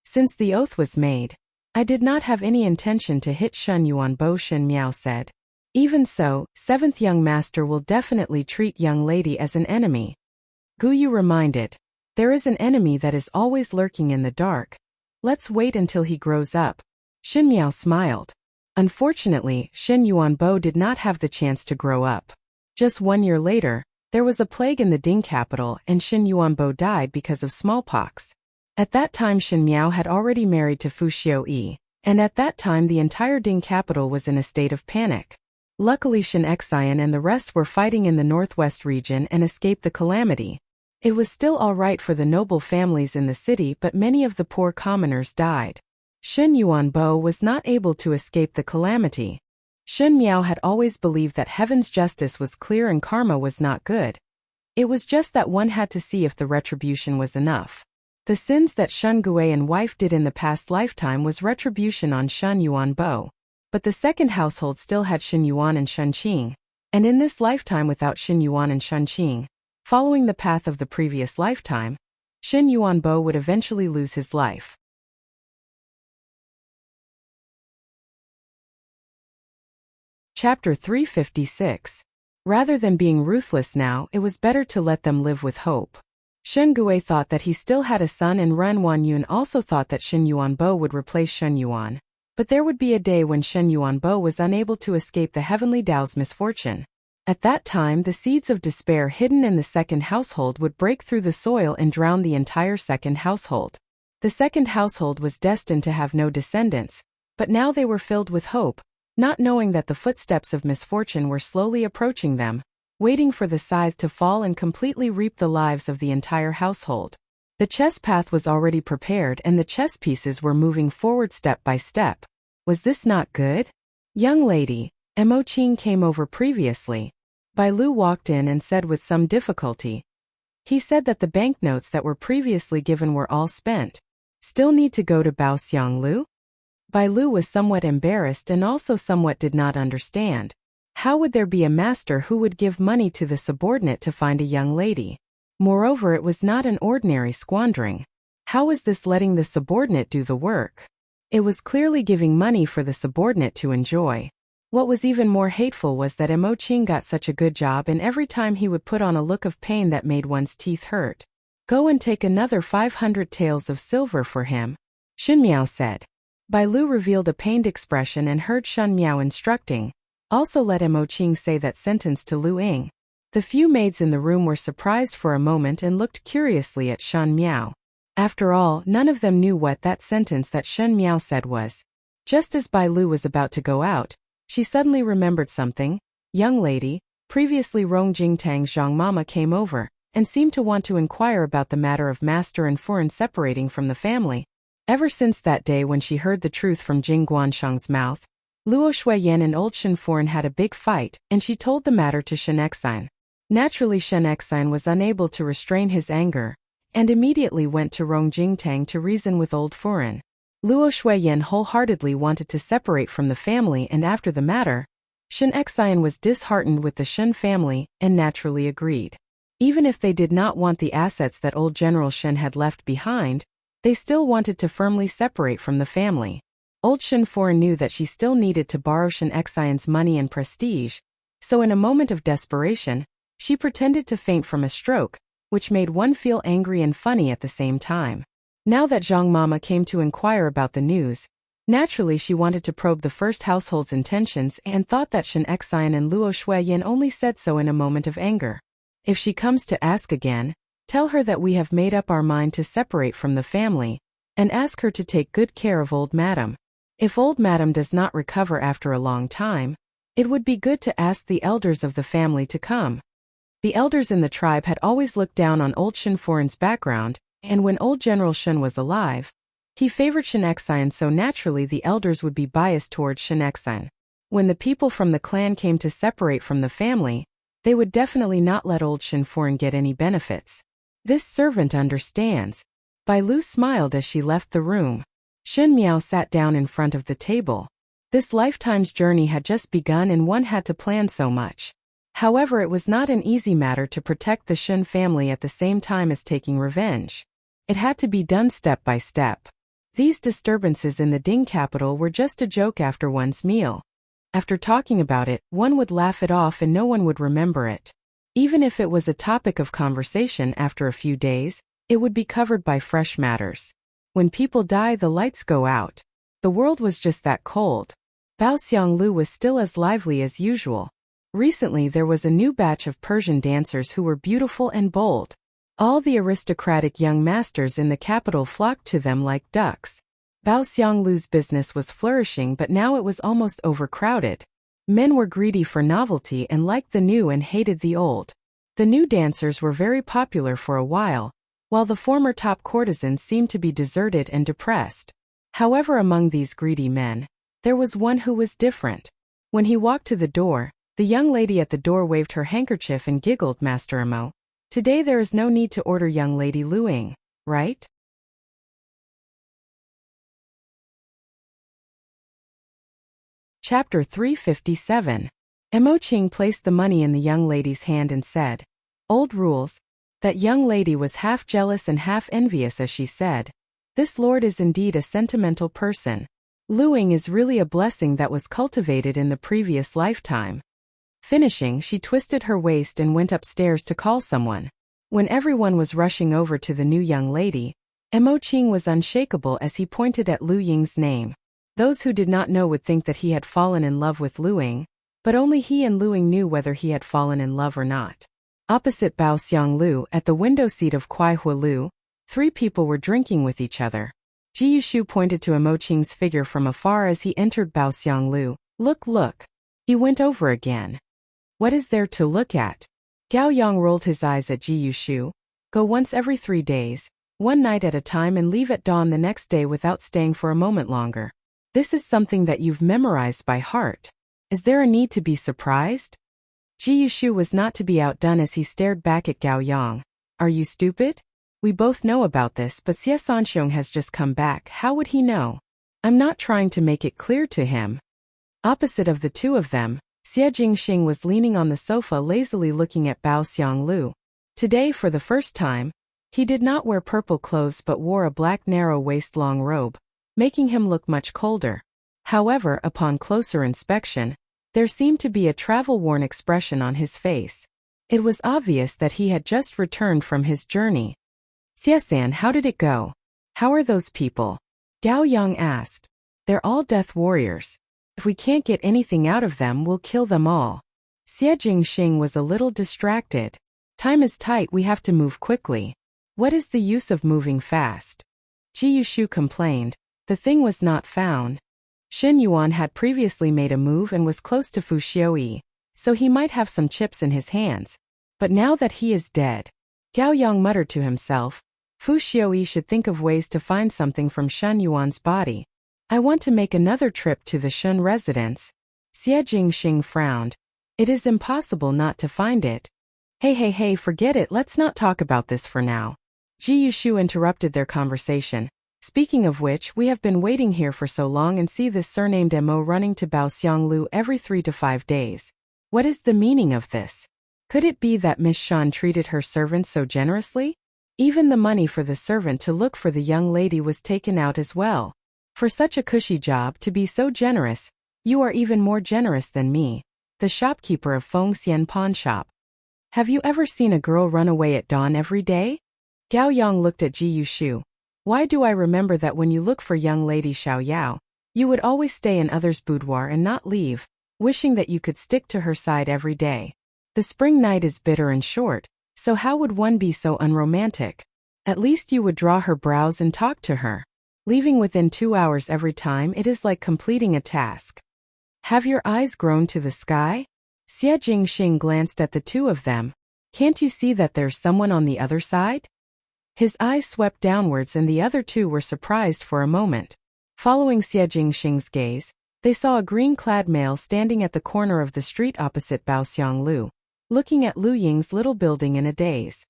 Since the oath was made, I did not have any intention to hit Shen Yuanbo, Shen Miao said. Even so, seventh young master will definitely treat young lady as an enemy. Guyu reminded, there is an enemy that is always lurking in the dark. Let's wait until he grows up. Shen Miao smiled. Unfortunately, Shen Yuanbo did not have the chance to grow up. Just 1 year later, there was a plague in the Ding capital and Shen Yuanbo died because of smallpox. At that time Shen Miao had already married to Fu Xiuyi, and at that time the entire Ding capital was in a state of panic. Luckily Shen Xian and the rest were fighting in the northwest region and escaped the calamity. It was still all right for the noble families in the city, but many of the poor commoners died. Shen Yuanbo was not able to escape the calamity. Shen Miao had always believed that heaven's justice was clear and karma was not good. It was just that one had to see if the retribution was enough. The sins that Shen Gui and wife did in the past lifetime was retribution on Shen Yuanbo. But the second household still had Shen Yuan and Shen Qing, and in this lifetime without Shen Yuan and Shen Qing, following the path of the previous lifetime, Shen Yuanbo would eventually lose his life. Chapter 356. Rather than being ruthless now, it was better to let them live with hope. Shen Gui thought that he still had a son and Ren Wanyun also thought that Shen Yuanbo would replace Shen Yuan. But there would be a day when Shen Yuanbo was unable to escape the heavenly Tao's misfortune. At that time the seeds of despair hidden in the second household would break through the soil and drown the entire second household. The second household was destined to have no descendants, but now they were filled with hope, not knowing that the footsteps of misfortune were slowly approaching them, waiting for the scythe to fall and completely reap the lives of the entire household. The chess path was already prepared and the chess pieces were moving forward step by step. Was this not good? Young lady, Mo Qing came over previously. Bai Lu walked in and said with some difficulty. He said that the banknotes that were previously given were all spent. Still need to go to Bao Xiang Lu? Bai Lu was somewhat embarrassed and also somewhat did not understand. How would there be a master who would give money to the subordinate to find a young lady? Moreover, it was not an ordinary squandering. How was this letting the subordinate do the work? It was clearly giving money for the subordinate to enjoy. What was even more hateful was that Mo Qing got such a good job and every time he would put on a look of pain that made one's teeth hurt. Go and take another 500 taels of silver for him, Shen Miao said. Bai Lu revealed a pained expression and heard Shen Miao instructing. Also let Mo Qing say that sentence to Lu Ying. The few maids in the room were surprised for a moment and looked curiously at Shen Miao. After all, none of them knew what that sentence that Shen Miao said was. Just as Bai Lu was about to go out, she suddenly remembered something. Young lady, previously Rong Jingtang's Zhang Mama came over, and seemed to want to inquire about the matter of master and foreign separating from the family. Ever since that day when she heard the truth from Jing Guanshang's mouth, Luo Shuiyan and old Shen Foreign had a big fight, and she told the matter to Shen Xian. Naturally Shen Xian was unable to restrain his anger, and immediately went to Rong Jingtang to reason with old Foreign. Luo Shuiyan wholeheartedly wanted to separate from the family, and after the matter, Shen Xian was disheartened with the Shen family, and naturally agreed. Even if they did not want the assets that old General Shen had left behind, they still wanted to firmly separate from the family. Old Shen Foreign knew that she still needed to borrow Shen Xian's money and prestige, so in a moment of desperation, she pretended to faint from a stroke, which made one feel angry and funny at the same time. Now that Zhang Mama came to inquire about the news, naturally she wanted to probe the first household's intentions and thought that Shen Xian and Luo Shuiyan only said so in a moment of anger. If she comes to ask again, tell her that we have made up our mind to separate from the family, and ask her to take good care of old madam. If old madam does not recover after a long time, it would be good to ask the elders of the family to come. The elders in the tribe had always looked down on old Shen Foran's background, and when old General Shen was alive, he favored Shen Xian, so naturally the elders would be biased towards Shen Xian. When the people from the clan came to separate from the family, they would definitely not let old Shen Foran get any benefits. This servant understands. Bai Lu smiled as she left the room. Shen Miao sat down in front of the table. This lifetime's journey had just begun and one had to plan so much. However, it was not an easy matter to protect the Shen family at the same time as taking revenge. It had to be done step by step. These disturbances in the Ding capital were just a joke after one's meal. After talking about it, one would laugh it off and no one would remember it. Even if it was a topic of conversation after a few days, it would be covered by fresh matters. When people die, the lights go out. The world was just that cold. Bao Xianglu was still as lively as usual. Recently there was a new batch of Persian dancers who were beautiful and bold. All the aristocratic young masters in the capital flocked to them like ducks. Bao Xianglu's business was flourishing, but now it was almost overcrowded. Men were greedy for novelty and liked the new and hated the old. The new dancers were very popular for a while the former top courtesans seemed to be deserted and depressed. However, among these greedy men, there was one who was different. When he walked to the door, the young lady at the door waved her handkerchief and giggled, "Master Imo, today there is no need to order young lady Luing, right?" Chapter 357. Emo Qing placed the money in the young lady's hand and said, "Old rules." That young lady was half jealous and half envious as she said, "This lord is indeed a sentimental person. Luing is really a blessing that was cultivated in the previous lifetime." Finishing, she twisted her waist and went upstairs to call someone. When everyone was rushing over to the new young lady, Emo Qing was unshakable as he pointed at Lu Ying's name. Those who did not know would think that he had fallen in love with Luing, but only he and Luing knew whether he had fallen in love or not. Opposite Bao Xianglu, at the window seat of Kuai Hualu, 3 people were drinking with each other. Ji Yushu pointed to Emo Qing's figure from afar as he entered Bao Xianglu. "Look, look." He went over again. "What is there to look at?" Gao Yang rolled his eyes at Ji Yushu. "Go once every 3 days, one night at a time, and leave at dawn the next day without staying for a moment longer. This is something that you've memorized by heart. Is there a need to be surprised?" Ji Yushu was not to be outdone as he stared back at Gao Yang. "Are you stupid? We both know about this, but Xie Sanxiong has just come back. How would he know? I'm not trying to make it clear to him." Opposite of the two of them, Xie Jingxing was leaning on the sofa lazily looking at Bao Xianglu. Today, for the first time, he did not wear purple clothes but wore a black narrow waist-long robe, making him look much colder. However, upon closer inspection, there seemed to be a travel-worn expression on his face. It was obvious that he had just returned from his journey. "Xie-san, how did it go? How are those people?" Gao Yang asked. "They're all death warriors. If we can't get anything out of them, we'll kill them all." Xie Jingxing was a little distracted. "Time is tight, we have to move quickly. What is the use of moving fast?" Ji Yushu complained. The thing was not found. Shen Yuan had previously made a move and was close to Fu Xiaoyi, so he might have some chips in his hands. But now that he is dead, Gao Yang muttered to himself, Fu Xiaoyi should think of ways to find something from Shen Yuan's body. "I want to make another trip to the Shen residence." Xie Jingxing frowned. "It is impossible not to find it." Hey, forget it, let's not talk about this for now." Ji Yushu interrupted their conversation. "Speaking of which, we have been waiting here for so long and see this surnamed Mo running to Bao Xianglu every 3 to 5 days. What is the meaning of this? Could it be that Miss Shan treated her servant so generously? Even the money for the servant to look for the young lady was taken out as well. For such a cushy job to be so generous, you are even more generous than me, the shopkeeper of Feng Xian Pawn Shop. Have you ever seen a girl run away at dawn every day?" Gao Yang looked at Ji Yushu. "Why do I remember that when you look for young lady Xiao Yao, you would always stay in others' boudoir and not leave, wishing that you could stick to her side every day. The spring night is bitter and short, so how would one be so unromantic? At least you would draw her brows and talk to her." Leaving within 2 hours every time, it is like completing a task. Have your eyes grown to the sky? Xie Jingxing glanced at the two of them. Can't you see that there's someone on the other side? His eyes swept downwards and the other two were surprised for a moment. Following Xie Jingxing's gaze, they saw a green-clad male standing at the corner of the street opposite Baoxianglu, looking at Lu Ying's little building in a daze.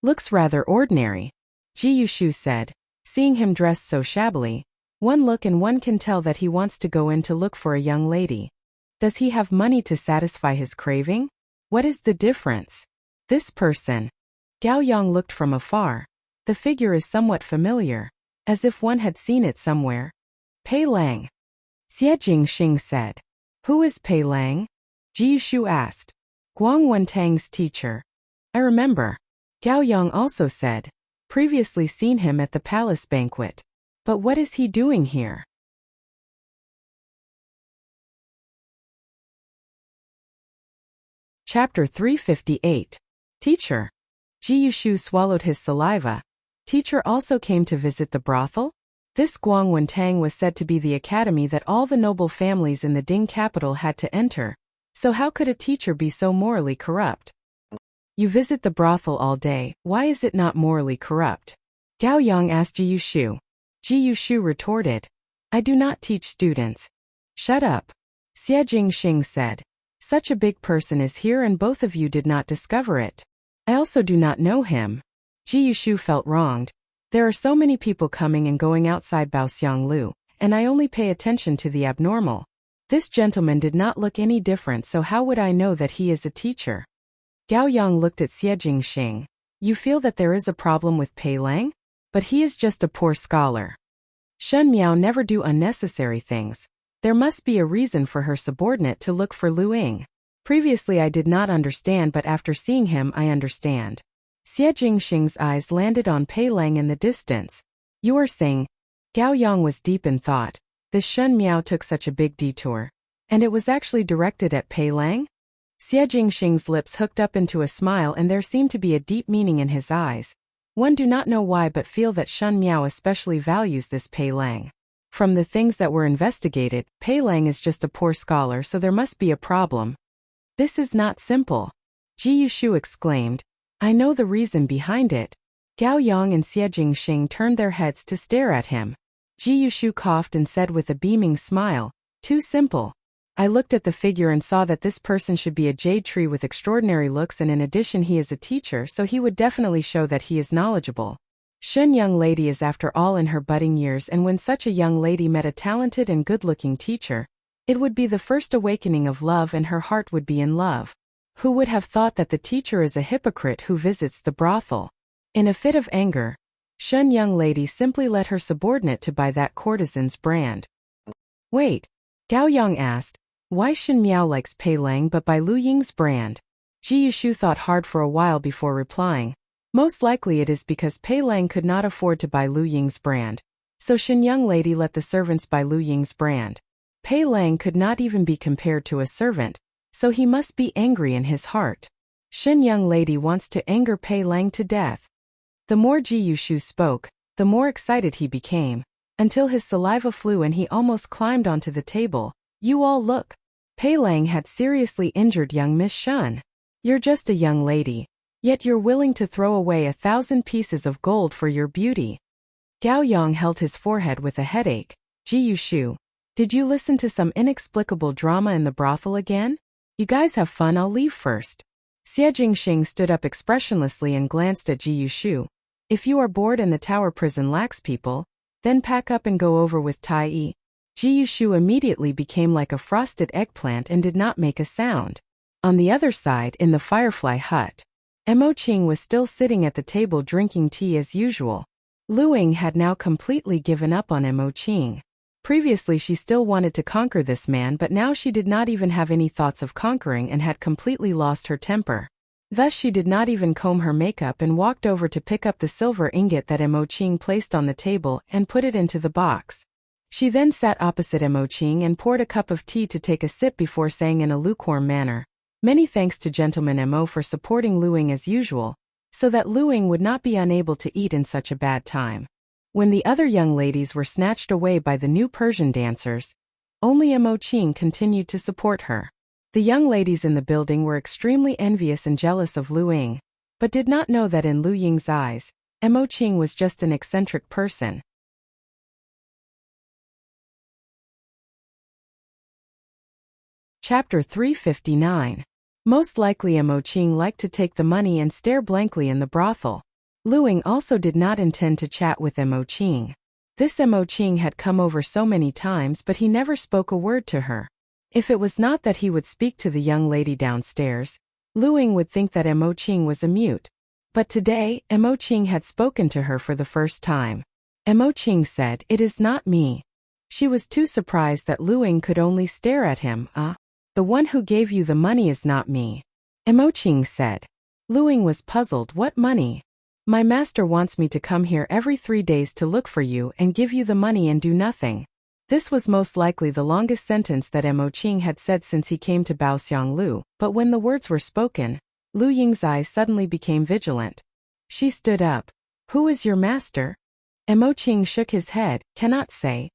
Looks rather ordinary, Ji Yushu said, seeing him dressed so shabbily. One look and one can tell that he wants to go in to look for a young lady. Does he have money to satisfy his craving? What is the difference? This person. Gao Yang looked from afar. The figure is somewhat familiar, as if one had seen it somewhere. Pei Lang. Xie Jingxing said. Who is Pei Lang? Ji Yushu asked. Guang Wentang's teacher. I remember. Gao Yang also said. Previously seen him at the palace banquet. But what is he doing here? Chapter 358. Teacher. Ji Yushu swallowed his saliva. Teacher also came to visit the brothel? This Guang Wentang was said to be the academy that all the noble families in the Ding capital had to enter. So how could a teacher be so morally corrupt? You visit the brothel all day, why is it not morally corrupt? Gao Yang asked Ji Yushu. Ji Yushu retorted. I do not teach students. Shut up. Xie Jingxing said. Such a big person is here and both of you did not discover it. I also do not know him. Ji Yushu felt wronged. There are so many people coming and going outside Baoxianglu, and I only pay attention to the abnormal. This gentleman did not look any different, so how would I know that he is a teacher? Gao Yang looked at Xie Jingxing. You feel that there is a problem with Pei Lang? But he is just a poor scholar. Shen Miao never do unnecessary things. There must be a reason for her subordinate to look for Lu Ying. Previously I did not understand, but after seeing him I understand. Xie Jingxing's eyes landed on Pei Lang in the distance. You are saying? Gao Yang was deep in thought. This Shen Miao took such a big detour. And it was actually directed at Pei Lang? Xie Jingxing's lips hooked up into a smile and there seemed to be a deep meaning in his eyes. One do not know why but feel that Shen Miao especially values this Pei Lang. From the things that were investigated, Pei Lang is just a poor scholar, so there must be a problem. This is not simple. Ji Yushu exclaimed. I know the reason behind it. Gao Yang and Xie Jingxing turned their heads to stare at him. Ji Yushu coughed and said with a beaming smile, too simple. I looked at the figure and saw that this person should be a jade tree with extraordinary looks, and in addition he is a teacher, so he would definitely show that he is knowledgeable. Shen young lady is after all in her budding years, and when such a young lady met a talented and good-looking teacher, it would be the first awakening of love and her heart would be in love. Who would have thought that the teacher is a hypocrite who visits the brothel? In a fit of anger, Shen young lady simply let her subordinate to buy that courtesan's brand. Wait, Gao Yang asked. Why Shen Miao likes Pei Lang but buy Lu Ying's brand? Ji Yushu thought hard for a while before replying. Most likely it is because Pei Lang could not afford to buy Lu Ying's brand. So Shen young lady let the servants buy Lu Ying's brand. Pei Lang could not even be compared to a servant, so he must be angry in his heart. Shen young lady wants to anger Pei Lang to death. The more Ji Yushu spoke, the more excited he became, until his saliva flew and he almost climbed onto the table. You all look. Pei Lang had seriously injured young Miss Shen. You're just a young lady, yet you're willing to throw away 1,000 pieces of gold for your beauty. Gao Yang held his forehead with a headache. Ji Yushu, did you listen to some inexplicable drama in the brothel again? You guys have fun, I'll leave first. Xie Jingxing stood up expressionlessly and glanced at Ji Yushu. If you are bored and the tower prison lacks people, then pack up and go over with Tai Yi. Ji Yushu immediately became like a frosted eggplant and did not make a sound. On the other side, in the Firefly hut, Mo Qing was still sitting at the table drinking tea as usual. Lu Ying had now completely given up on Mo Qing. Previously she still wanted to conquer this man, but now she did not even have any thoughts of conquering and had completely lost her temper. Thus she did not even comb her makeup and walked over to pick up the silver ingot that Mo Qing placed on the table and put it into the box. She then sat opposite Mo Qing and poured a cup of tea to take a sip before saying in a lukewarm manner, Many thanks to Gentleman Mo for supporting Lu Ying as usual, so that Lu Ying would not be unable to eat in such a bad time. When the other young ladies were snatched away by the new Persian dancers, only Mo Qing continued to support her. The young ladies in the building were extremely envious and jealous of Lu Ying, but did not know that in Lu Ying's eyes, Mo Qing was just an eccentric person. Chapter 359. Most likely Mo Qing liked to take the money and stare blankly in the brothel. Lu Ying also did not intend to chat with Mo Qing. This Mo Qing had come over so many times, but he never spoke a word to her. If it was not that he would speak to the young lady downstairs, Lu Ying would think that Mo Qing was a mute. But today, Mo Qing had spoken to her for the first time. Mo Qing said, "It is not me." She was too surprised that Lu Ying could only stare at him. The one who gave you the money is not me," Mo Qing said. Lu Ying was puzzled. "What money?" "My master wants me to come here every 3 days to look for you and give you the money and do nothing." This was most likely the longest sentence that Mo Qing had said since he came to Baoxianglu, but when the words were spoken, Lu Ying's eyes suddenly became vigilant. She stood up. "Who is your master?" Mo Qing shook his head. "Cannot say."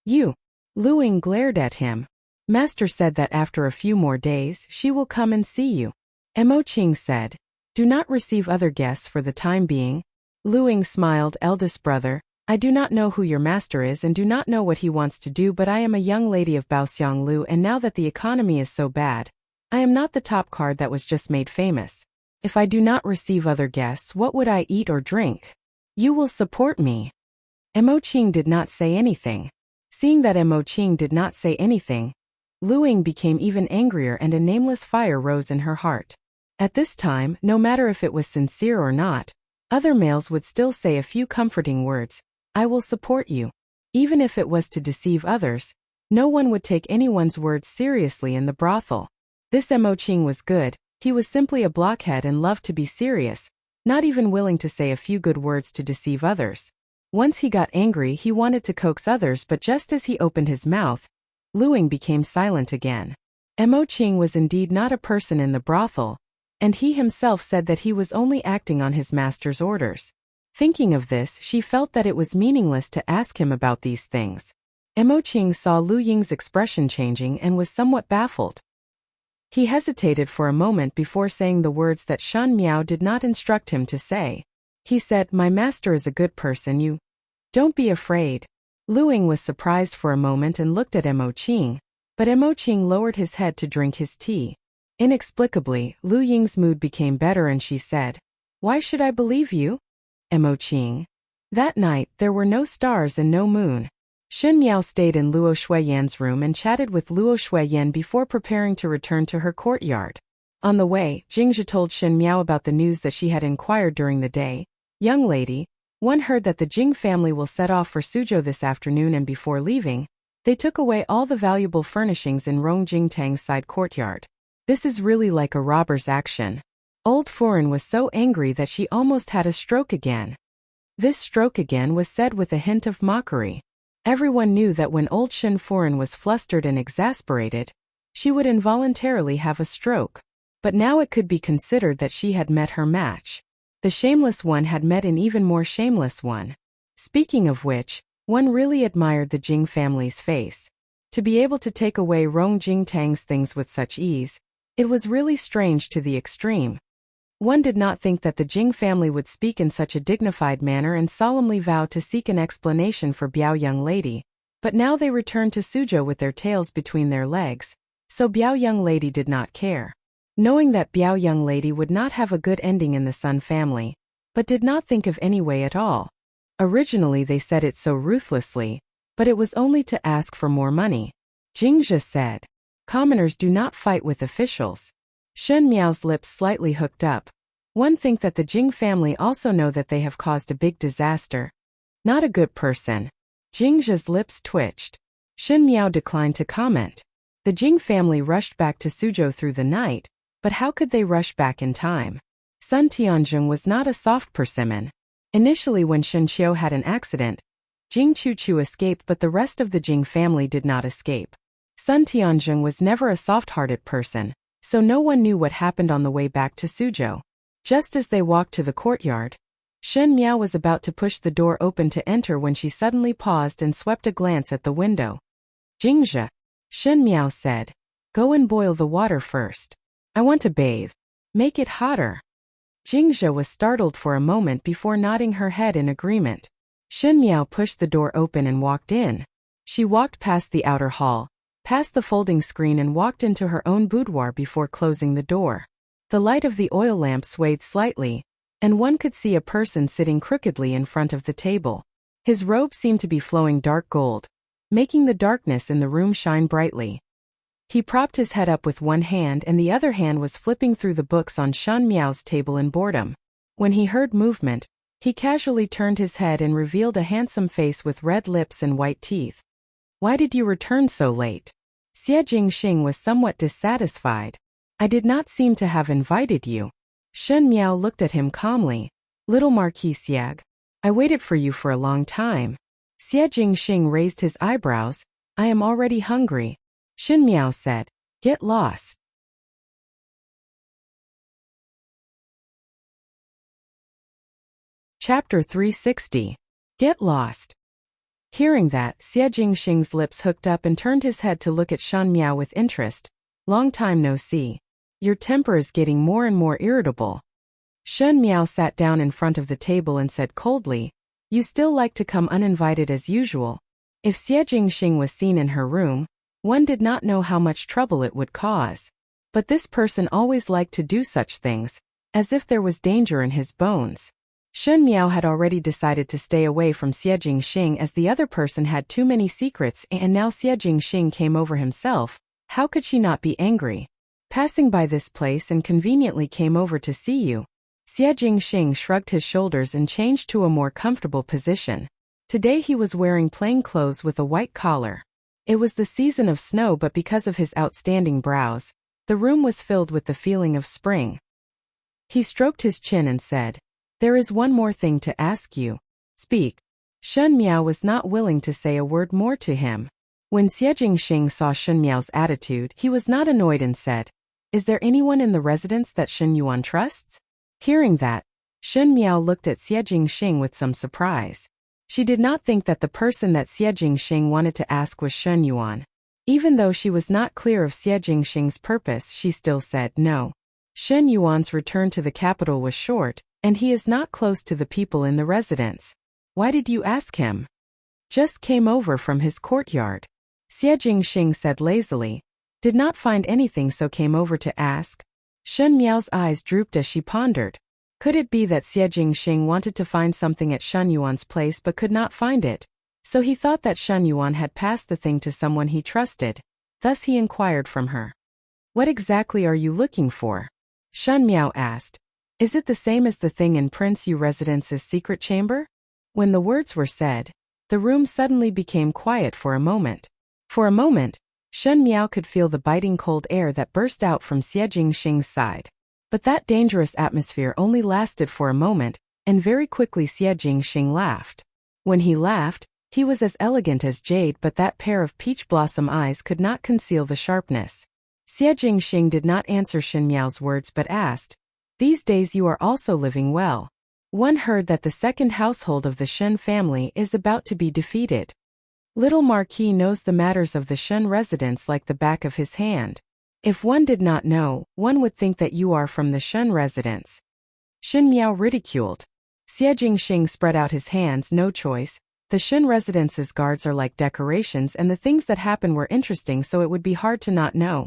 "You." Lu Ying glared at him. "Master said that after a few more days she will come and see you." Mo Qing said, "Do not receive other guests for the time being." Lu Ying smiled. "Eldest brother, I do not know who your master is and do not know what he wants to do, but I am a young lady of Baoxianglu, and now that the economy is so bad, I am not the top card that was just made famous. If I do not receive other guests, what would I eat or drink? You will support me." Mo Qing did not say anything. Seeing that Mo Qing did not say anything, Lu Ying became even angrier and a nameless fire rose in her heart. At this time, no matter if it was sincere or not, other males would still say a few comforting words. "I will support you." Even if it was to deceive others, no one would take anyone's words seriously in the brothel. This Mo Qing was good. He was simply a blockhead and loved to be serious, not even willing to say a few good words to deceive others. Once he got angry, he wanted to coax others, but just as he opened his mouth, Lu Ying became silent again. Mo Qing was indeed not a person in the brothel, and he himself said that he was only acting on his master's orders. Thinking of this, she felt that it was meaningless to ask him about these things. Mo Qing saw Lu Ying's expression changing and was somewhat baffled. He hesitated for a moment before saying the words that Shan Miao did not instruct him to say. He said, "My master is a good person, you don't be afraid." Lu Ying was surprised for a moment and looked at Mo Qing, but Mo Qing lowered his head to drink his tea. Inexplicably, Lu Ying's mood became better and she said, "Why should I believe you, Mo Qing?" That night, there were no stars and no moon. Shen Miao stayed in Luo Shuiyan's room and chatted with Luo Shuiyan before preparing to return to her courtyard. On the way, Jingzhe told Shen Miao about the news that she had inquired during the day. "Young lady, one heard that the Jing family will set off for Suzhou this afternoon, and before leaving, they took away all the valuable furnishings in Rong Jingtang's side courtyard. This is really like a robber's action." Old Foreign was so angry that she almost had a stroke again. This stroke again was said with a hint of mockery. Everyone knew that when old Shen Foreign was flustered and exasperated, she would involuntarily have a stroke. But now it could be considered that she had met her match. The shameless one had met an even more shameless one. Speaking of which, one really admired the Jing family's face. To be able to take away Rong Jingtang's things with such ease, it was really strange to the extreme. One did not think that the Jing family would speak in such a dignified manner and solemnly vow to seek an explanation for Biao young lady, but now they returned to Suzhou with their tails between their legs, so Biao young lady did not care. Knowing that Biao young lady would not have a good ending in the Sun family, but did not think of any way at all. Originally they said it so ruthlessly, but it was only to ask for more money. Jingzhe said, "Commoners do not fight with officials." Shen Miao's lips slightly hooked up. One think that the Jing family also know that they have caused a big disaster. Not a good person. Jingzhe's lips twitched. Shen Miao declined to comment. The Jing family rushed back to Suzhou through the night, but how could they rush back in time? Sun Tianzhong was not a soft persimmon. Initially when Shen Qiu had an accident, Jing Chuchu escaped, but the rest of the Jing family did not escape. Sun Tianzhong was never a soft-hearted person, so no one knew what happened on the way back to Suzhou. Just as they walked to the courtyard, Shen Miao was about to push the door open to enter when she suddenly paused and swept a glance at the window. Jingzhe, Shen Miao said. Go and boil the water first. I want to bathe. Make it hotter. Jingzhe was startled for a moment before nodding her head in agreement. Shen Miao pushed the door open and walked in. She walked past the outer hall, past the folding screen and walked into her own boudoir before closing the door. The light of the oil lamp swayed slightly, and one could see a person sitting crookedly in front of the table. His robe seemed to be flowing dark gold, making the darkness in the room shine brightly. He propped his head up with one hand and the other hand was flipping through the books on Shen Miao's table in boredom. When he heard movement, he casually turned his head and revealed a handsome face with red lips and white teeth. Why did you return so late? Xie Jingxing was somewhat dissatisfied. I did not seem to have invited you. Shen Miao looked at him calmly. Little Marquis Xiag, I waited for you for a long time. Xie Jingxing raised his eyebrows. I am already hungry. Shen Miao said, Get lost. Chapter 360. Get lost. Hearing that, Xie Jingxing's lips hooked up and turned his head to look at Shen Miao with interest. Long time no see. Your temper is getting more and more irritable. Shen Miao sat down in front of the table and said coldly, You still like to come uninvited as usual. If Xie Jingxing was seen in her room, one did not know how much trouble it would cause. But this person always liked to do such things, as if there was danger in his bones. Shen Miao had already decided to stay away from Xie Jingxing as the other person had too many secrets and now Xie Jingxing came over himself. How could she not be angry? Passing by this place and conveniently came over to see you. Xie Jingxing shrugged his shoulders and changed to a more comfortable position. Today he was wearing plain clothes with a white collar. It was the season of snow but because of his outstanding brows, the room was filled with the feeling of spring. He stroked his chin and said, There is one more thing to ask you. Speak. Shen Miao was not willing to say a word more to him. When Xie Jingxing saw Shen Miao's attitude, he was not annoyed and said, Is there anyone in the residence that Shen Yuan trusts? Hearing that, Shen Miao looked at Xie Jingxing with some surprise. She did not think that the person that Xie Jingxing wanted to ask was Shen Yuan. Even though she was not clear of Xie Jingxing's purpose, she still said no. Shen Yuan's return to the capital was short, and he is not close to the people in the residence. Why did you ask him? Just came over from his courtyard. Xie Jingxing said lazily. Did not find anything so came over to ask. Shen Miao's eyes drooped as she pondered. Could it be that Xie Jingxing wanted to find something at Shen Yuan's place but could not find it? So he thought that Shen Yuan had passed the thing to someone he trusted. Thus he inquired from her. What exactly are you looking for? Shen Miao asked. Is it the same as the thing in Prince Yu Residence's secret chamber? When the words were said, the room suddenly became quiet for a moment. For a moment, Shen Miao could feel the biting cold air that burst out from Xie Jingxing's side. But that dangerous atmosphere only lasted for a moment, and very quickly Xie Jingxing laughed. When he laughed, he was as elegant as jade but that pair of peach blossom eyes could not conceal the sharpness. Xie Jingxing did not answer Shen Miao's words but asked, These days you are also living well. One heard that the second household of the Shen family is about to be defeated. Little Marquis knows the matters of the Shen residence like the back of his hand. If one did not know, one would think that you are from the Shen residence. Shen Miao ridiculed. Xie Jingxing spread out his hands. No choice. The Shen residence's guards are like decorations and the things that happen were interesting so it would be hard to not know.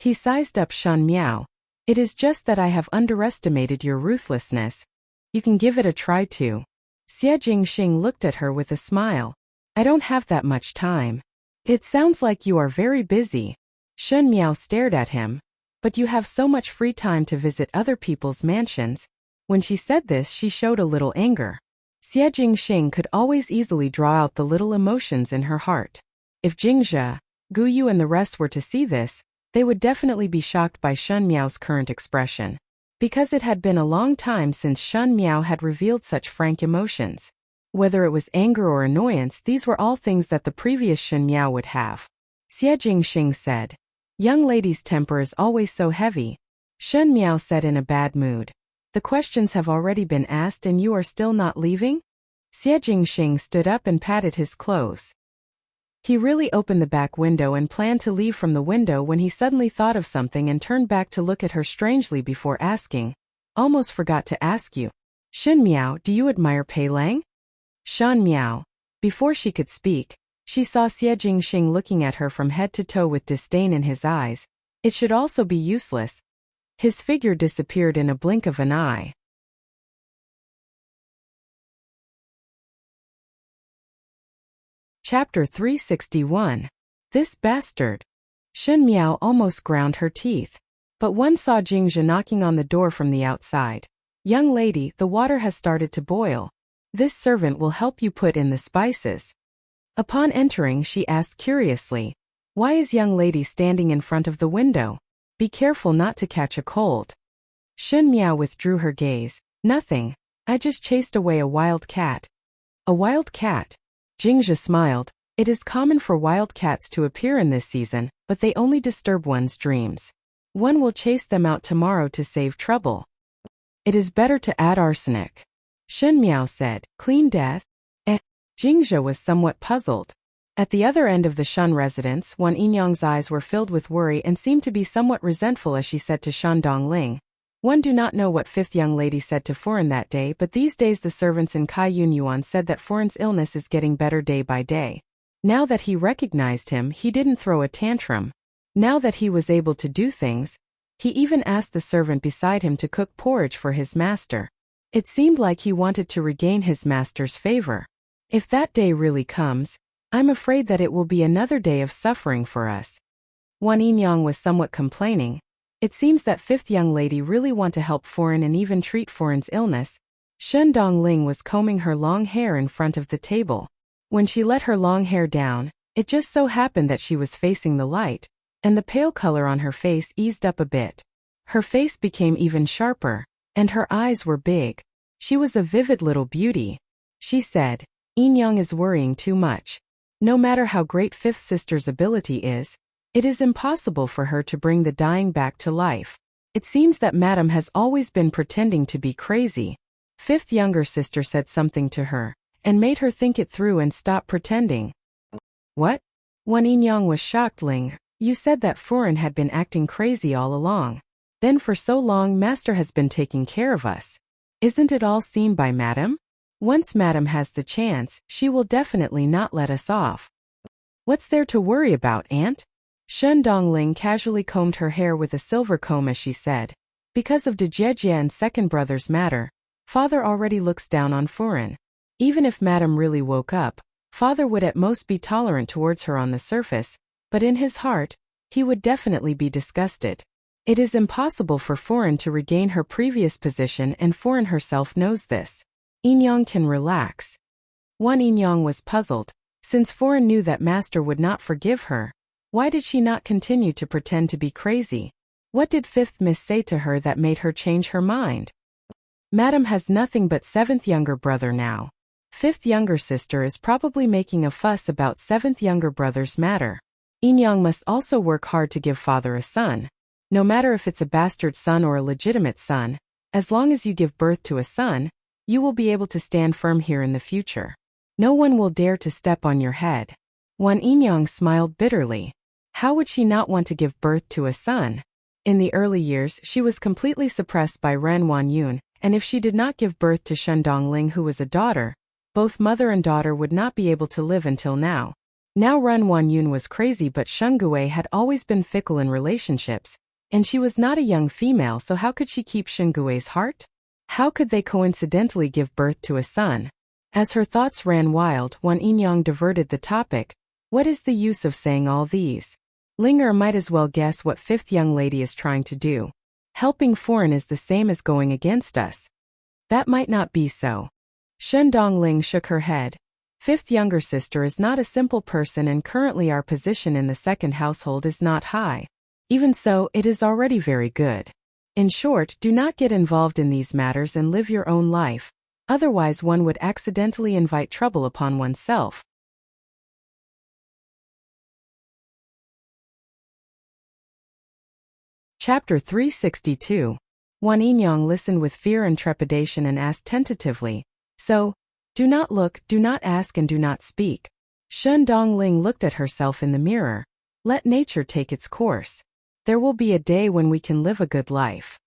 He sized up Shen Miao. It is just that I have underestimated your ruthlessness. You can give it a try too. Xie Jingxing looked at her with a smile. I don't have that much time. It sounds like you are very busy. Shen Miao stared at him. But you have so much free time to visit other people's mansions. When she said this, she showed a little anger. Xie Jingxing could always easily draw out the little emotions in her heart. If Jingzhe, Gu Yu and the rest were to see this, they would definitely be shocked by Shen Miao's current expression. Because it had been a long time since Shen Miao had revealed such frank emotions. Whether it was anger or annoyance, these were all things that the previous Shen Miao would have. Xie Jingxing said, Young lady's temper is always so heavy. Shen Miao said in a bad mood. The questions have already been asked and you are still not leaving? Xie Jingxing stood up and patted his clothes. He really opened the back window and planned to leave from the window when he suddenly thought of something and turned back to look at her strangely before asking. Almost forgot to ask you. Shen Miao, do you admire Pei Lang? Shan Miao. Before she could speak, she saw Xie Jingxing looking at her from head to toe with disdain in his eyes. It should also be useless. His figure disappeared in a blink of an eye. Chapter 361. This bastard. Shen Miao almost ground her teeth. But one saw Jingzhe knocking on the door from the outside. Young lady, the water has started to boil. This servant will help you put in the spices. Upon entering, she asked curiously, why is young lady standing in front of the window? Be careful not to catch a cold. Shen Miao withdrew her gaze. Nothing. I just chased away a wild cat. A wild cat? Jingzhe smiled. It is common for wild cats to appear in this season, but they only disturb one's dreams. One will chase them out tomorrow to save trouble. It is better to add arsenic. Shen Miao said, clean death? Jingzhe was somewhat puzzled. At the other end of the Shun residence, Wan Yinyang's eyes were filled with worry and seemed to be somewhat resentful as she said to Shan Dongling. One do not know what fifth young lady said to Foreign that day, but these days the servants in Kai Yun Yuan said that Foreign's illness is getting better day by day. Now that he recognized him, he didn't throw a tantrum. Now that he was able to do things, he even asked the servant beside him to cook porridge for his master. It seemed like he wanted to regain his master's favor. If that day really comes, I'm afraid that it will be another day of suffering for us. Wan Yinyang was somewhat complaining. It seems that fifth young lady really want to help Foreign and even treat Foreign's illness. Shen Dongling was combing her long hair in front of the table. When she let her long hair down, it just so happened that she was facing the light, and the pale color on her face eased up a bit. Her face became even sharper, and her eyes were big. She was a vivid little beauty. She said, Yinyang is worrying too much. No matter how great fifth sister's ability is, it is impossible for her to bring the dying back to life. It seems that Madam has always been pretending to be crazy. Fifth younger sister said something to her, and made her think it through and stop pretending. What? Wan Yinyang was shocked. Ling, you said that Foreign had been acting crazy all along. Then for so long Master has been taking care of us. Isn't it all seen by Madam? Once Madam has the chance, she will definitely not let us off. What's there to worry about, Aunt? Shen Dongling casually combed her hair with a silver comb as she said. Because of Dejie and second brother's matter, Father already looks down on Foreign. Even if Madam really woke up, Father would at most be tolerant towards her on the surface, but in his heart, he would definitely be disgusted. It is impossible for Foreign to regain her previous position and Foreign herself knows this. Yinyang can relax. Wan Yinyang was puzzled. Since Foreign knew that Master would not forgive her, why did she not continue to pretend to be crazy? What did fifth miss say to her that made her change her mind? Madam has nothing but seventh younger brother now. Fifth younger sister is probably making a fuss about seventh younger brother's matter. Yinyang must also work hard to give father a son. No matter if it's a bastard son or a legitimate son, as long as you give birth to a son, you will be able to stand firm here in the future. No one will dare to step on your head. Wan Yinyang smiled bitterly. How would she not want to give birth to a son? In the early years, she was completely suppressed by Ren Wanyun, and if she did not give birth to Shen Dongling, who was a daughter, both mother and daughter would not be able to live until now. Now Ren Wanyun was crazy, but Sheng Gui had always been fickle in relationships, and she was not a young female, so how could she keep Sheng Gui's heart? How could they coincidentally give birth to a son? As her thoughts ran wild, Wan Yinyang diverted the topic. What is the use of saying all these? Linger might as well guess what fifth young lady is trying to do. Helping Foreign is the same as going against us. That might not be so. Shen Dongling shook her head. Fifth younger sister is not a simple person, and currently our position in the second household is not high. Even so, it is already very good. In short, do not get involved in these matters and live your own life. Otherwise one would accidentally invite trouble upon oneself. Chapter 362. Wan Yinyang listened with fear and trepidation and asked tentatively, "So, do not look, do not ask and do not speak." Shen Dongling looked at herself in the mirror. "Let nature take its course. There will be a day when we can live a good life."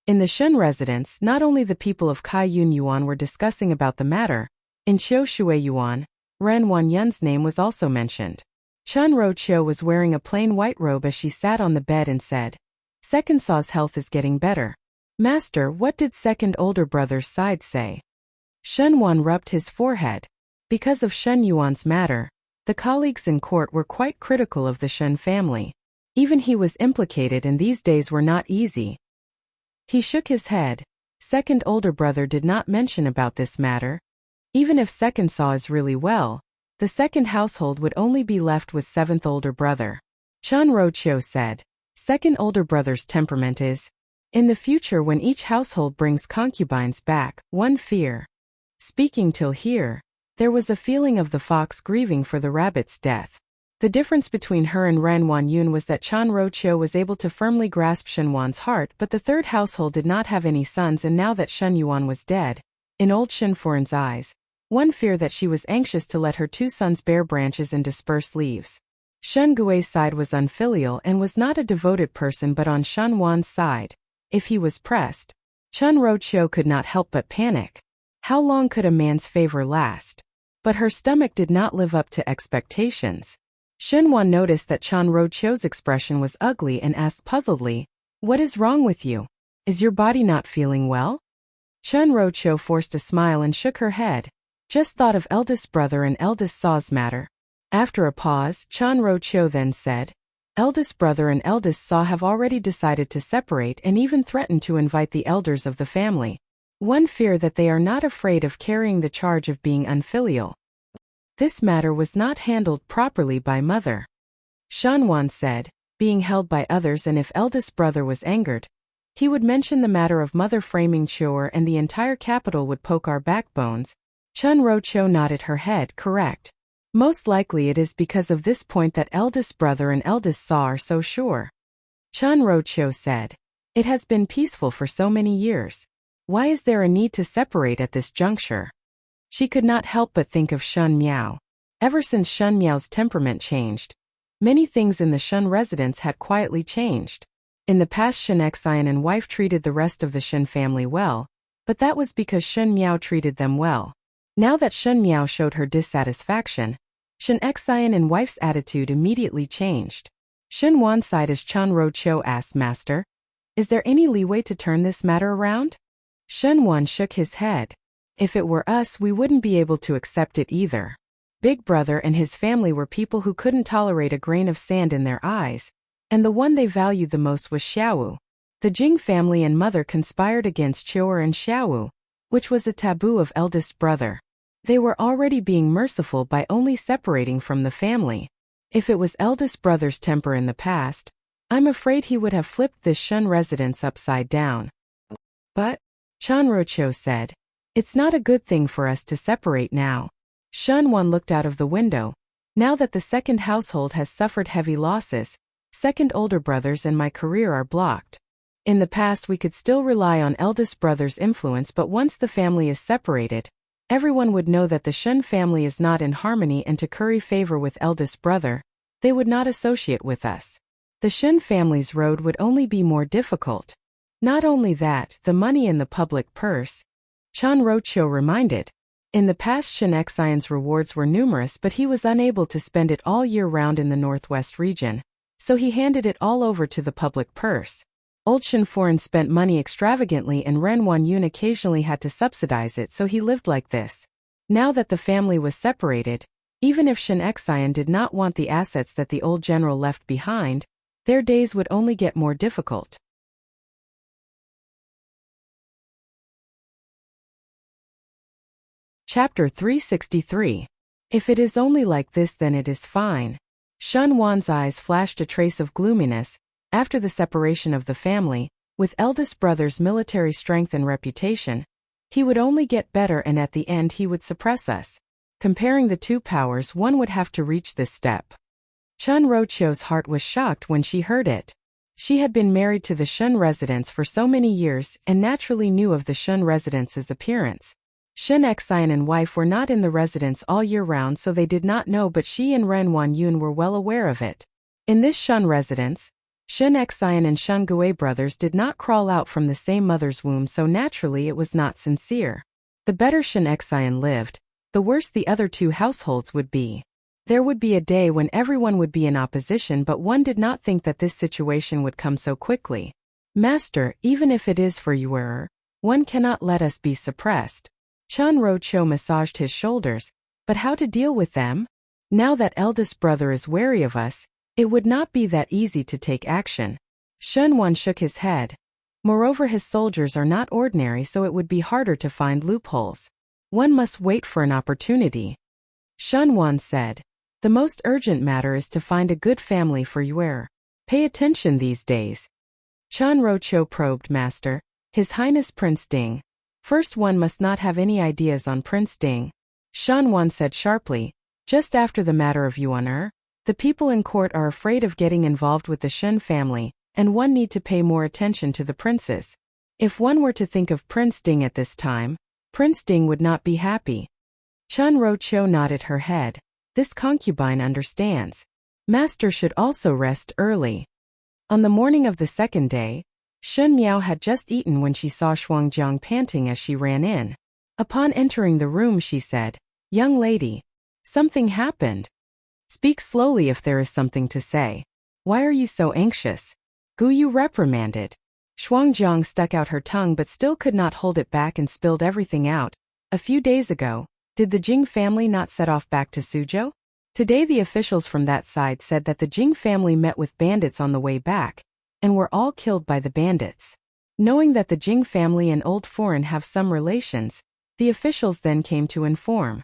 In the Shen residence, not only the people of Kaiyun Yuan were discussing about the matter. In Qiu Shui Yuan, Ren Wanyun's name was also mentioned. Chun Roqiu was wearing a plain white robe as she sat on the bed and said, "Second Saw's health is getting better. Master, what did second older brother's side say?" Shen Wan rubbed his forehead. Because of Shen Yuan's matter, the colleagues in court were quite critical of the Shen family. Even he was implicated and these days were not easy. He shook his head. Second older brother did not mention about this matter. Even if second Saw is really well, the second household would only be left with seventh older brother. Chun Roqiu said, "Second older brother's temperament is, in the future when each household brings concubines back, one fear." Speaking till here, there was a feeling of the fox grieving for the rabbit's death. The difference between her and Ren Wanyun was that Chun Roqiu was able to firmly grasp Shen Wan's heart, but the third household did not have any sons, and now that Shen Yuan was dead, in old Shen Furen's eyes, one fear that she was anxious to let her two sons bear branches and disperse leaves. Shen Gui's side was unfilial and was not a devoted person, but on Shen Wan's side, if he was pressed, Chun Roqiu could not help but panic. How long could a man's favor last? But her stomach did not live up to expectations. Shen Wan noticed that Chun Roqiu's expression was ugly and asked puzzledly, "What is wrong with you? Is your body not feeling well?" Chun Roqiu forced a smile and shook her head. "Just thought of eldest brother and eldest Saw's matter." After a pause, Chun Roqiu then said, "Eldest brother and eldest Saw have already decided to separate and even threatened to invite the elders of the family. One fear that they are not afraid of carrying the charge of being unfilial. This matter was not handled properly by mother." Shen Wan said, "Being held by others, and if eldest brother was angered, he would mention the matter of mother framing chore and the entire capital would poke our backbones." Chun Roqiu nodded her head, "Correct. Most likely it is because of this point that eldest brother and eldest Saw are so sure." Chun Roqiu said, "It has been peaceful for so many years. Why is there a need to separate at this juncture?" She could not help but think of Shen Miao. Ever since Shen Miao's temperament changed, many things in the Shen residence had quietly changed. In the past, Shen Xian and wife treated the rest of the Shen family well, but that was because Shen Miao treated them well. Now that Shen Miao showed her dissatisfaction, Shen Xian and wife's attitude immediately changed. Shen Wan sighed as Chun Roqiu asked, "Master, is there any leeway to turn this matter around?" Shen Wan shook his head. "If it were us, we wouldn't be able to accept it either. Big brother and his family were people who couldn't tolerate a grain of sand in their eyes, and the one they valued the most was Xiaowu. The Jing family and mother conspired against Qiu'er and Xiaowu, which was a taboo of eldest brother. They were already being merciful by only separating from the family. If it was eldest brother's temper in the past, I'm afraid he would have flipped this Shen residence upside down." "But," Chun Roqiu said, "it's not a good thing for us to separate now." Shen Wan looked out of the window. "Now that the second household has suffered heavy losses, second older brothers and my career are blocked. In the past we could still rely on eldest brother's influence, but once the family is separated, everyone would know that the Shen family is not in harmony, and to curry favor with eldest brother, they would not associate with us. The Shen family's road would only be more difficult. Not only that, the money in the public purse," Chun Roqiu reminded. In the past, Shen Xian's rewards were numerous, but he was unable to spend it all year round in the northwest region, so he handed it all over to the public purse. Old Shen Furen spent money extravagantly and Ren Wanyun occasionally had to subsidize it, so he lived like this. Now that the family was separated, even if Shen Xian did not want the assets that the old general left behind, their days would only get more difficult. Chapter 363. If it is only like this, then it is fine. Shen Wan's eyes flashed a trace of gloominess. After the separation of the family, with eldest brother's military strength and reputation, he would only get better, and at the end he would suppress us. Comparing the two powers, one would have to reach this step. Chun Roqiu's heart was shocked when she heard it. She had been married to the Shun residence for so many years and naturally knew of the Shun residence's appearance. Shun Xian and wife were not in the residence all year round, so they did not know, but she and Ren Wanyun were well aware of it. In this Shun residence, Shun Xian and Shun Gui brothers did not crawl out from the same mother's womb, so naturally it was not sincere. The better Shun Xian lived, the worse the other two households would be. There would be a day when everyone would be in opposition, but one did not think that this situation would come so quickly. Master, even if it is for your, one cannot let us be suppressed. Chun Rocho massaged his shoulders, but how to deal with them? Now that eldest brother is wary of us, it would not be that easy to take action. Shun Wan shook his head. Moreover, his soldiers are not ordinary, so it would be harder to find loopholes. One must wait for an opportunity. Shun Wan said. The most urgent matter is to find a good family for Yuer. Pay attention these days. Chun Rocho probed. Master, His Highness Prince Ding. First, one must not have any ideas on Prince Ding. Shun Wan said sharply. Just after the matter of Yuan, the people in court are afraid of getting involved with the Shun family, and one need to pay more attention to the princes. If one were to think of Prince Ding at this time, Prince Ding would not be happy. Chun Rocho nodded her head. This concubine understands. Master should also rest early. On the morning of the second day, Shun Miao had just eaten when she saw Shuangjiang panting as she ran in. Upon entering the room, she said, Young lady, something happened. Speak slowly if there is something to say. Why are you so anxious? Guyu reprimanded. Shuangjiang stuck out her tongue but still could not hold it back and spilled everything out. A few days ago, did the Jing family not set off back to Suzhou? Today the officials from that side said that the Jing family met with bandits on the way back, and were all killed by the bandits. Knowing that the Jing family and Old Foreign have some relations, the officials then came to inform.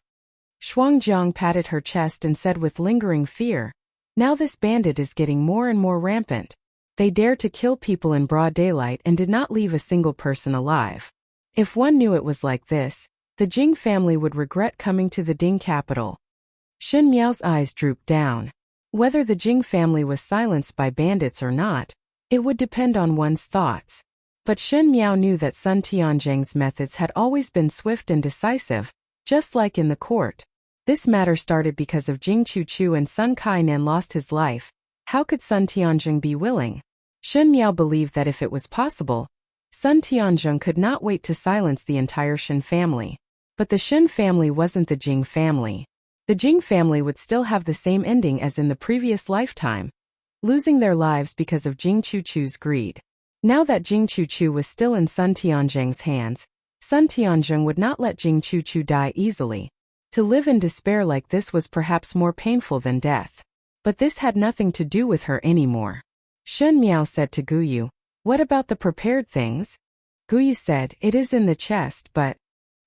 Shuangjiang patted her chest and said with lingering fear, Now this bandit is getting more and more rampant. They dare to kill people in broad daylight and did not leave a single person alive. If one knew it was like this, the Jing family would regret coming to the Ding capital. Shun Miao's eyes drooped down. Whether the Jing family was silenced by bandits or not, it would depend on one's thoughts. But Shun Miao knew that Sun Tianzheng's methods had always been swift and decisive, just like in the court. This matter started because of Jing Chuchu and Sun Kainan lost his life. How could Sun Tianzheng be willing? Shun Miao believed that if it was possible, Sun Tianzheng could not wait to silence the entire Shun family. But the Shun family wasn't the Jing family. The Jing family would still have the same ending as in the previous lifetime, losing their lives because of Jing Chuchu's greed. Now that Jing Chuchu was still in Sun Tianzheng's hands, Sun Tianzheng would not let Jing Chuchu die easily. To live in despair like this was perhaps more painful than death. But this had nothing to do with her anymore. Shun Miao said to Guyu, What about the prepared things? Guyu said, It is in the chest, but...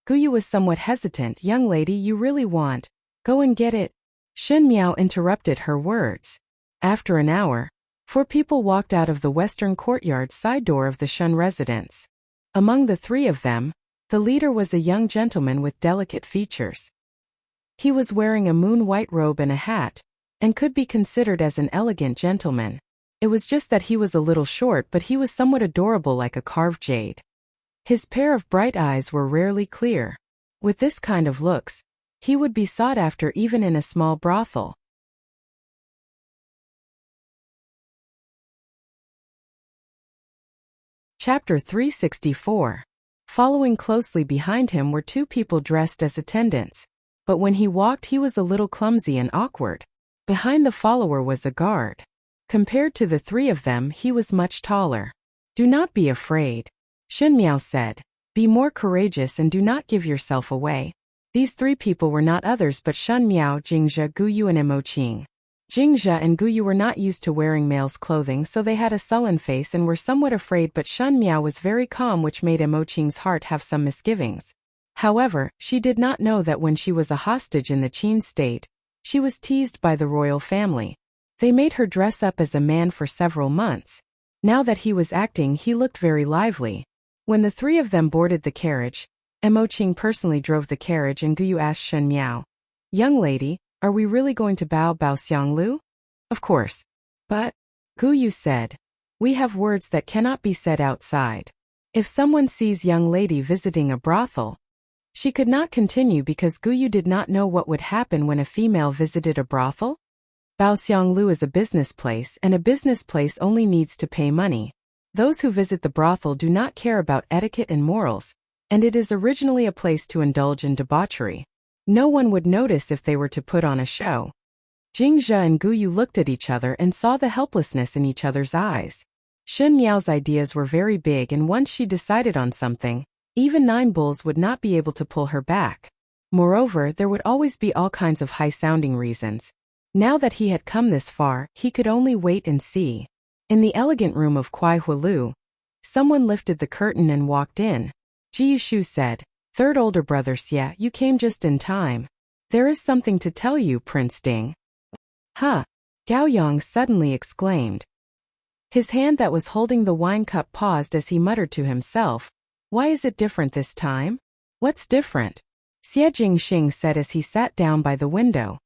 Guyu was somewhat hesitant. Young lady, you really want? Go and get it. Shun Miao interrupted her words. After an hour, 4 people walked out of the western courtyard side door of the Shun residence. Among the 3 of them, the leader was a young gentleman with delicate features. He was wearing a moon-white robe and a hat, and could be considered as an elegant gentleman. It was just that he was a little short, but he was somewhat adorable like a carved jade. His pair of bright eyes were rarely clear. With this kind of looks, he would be sought after even in a small brothel. Chapter 364. Following closely behind him were 2 people dressed as attendants. But when he walked, he was a little clumsy and awkward. Behind the follower was a guard. Compared to the 3 of them, he was much taller. Do not be afraid, Shun Miao said. Be more courageous and do not give yourself away. These 3 people were not others but Shun Miao, Jingzhe, Guyu and Emoqing. Jingzhe and Guyu were not used to wearing male's clothing, so they had a sullen face and were somewhat afraid, but Shun Miao was very calm, which made Emoqing's heart have some misgivings. However, she did not know that when she was a hostage in the Qin state, she was teased by the royal family. They made her dress up as a man for several months. Now that he was acting, he looked very lively. When the 3 of them boarded the carriage, Emoqing personally drove the carriage and Guyu asked Shun Miao, Young lady, are we really going to Bao Xianglu? Of course. But, Guyu said, We have words that cannot be said outside. If someone sees young lady visiting a brothel, she could not continue because Guyu did not know what would happen when a female visited a brothel. Baoxianglu is a business place, and a business place only needs to pay money. Those who visit the brothel do not care about etiquette and morals, and it is originally a place to indulge in debauchery. No one would notice if they were to put on a show. Jingzhe and Guyu looked at each other and saw the helplessness in each other's eyes. Shen Miao's ideas were very big, and once she decided on something, even 9 bulls would not be able to pull her back. Moreover, there would always be all kinds of high-sounding reasons. Now that he had come this far, he could only wait and see. In the elegant room of Kuai Hualu, someone lifted the curtain and walked in. Ji Yushu said, "Third older brother Xie, you came just in time. There is something to tell you, Prince Ding." "Huh?" Gao Yang suddenly exclaimed. His hand that was holding the wine cup paused as he muttered to himself, "Why is it different this time? What's different?" Xie Jingxing said as he sat down by the window.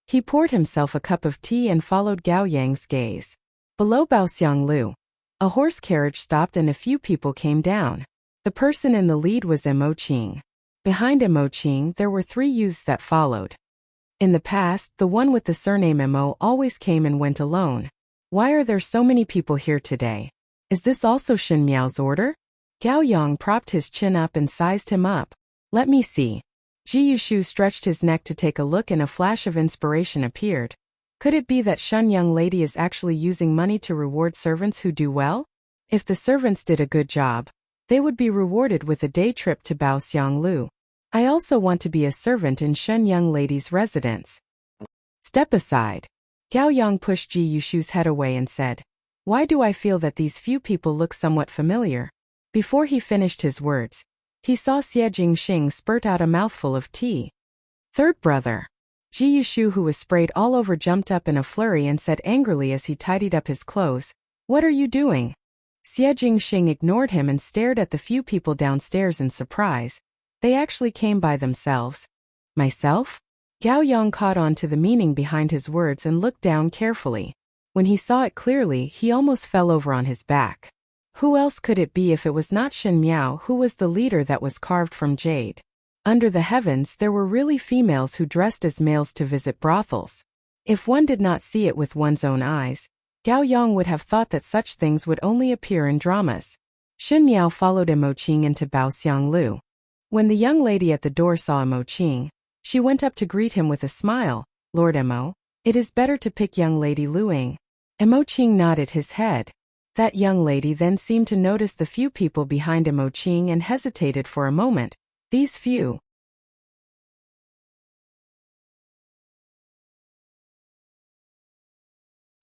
He poured himself a cup of tea and followed Gao Yang's gaze. Below Baoxianglu, a horse carriage stopped and a few people came down. The person in the lead was Emo Qing. Behind Emo Qing there were 3 youths that followed. In the past, the one with the surname Emo always came and went alone. Why are there so many people here today? Is this also Shen Miao's order? Gao Yang propped his chin up and sized him up. "Let me see." Ji Yushu stretched his neck to take a look, and a flash of inspiration appeared. Could it be that Shen young lady is actually using money to reward servants who do well? If the servants did a good job, they would be rewarded with a day trip to Baoxianglu. I also want to be a servant in Shen young lady's residence. Step aside. Gao Yang pushed Ji Yushu's head away and said, "Why do I feel that these few people look somewhat familiar?" Before he finished his words, he saw Xie Jingxing spurt out a mouthful of tea. "Third brother." Ji Yushu, who was sprayed all over, jumped up in a flurry and said angrily as he tidied up his clothes, "What are you doing?" Xie Jingxing ignored him and stared at the few people downstairs in surprise. They actually came by themselves. "Myself?" Gao Yang caught on to the meaning behind his words and looked down carefully. When he saw it clearly, he almost fell over on his back. Who else could it be if it was not Shen Miao, who was the leader that was carved from jade? Under the heavens there were really females who dressed as males to visit brothels. If one did not see it with one's own eyes, Gao Yang would have thought that such things would only appear in dramas. Shen Miao followed Emo Qing into Baoxianglu. When the young lady at the door saw Emo Qing, she went up to greet him with a smile. "Lord Emo, it is better to pick young lady Luing." Emo Qing nodded his head. That young lady then seemed to notice the few people behind Emo Qing and hesitated for a moment. These few.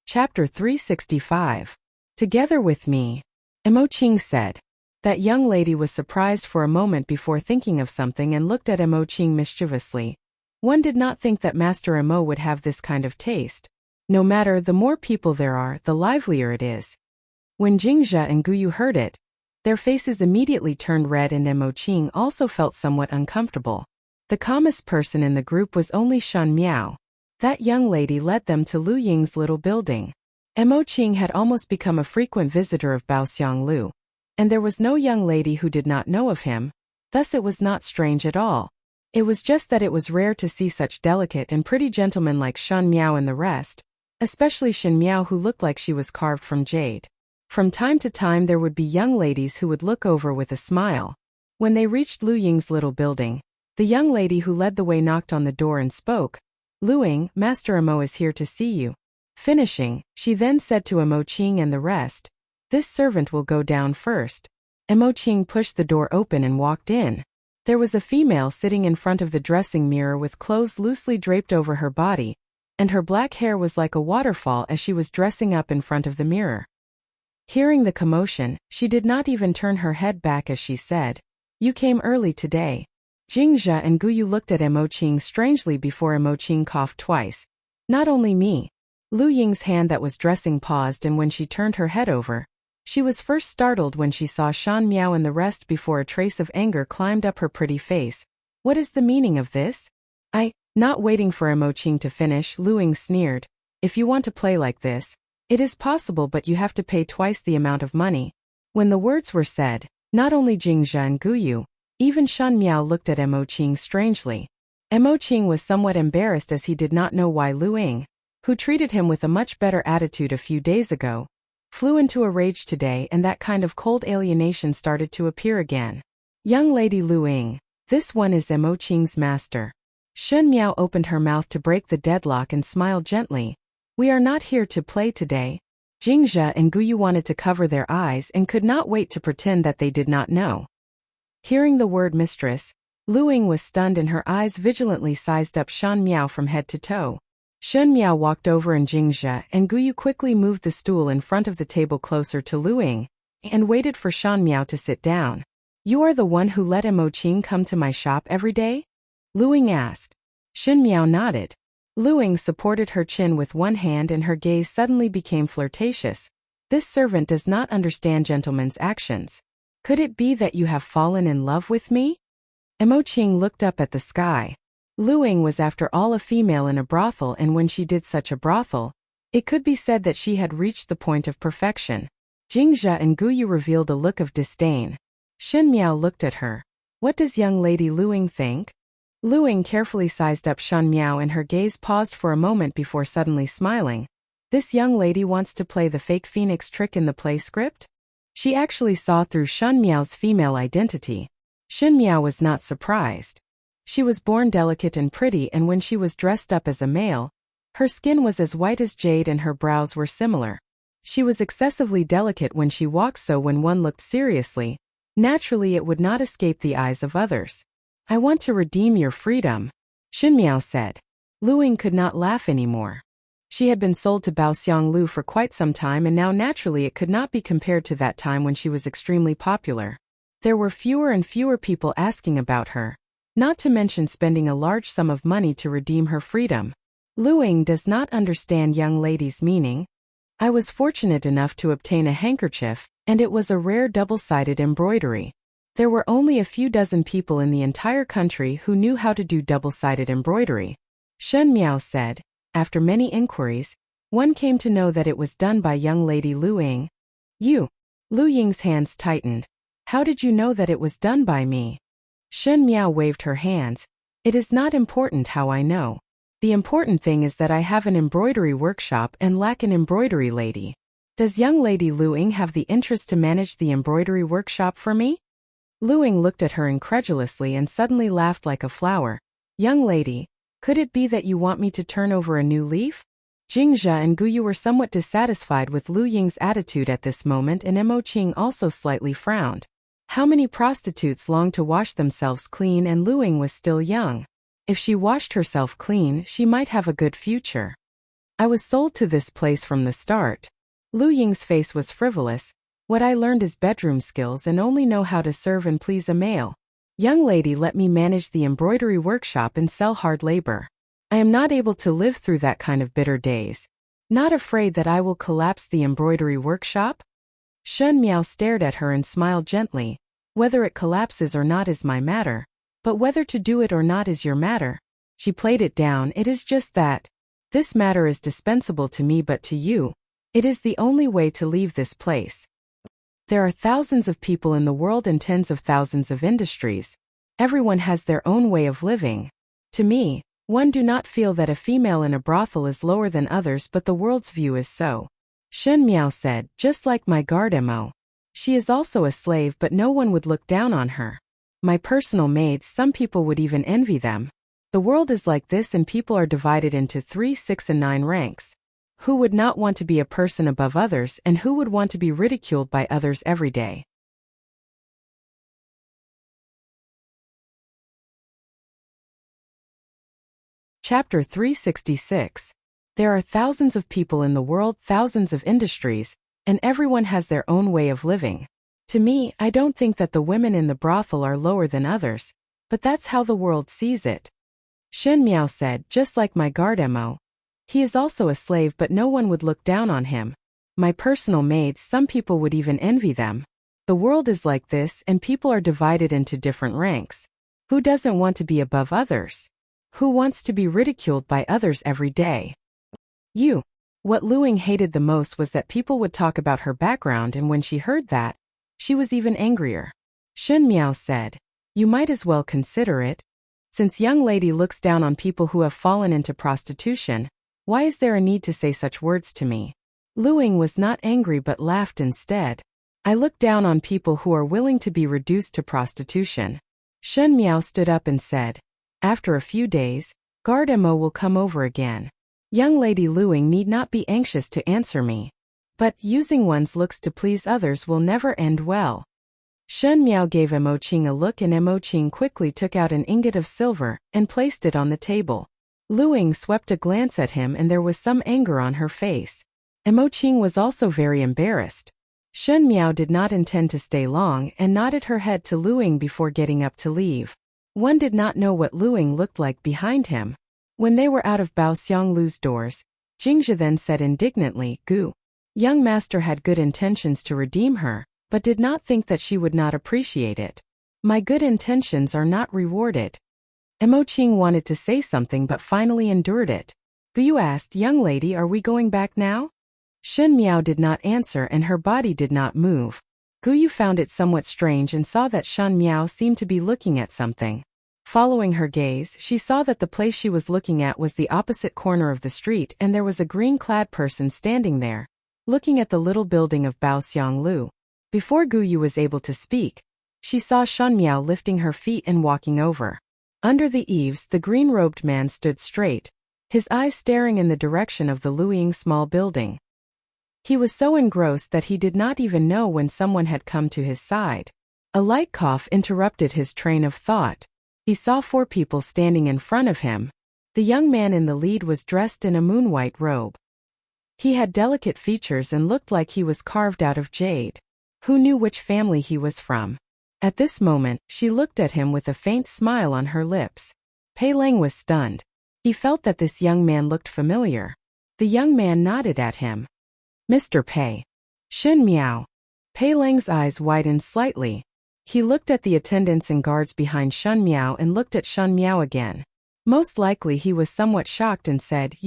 Chapter 365. Together with me. Emo Qing said. That young lady was surprised for a moment before thinking of something and looked at Emo Qing mischievously. One did not think that Master Emo would have this kind of taste. No matter, the more people there are, the livelier it is. When Jingzhe and Guyu heard it, their faces immediately turned red, and Emo Qing also felt somewhat uncomfortable. The calmest person in the group was only Shen Miao. That young lady led them to Lu Ying's little building. Emo Qing had almost become a frequent visitor of Baoxianglu, and there was no young lady who did not know of him, thus it was not strange at all. It was just that it was rare to see such delicate and pretty gentlemen like Shen Miao and the rest, especially Shen Miao, who looked like she was carved from jade. From time to time there would be young ladies who would look over with a smile. When they reached Lu Ying's little building, the young lady who led the way knocked on the door and spoke. "Lu Ying, Master Emo is here to see you." Finishing, she then said to Emo Qing and the rest, "This servant will go down first." Emo Qing pushed the door open and walked in. There was a female sitting in front of the dressing mirror with clothes loosely draped over her body, and her black hair was like a waterfall as she was dressing up in front of the mirror. Hearing the commotion, she did not even turn her head back as she said, "You came early today." Jingzhe and Guyu looked at Emo Qing strangely before Emo Qing coughed twice. "Not only me." Lu Ying's hand that was dressing paused, and when she turned her head over, she was first startled when she saw Shen Miao and the rest before a trace of anger climbed up her pretty face. "What is the meaning of this?" Not waiting for Emo Qing to finish, Lu Ying sneered. "If you want to play like this, It is possible, but you have to pay twice the amount of money. When the words were said, not only Jingzhe and Guyu, even Shen Miao looked at Mo Qing strangely. Mo Qing was somewhat embarrassed as he did not know why Lu Ying, who treated him with a much better attitude a few days ago, flew into a rage today, and that kind of cold alienation started to appear again. Young lady Lu Ying, this one is Mo Qing's master. Shen Miao opened her mouth to break the deadlock and smiled gently. We are not here to play today. Jingzhe and Guyu wanted to cover their eyes and could not wait to pretend that they did not know. Hearing the word mistress, Lu Ying was stunned and her eyes vigilantly sized up Shen Miao from head to toe. Shen Miao walked over and Jingzhe and Guyu quickly moved the stool in front of the table closer to Lu Ying and waited for Shen Miao to sit down. You are the one who let Mo Qing come to my shop every day? Lu Ying asked. Shen Miao nodded. Lu Ying supported her chin with one hand and her gaze suddenly became flirtatious. This servant does not understand gentlemen's actions. Could it be that you have fallen in love with me? Mo Qing looked up at the sky. Lu Ying was after all a female in a brothel, and when she did such a brothel, it could be said that she had reached the point of perfection. Jingzhe and Guyu revealed a look of disdain. Shen Miao looked at her. What does young lady Lu Ying think? Lu Ying carefully sized up Shen Miao and her gaze paused for a moment before suddenly smiling. This young lady wants to play the fake phoenix trick in the play script? She actually saw through Shen Miao's female identity. Shen Miao was not surprised. She was born delicate and pretty, and when she was dressed up as a male, her skin was as white as jade and her brows were similar. She was excessively delicate when she walked, so when one looked seriously, naturally it would not escape the eyes of others. I want to redeem your freedom, Shen Miao said. Lu Ying could not laugh anymore. She had been sold to Bao Xianglu for quite some time, and now naturally it could not be compared to that time when she was extremely popular. There were fewer and fewer people asking about her, not to mention spending a large sum of money to redeem her freedom. Lu Ying does not understand young lady's meaning. I was fortunate enough to obtain a handkerchief, and it was a rare double-sided embroidery. There were only a few dozen people in the entire country who knew how to do double-sided embroidery. Shen Miao said. After many inquiries, one came to know that it was done by young lady Lu Ying. You. Lu Ying's hands tightened. How did you know that it was done by me? Shen Miao waved her hands. It is not important how I know. The important thing is that I have an embroidery workshop and lack an embroidery lady. Does young lady Lu Ying have the interest to manage the embroidery workshop for me? Lu Ying looked at her incredulously and suddenly laughed like a flower. Young lady, could it be that you want me to turn over a new leaf? Jingzhe and Guyu were somewhat dissatisfied with Lu Ying's attitude at this moment, and Mo Qing also slightly frowned. How many prostitutes long to wash themselves clean, and Lu Ying was still young. If she washed herself clean, she might have a good future. I was sold to this place from the start. Lu Ying's face was frivolous. What I learned is bedroom skills and only know how to serve and please a male. Young lady, let me manage the embroidery workshop and sell hard labor. I am not able to live through that kind of bitter days. Not afraid that I will collapse the embroidery workshop? Shen Miao stared at her and smiled gently. Whether it collapses or not is my matter. But whether to do it or not is your matter. She played it down. It is just that. This matter is dispensable to me, but to you, it is the only way to leave this place. There are thousands of people in the world and tens of thousands of industries. Everyone has their own way of living. To me, one do not feel that a female in a brothel is lower than others, but the world's view is so. Shen Miao said, just like my guard Mo. She is also a slave, but no one would look down on her. My personal maids, some people would even envy them. The world is like this, and people are divided into 3, 6, and 9 ranks. Who would not want to be a person above others, and who would want to be ridiculed by others every day? Chapter 366. There are thousands of people in the world, thousands of industries, and everyone has their own way of living. To me, I don't think that the women in the brothel are lower than others, but that's how the world sees it. Shen Miao said, just like my guard Mo. He is also a slave, but no one would look down on him. My personal maids, some people would even envy them. The world is like this, and people are divided into different ranks. Who doesn't want to be above others? Who wants to be ridiculed by others every day? You. What Luing hated the most was that people would talk about her background, and when she heard that, she was even angrier. Shen Miao said, "You might as well consider it. Since young lady looks down on people who have fallen into prostitution, why is there a need to say such words to me?" Luing was not angry but laughed instead. "I look down on people who are willing to be reduced to prostitution." Shen Miao stood up and said, "After a few days, Guard Mo will come over again. Young lady Luing need not be anxious to answer me. But using one's looks to please others will never end well." Shen Miao gave Mo Qing a look, and Mo Qing quickly took out an ingot of silver and placed it on the table. Luing swept a glance at him, and there was some anger on her face. Mo Qing was also very embarrassed. Shen Miao did not intend to stay long and nodded her head to Luing before getting up to leave. One did not know what Luing looked like behind him. When they were out of Bao Xianglu's doors, Jingzhe then said indignantly, "Gu." Young master had good intentions to redeem her, but did not think that she would not appreciate it. "My good intentions are not rewarded." Mo Qing wanted to say something but finally endured it. Gu asked, "Young lady, are we going back now?" Shen Miao did not answer, and her body did not move. Gu found it somewhat strange and saw that Shen Miao seemed to be looking at something. Following her gaze, she saw that the place she was looking at was the opposite corner of the street, and there was a green-clad person standing there, looking at the little building of Bao Xianglu. Before Gu was able to speak, she saw Shen Miao lifting her feet and walking over. Under the eaves, the green-robed man stood straight, his eyes staring in the direction of the Luing small building. He was so engrossed that he did not even know when someone had come to his side. A light cough interrupted his train of thought. He saw 4 people standing in front of him. The young man in the lead was dressed in a moon-white robe. He had delicate features and looked like he was carved out of jade. Who knew which family he was from? At this moment, she looked at him with a faint smile on her lips. Pei Lang was stunned. He felt that this young man looked familiar. The young man nodded at him. "Mr. Pei." "Shen Miao." Pei Lang's eyes widened slightly. He looked at the attendants and guards behind Shen Miao and looked at Shen Miao again. Most likely he was somewhat shocked and said,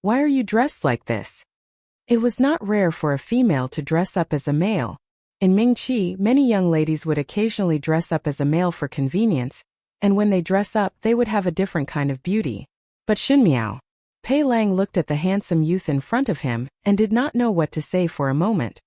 Why are you dressed like this?" It was not rare for a female to dress up as a male. In Mingqi, many young ladies would occasionally dress up as a male for convenience, and when they dress up they would have a different kind of beauty. But Shen Miao. Pei Lang looked at the handsome youth in front of him and did not know what to say for a moment.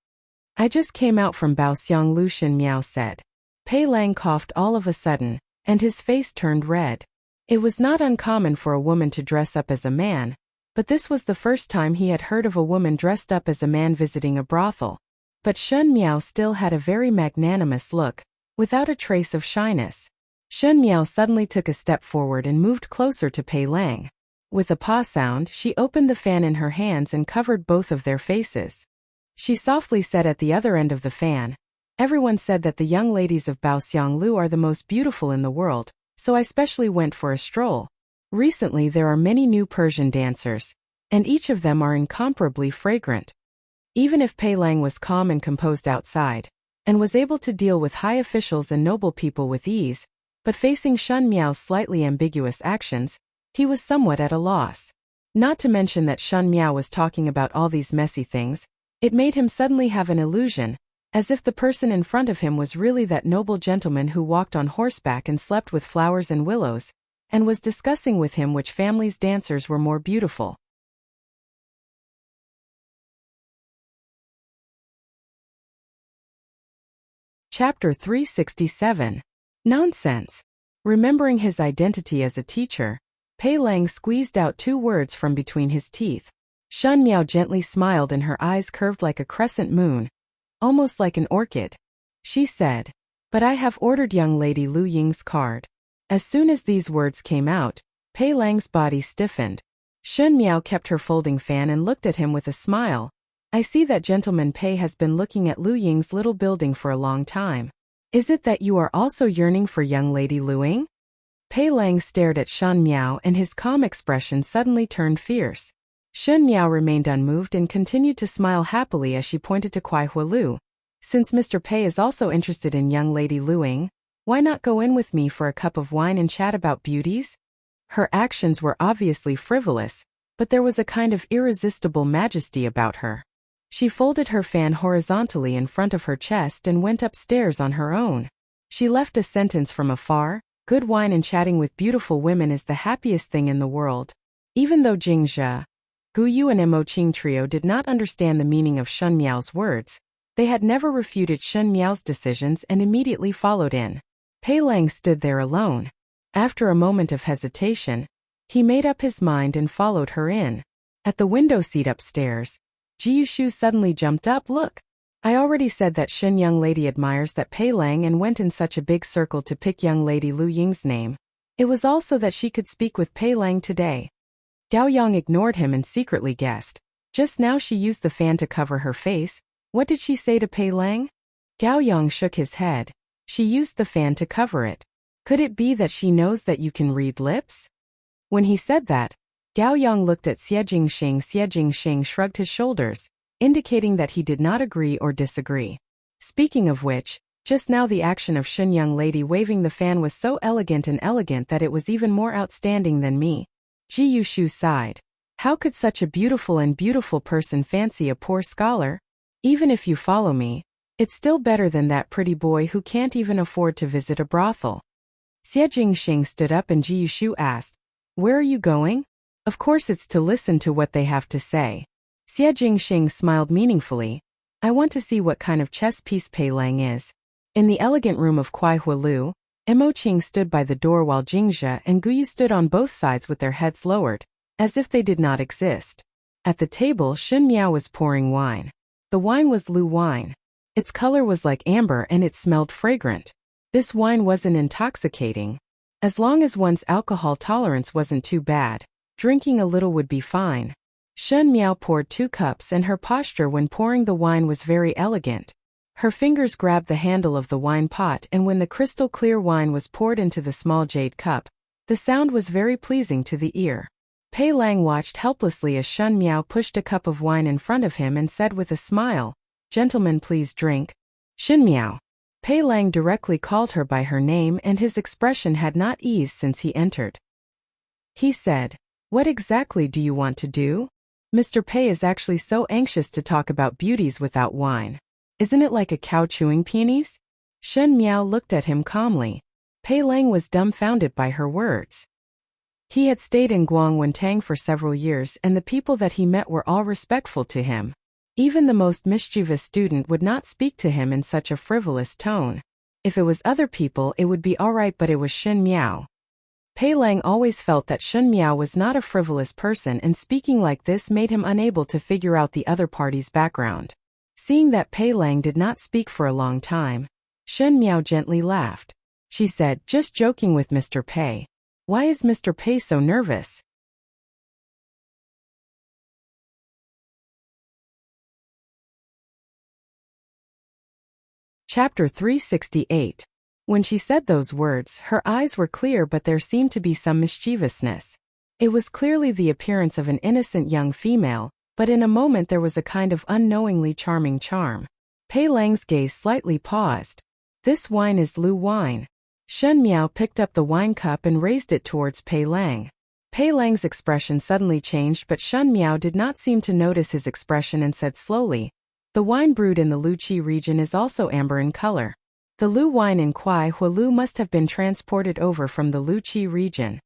"I just came out from Bao Xianglu," Shen Miao said. Pei Lang coughed all of a sudden, and his face turned red. It was not uncommon for a woman to dress up as a man, but this was the first time he had heard of a woman dressed up as a man visiting a brothel. But Shen Miao still had a very magnanimous look, without a trace of shyness. Shen Miao suddenly took a step forward and moved closer to Pei Lang. With a paw sound, she opened the fan in her hands and covered both of their faces. She softly said at the other end of the fan, "Everyone said that the young ladies of Bao Xianglu are the most beautiful in the world, so I specially went for a stroll. Recently there are many new Persian dancers, and each of them are incomparably fragrant." Even if Pei Lang was calm and composed outside, and was able to deal with high officials and noble people with ease, but facing Shen Miao's slightly ambiguous actions, he was somewhat at a loss. Not to mention that Shen Miao was talking about all these messy things, it made him suddenly have an illusion, as if the person in front of him was really that noble gentleman who walked on horseback and slept with flowers and willows, and was discussing with him which family's dancers were more beautiful. Chapter 367. Nonsense. Remembering his identity as a teacher, Pei Lang squeezed out 2 words from between his teeth. Shen Miao gently smiled and her eyes curved like a crescent moon, almost like an orchid. She said, "But I have ordered young lady Lu Ying's card." As soon as these words came out, Pei Lang's body stiffened. Shen Miao kept her folding fan and looked at him with a smile. "I see that gentleman Pei has been looking at Lu Ying's little building for a long time. Is it that you are also yearning for young lady Lu Ying?" Pei Lang stared at Shen Miao and his calm expression suddenly turned fierce. Shen Miao remained unmoved and continued to smile happily as she pointed to Kuai Hualu. "Since Mr. Pei is also interested in young lady Lu Ying, why not go in with me for a cup of wine and chat about beauties?" Her actions were obviously frivolous, but there was a kind of irresistible majesty about her. She folded her fan horizontally in front of her chest and went upstairs on her own. She left a sentence from afar: good wine and chatting with beautiful women is the happiest thing in the world. Even though Jingzhe, Guyu and Mo Qing trio did not understand the meaning of Shen Miao's words, they had never refuted Shen Miao's decisions and immediately followed in. Pei Lang stood there alone. After a moment of hesitation, he made up his mind and followed her in. At the window seat upstairs, Ji Yushu suddenly jumped up. Look! I already said that Shen young lady admires that Pei Lang and went in such a big circle to pick young lady Lu Ying's name. It was also that she could speak with Pei Lang today. Gao Yang ignored him and secretly guessed. Just now she used the fan to cover her face. What did she say to Pei Lang? Gao Yang shook his head. She used the fan to cover it. Could it be that she knows that you can read lips? When he said that, Gao Yang looked at Xie Jingxing. Xie Jingxing shrugged his shoulders, indicating that he did not agree or disagree. Speaking of which, just now the action of Shen young lady waving the fan was so elegant that it was even more outstanding than me. Ji Yushu sighed. How could such a beautiful person fancy a poor scholar? Even if you follow me, it's still better than that pretty boy who can't even afford to visit a brothel. Xie Jingxing stood up and Ji Yushu asked, where are you going? Of course it's to listen to what they have to say. Xie Jingxing smiled meaningfully. I want to see what kind of chess piece Pei Lang is. In the elegant room of Kuai Hualu, Mo Qing stood by the door while Jingzhe and Guyu stood on both sides with their heads lowered, as if they did not exist. At the table, Shen Miao was pouring wine. The wine was Lu wine. Its color was like amber and it smelled fragrant. This wine wasn't intoxicating. As long as one's alcohol tolerance wasn't too bad, drinking a little would be fine. Shen Miao poured 2 cups and her posture when pouring the wine was very elegant. Her fingers grabbed the handle of the wine pot, and when the crystal clear wine was poured into the small jade cup, the sound was very pleasing to the ear. Pei Lang watched helplessly as Shen Miao pushed a cup of wine in front of him and said with a smile, Gentlemen, please drink. Shen Miao. Pei Lang directly called her by her name and his expression had not eased since he entered. He said, What exactly do you want to do? Mr. Pei is actually so anxious to talk about beauties without wine. Isn't it like a cow chewing peonies? Shen Miao looked at him calmly. Pei Lang was dumbfounded by her words. He had stayed in Guangwentang for several years and the people that he met were all respectful to him. Even the most mischievous student would not speak to him in such a frivolous tone. If it was other people it would be alright, but it was Shen Miao. Pei Lang always felt that Shen Miao was not a frivolous person, and speaking like this made him unable to figure out the other party's background. Seeing that Pei Lang did not speak for a long time, Shen Miao gently laughed. She said, Just joking with Mr. Pei. Why is Mr. Pei so nervous? Chapter 368. When she said those words, her eyes were clear, but there seemed to be some mischievousness. It was clearly the appearance of an innocent young female, but in a moment there was a kind of unknowingly charming charm. Pei Lang's gaze slightly paused. This wine is Lu wine. Shen Miao picked up the wine cup and raised it towards Pei Lang. Pei Lang's expression suddenly changed, but Shen Miao did not seem to notice his expression and said slowly, The wine brewed in the Luqi region is also amber in color. The Lu wine in Kuai Hualu must have been transported over from the Luqi region.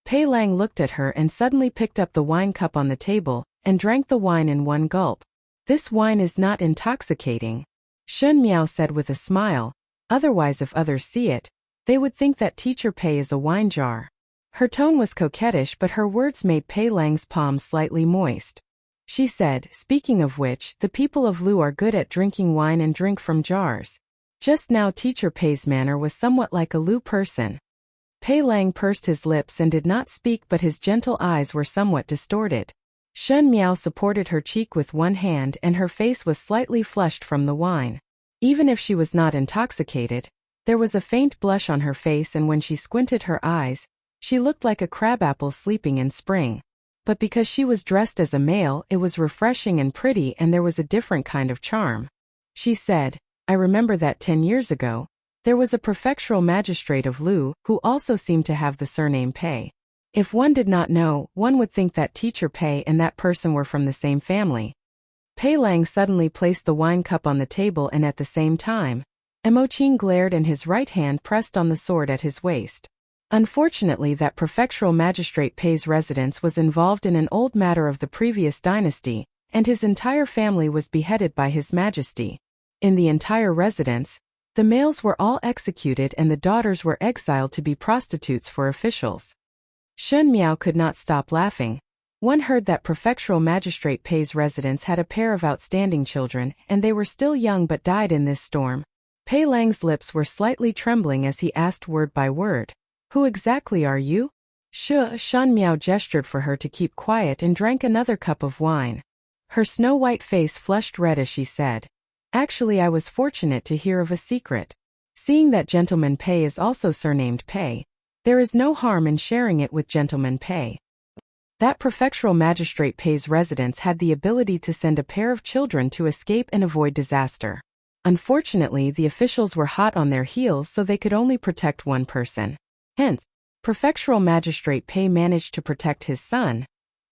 Pei Lang looked at her and suddenly picked up the wine cup on the table and drank the wine in one gulp. This wine is not intoxicating, Shen Miao said with a smile. Otherwise, if others see it, they would think that Teacher Pei is a wine jar. Her tone was coquettish, but her words made Pei Lang's palms slightly moist. She said, Speaking of which, the people of Lu are good at drinking wine and drink from jars. Just now Teacher Pei's manner was somewhat like a Lu person. Pei Lang pursed his lips and did not speak, but his gentle eyes were somewhat distorted. Shen Miao supported her cheek with one hand and her face was slightly flushed from the wine. Even if she was not intoxicated, there was a faint blush on her face, and when she squinted her eyes, she looked like a crabapple sleeping in spring. But because she was dressed as a male, it was refreshing and pretty, and there was a different kind of charm. She said, I remember that 10 years ago, there was a prefectural magistrate of Lu who also seemed to have the surname Pei. If one did not know, one would think that teacher Pei and that person were from the same family. Pei Lang suddenly placed the wine cup on the table and at the same time, Emochine glared and his right hand pressed on the sword at his waist. Unfortunately, that prefectural magistrate Pei's residence was involved in an old matter of the previous dynasty, and his entire family was beheaded by His Majesty. In the entire residence, the males were all executed and the daughters were exiled to be prostitutes for officials. Shun Miao could not stop laughing. One heard that prefectural magistrate Pei's residence had a pair of outstanding children, and they were still young but died in this storm. Pei Lang's lips were slightly trembling as he asked word by word, "Who exactly are you?" Shun Miao gestured for her to keep quiet and drank another cup of wine. Her snow-white face flushed red as she said, "Actually, I was fortunate to hear of a secret. Seeing that Gentleman Pei is also surnamed Pei, there is no harm in sharing it with Gentleman Pei." That prefectural magistrate Pei's residence had the ability to send a pair of children to escape and avoid disaster. Unfortunately, the officials were hot on their heels, so they could only protect one person. Hence, prefectural magistrate Pei managed to protect his son,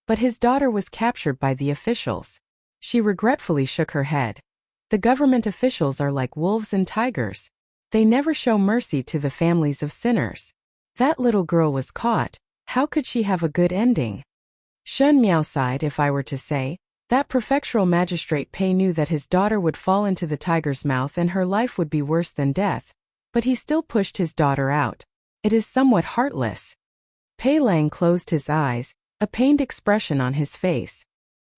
but his daughter was captured by the officials. She regretfully shook her head. The government officials are like wolves and tigers. They never show mercy to the families of sinners. That little girl was caught. How could she have a good ending? Shun Miao sighed. If I were to say, that prefectural magistrate Pei knew that his daughter would fall into the tiger's mouth and her life would be worse than death, but he still pushed his daughter out. It is somewhat heartless. Pei Lang closed his eyes, a pained expression on his face.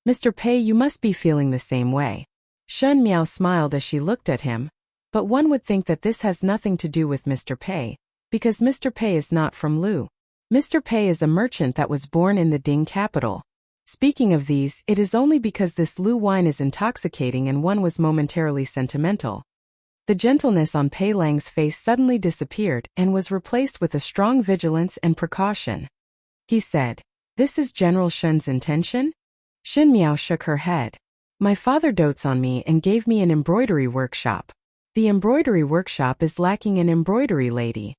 Mr. Pei, you must be feeling the same way. Shun Miao smiled as she looked at him, but one would think that this has nothing to do with Mr. Pei, because Mr. Pei is not from Lu. Mr. Pei is a merchant that was born in the Ding capital. Speaking of these, it is only because this Lu wine is intoxicating and one was momentarily sentimental. The gentleness on Pei Lang's face suddenly disappeared and was replaced with a strong vigilance and precaution. He said, "This is General Shun's intention?" Shun Miao shook her head. "My father dotes on me and gave me an embroidery workshop. The embroidery workshop is lacking an embroidery lady."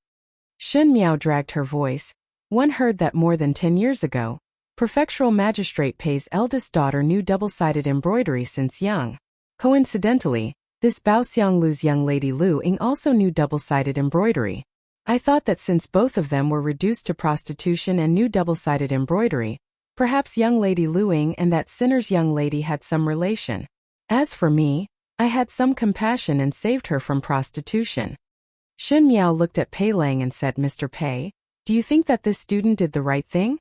Shun Miao dragged her voice. One heard that more than 10 years ago, prefectural magistrate Pei's eldest daughter knew double-sided embroidery since young. Coincidentally, this Baoxiang Lu's young lady Lu Ying also knew double-sided embroidery. I thought that since both of them were reduced to prostitution and knew double-sided embroidery, perhaps young lady Lu Ying and that sinner's young lady had some relation. As for me, I had some compassion and saved her from prostitution. Shun Miao looked at Pei Lang and said, "Mr. Pei, do you think that this student did the right thing?"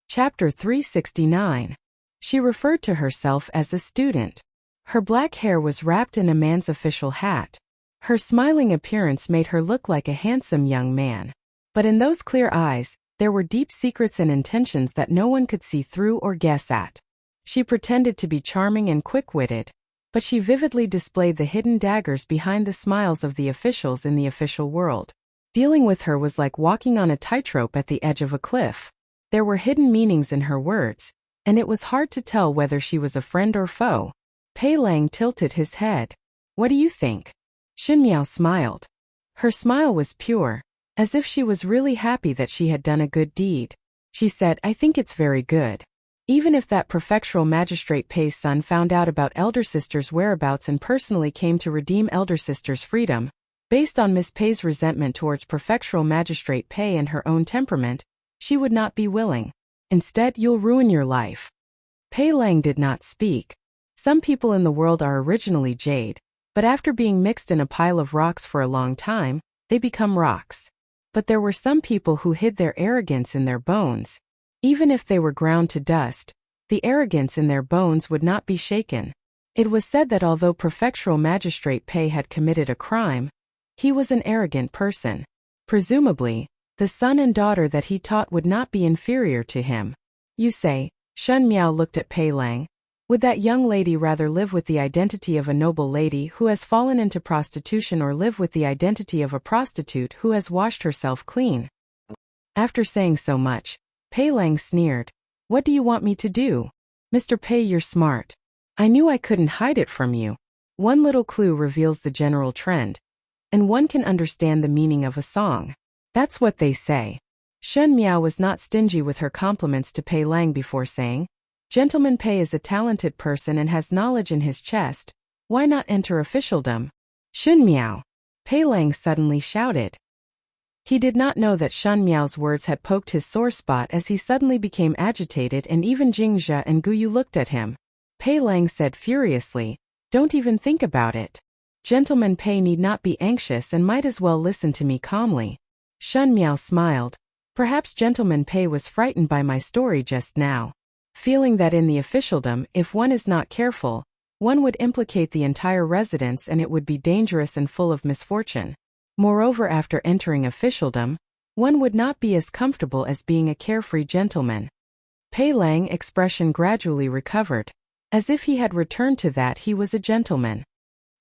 Chapter 369. She referred to herself as a student. Her black hair was wrapped in a man's official hat. Her smiling appearance made her look like a handsome young man. But in those clear eyes, there were deep secrets and intentions that no one could see through or guess at. She pretended to be charming and quick-witted, but she vividly displayed the hidden daggers behind the smiles of the officials in the official world. Dealing with her was like walking on a tightrope at the edge of a cliff. There were hidden meanings in her words, and it was hard to tell whether she was a friend or foe. Pei Lang tilted his head. "What do you think?" Shun Miao smiled. Her smile was pure, as if she was really happy that she had done a good deed. She said, "I think it's very good." Even if that prefectural magistrate Pei's son found out about elder sister's whereabouts and personally came to redeem elder sister's freedom, based on Miss Pei's resentment towards prefectural magistrate Pei and her own temperament, she would not be willing. Instead, "You'll ruin your life." Pei Lang did not speak. Some people in the world are originally jade, but after being mixed in a pile of rocks for a long time, they become rocks. But there were some people who hid their arrogance in their bones. Even if they were ground to dust, the arrogance in their bones would not be shaken. It was said that although prefectural magistrate Pei had committed a crime, he was an arrogant person. Presumably, the son and daughter that he taught would not be inferior to him. "You say," Shun Miao looked at Pei Lang, "would that young lady rather live with the identity of a noble lady who has fallen into prostitution or live with the identity of a prostitute who has washed herself clean?" After saying so much, Pei Lang sneered. "What do you want me to do? Mr. Pei, you're smart. I knew I couldn't hide it from you. One little clue reveals the general trend, and one can understand the meaning of a song. That's what they say. Shen Miao was not stingy with her compliments to Pei Lang before saying, Gentleman Pei is a talented person and has knowledge in his chest. Why not enter officialdom? Shen Miao! Pei Lang suddenly shouted. He did not know that Shen Miao's words had poked his sore spot as he suddenly became agitated, and even Jingzhe and Guyu looked at him. Pei Lang said furiously, Don't even think about it. Gentleman Pei need not be anxious and might as well listen to me calmly. Shen Miao smiled. Perhaps Gentleman Pei was frightened by my story just now. Feeling that in the officialdom, if one is not careful, one would implicate the entire residence and it would be dangerous and full of misfortune. Moreover, after entering officialdom, one would not be as comfortable as being a carefree gentleman. Pei Lang's expression gradually recovered, as if he had returned to that he was a gentleman.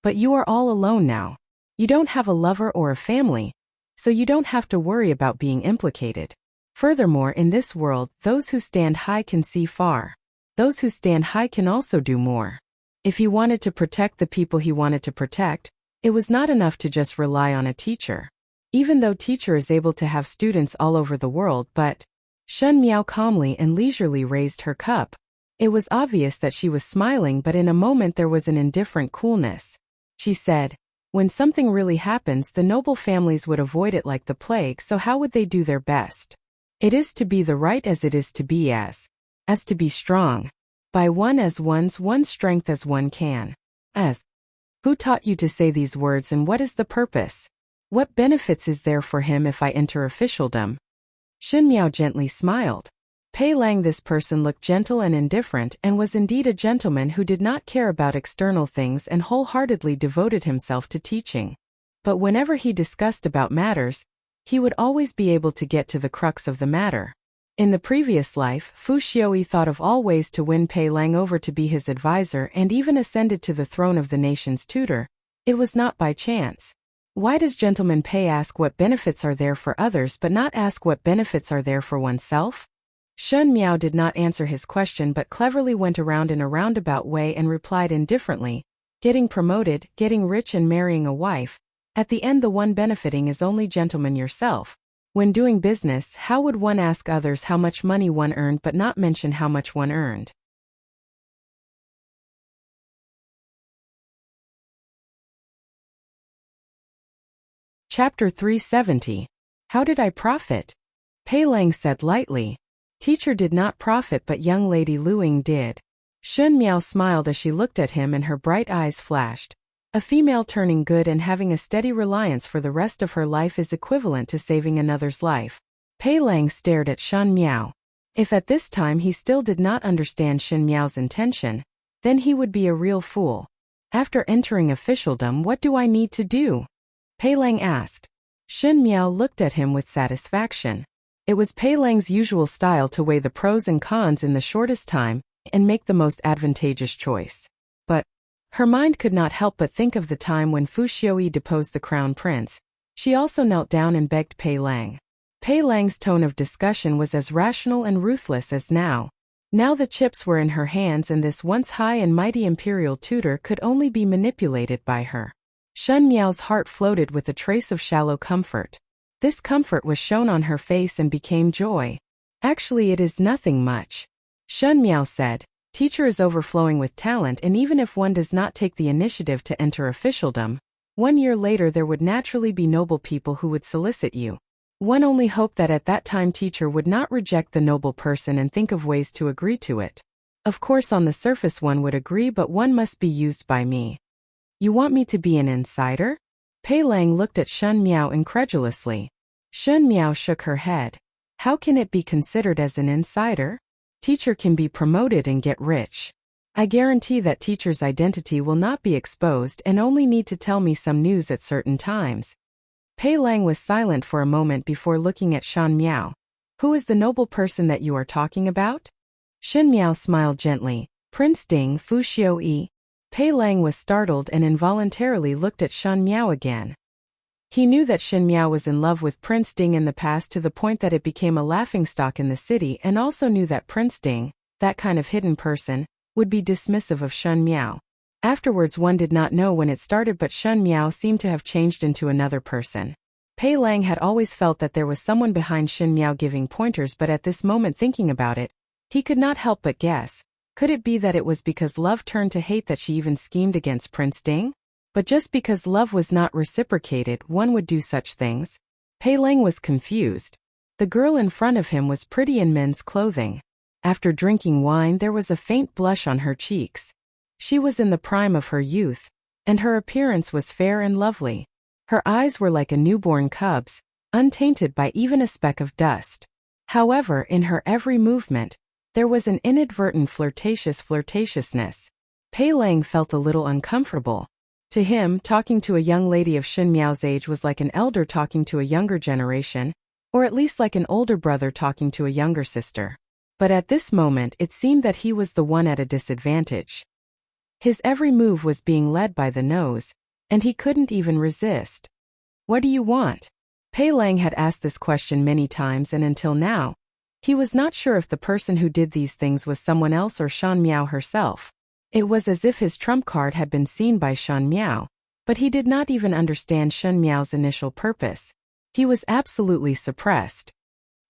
But you are all alone now. You don't have a lover or a family, so you don't have to worry about being implicated. Furthermore, in this world, those who stand high can see far. Those who stand high can also do more. If he wanted to protect the people he wanted to protect, it was not enough to just rely on a teacher. Even though teacher is able to have students all over the world, but Shen Miao calmly and leisurely raised her cup. It was obvious that she was smiling, but in a moment there was an indifferent coolness. She said, When something really happens, the noble families would avoid it like the plague, so how would they do their best? It is to be the right as it is to be as to be strong. By one as one's strength as one can. As. Who taught you to say these words and what is the purpose? What benefits is there for him if I enter officialdom? Shen Miao gently smiled. Pei Lang, this person looked gentle and indifferent and was indeed a gentleman who did not care about external things and wholeheartedly devoted himself to teaching. But whenever he discussed about matters, he would always be able to get to the crux of the matter. In the previous life, Fu Xiaoyi thought of all ways to win Pei Lang over to be his advisor and even ascended to the throne of the nation's tutor. It was not by chance. Why does Gentleman Pei ask what benefits are there for others but not ask what benefits are there for oneself? Shen Miao did not answer his question but cleverly went around in a roundabout way and replied indifferently, Getting promoted, getting rich and marrying a wife. At the end the one benefiting is only gentleman yourself. When doing business, how would one ask others how much money one earned but not mention how much one earned? Chapter 370. How did I profit? Pei Lang said lightly. Teacher did not profit but young lady Luing did. Shen Miao smiled as she looked at him and her bright eyes flashed. A female turning good and having a steady reliance for the rest of her life is equivalent to saving another's life. Pei Lang stared at Shen Miao. If at this time he still did not understand Shen Miao's intention, then he would be a real fool. After entering officialdom, what do I need to do? Pei Lang asked. Shen Miao looked at him with satisfaction. It was Pei Lang's usual style to weigh the pros and cons in the shortest time and make the most advantageous choice. But her mind could not help but think of the time when Fu Xiaoyi deposed the crown prince. She also knelt down and begged Pei Lang. Pei Lang's tone of discussion was as rational and ruthless as now. Now the chips were in her hands and this once high and mighty imperial tutor could only be manipulated by her. Shen Miao's heart floated with a trace of shallow comfort. This comfort was shown on her face and became joy. Actually, it is nothing much. Shen Miao said. Teacher is overflowing with talent, and even if one does not take the initiative to enter officialdom, 1 year later there would naturally be noble people who would solicit you. One only hoped that at that time teacher would not reject the noble person and think of ways to agree to it. Of course on the surface one would agree, but one must be used by me. You want me to be an insider? Pei Lang looked at Shen Miao incredulously. Shen Miao shook her head. How can it be considered as an insider? Teacher can be promoted and get rich. I guarantee that teacher's identity will not be exposed and only need to tell me some news at certain times. Pei Lang was silent for a moment before looking at Shen Miao. Who is the noble person that you are talking about? Shen Miao smiled gently. Prince Ding Fu Xiaoyi. Pei Lang was startled and involuntarily looked at Shen Miao again. He knew that Shen Miao was in love with Prince Ding in the past to the point that it became a laughingstock in the city, and also knew that Prince Ding, that kind of hidden person, would be dismissive of Shen Miao. Afterwards one did not know when it started, but Shen Miao seemed to have changed into another person. Pei Lang had always felt that there was someone behind Shen Miao giving pointers, but at this moment thinking about it, he could not help but guess. Could it be that it was because love turned to hate that she even schemed against Prince Ding? But just because love was not reciprocated, one would do such things? Pei Lang was confused. The girl in front of him was pretty in men's clothing. After drinking wine, there was a faint blush on her cheeks. She was in the prime of her youth, and her appearance was fair and lovely. Her eyes were like a newborn cub's, untainted by even a speck of dust. However, in her every movement, there was an inadvertent flirtatiousness. Pei Lang felt a little uncomfortable. To him, talking to a young lady of Shen Miao's age was like an elder talking to a younger generation, or at least like an older brother talking to a younger sister. But at this moment it seemed that he was the one at a disadvantage. His every move was being led by the nose, and he couldn't even resist. "What do you want?" Pei Lang had asked this question many times, and until now, he was not sure if the person who did these things was someone else or Shan Miao herself. It was as if his trump card had been seen by Shan Miao, but he did not even understand Shan Miao's initial purpose. He was absolutely suppressed.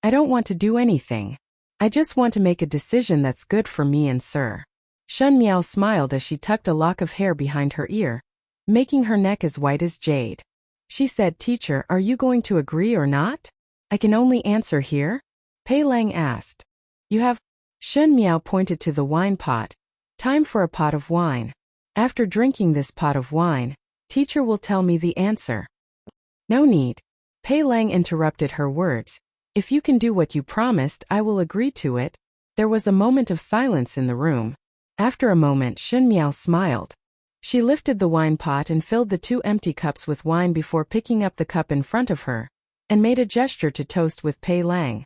"I don't want to do anything. I just want to make a decision that's good for me and Sir." Shan Miao smiled as she tucked a lock of hair behind her ear, making her neck as white as jade. She said, "Teacher, are you going to agree or not? I can only answer here?" Pei Lang asked. "You have..." Shan Miao pointed to the wine pot. "Time for a pot of wine. After drinking this pot of wine, teacher will tell me the answer." "No need." Pei Lang interrupted her words. "If you can do what you promised, I will agree to it." There was a moment of silence in the room. After a moment, Shen Miao smiled. She lifted the wine pot and filled the 2 empty cups with wine before picking up the cup in front of her, and made a gesture to toast with Pei Lang.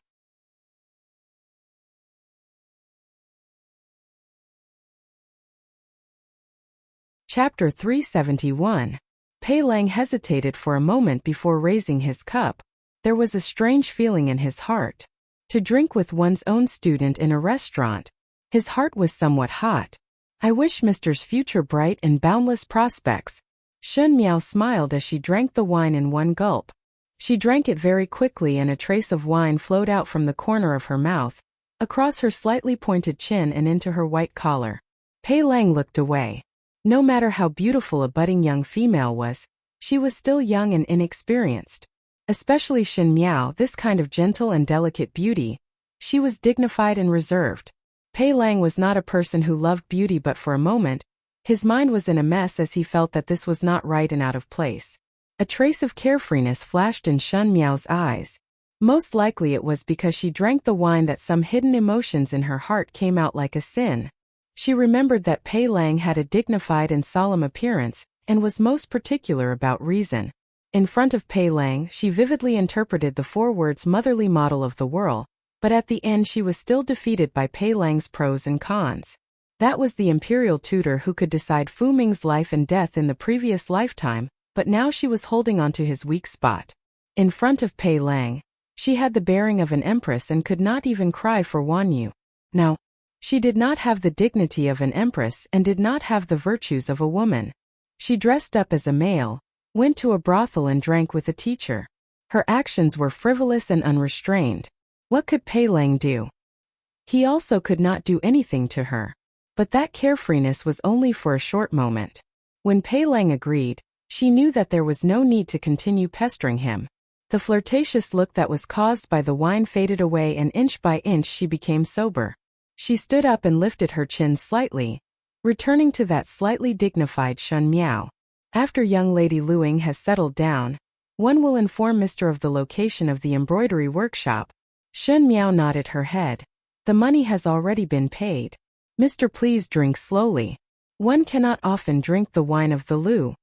Chapter 371. Pei Lang hesitated for a moment before raising his cup. There was a strange feeling in his heart. To drink with one's own student in a restaurant. His heart was somewhat hot. "I wish Mr.'s future bright and boundless prospects." Shen Miao smiled as she drank the wine in one gulp. She drank it very quickly, and a trace of wine flowed out from the corner of her mouth, across her slightly pointed chin and into her white collar. Pei Lang looked away. No matter how beautiful a budding young female was, she was still young and inexperienced. Especially Shen Miao, this kind of gentle and delicate beauty. She was dignified and reserved. Pei Lang was not a person who loved beauty, but for a moment, his mind was in a mess as he felt that this was not right and out of place. A trace of carefreeness flashed in Shen Miao's eyes. Most likely it was because she drank the wine that some hidden emotions in her heart came out like a sin. She remembered that Pei Lang had a dignified and solemn appearance, and was most particular about reason. In front of Pei Lang, she vividly interpreted the 4 words "motherly model of the world," but at the end she was still defeated by Pei Lang's pros and cons. That was the imperial tutor who could decide Fu Ming's life and death in the previous lifetime, but now she was holding on to his weak spot. In front of Pei Lang, she had the bearing of an empress and could not even cry for Wan Yu. Now, she did not have the dignity of an empress and did not have the virtues of a woman. She dressed up as a male, went to a brothel and drank with a teacher. Her actions were frivolous and unrestrained. What could Pei Lang do? He also could not do anything to her. But that carefreeness was only for a short moment. When Pei Lang agreed, she knew that there was no need to continue pestering him. The flirtatious look that was caused by the wine faded away, and inch by inch she became sober. She stood up and lifted her chin slightly, returning to that slightly dignified Shen Miao. "After young Lady Luing has settled down, one will inform Mr. of the location of the embroidery workshop." Shen Miao nodded her head. "The money has already been paid. Mr. Please drink slowly. One cannot often drink the wine of the Lu."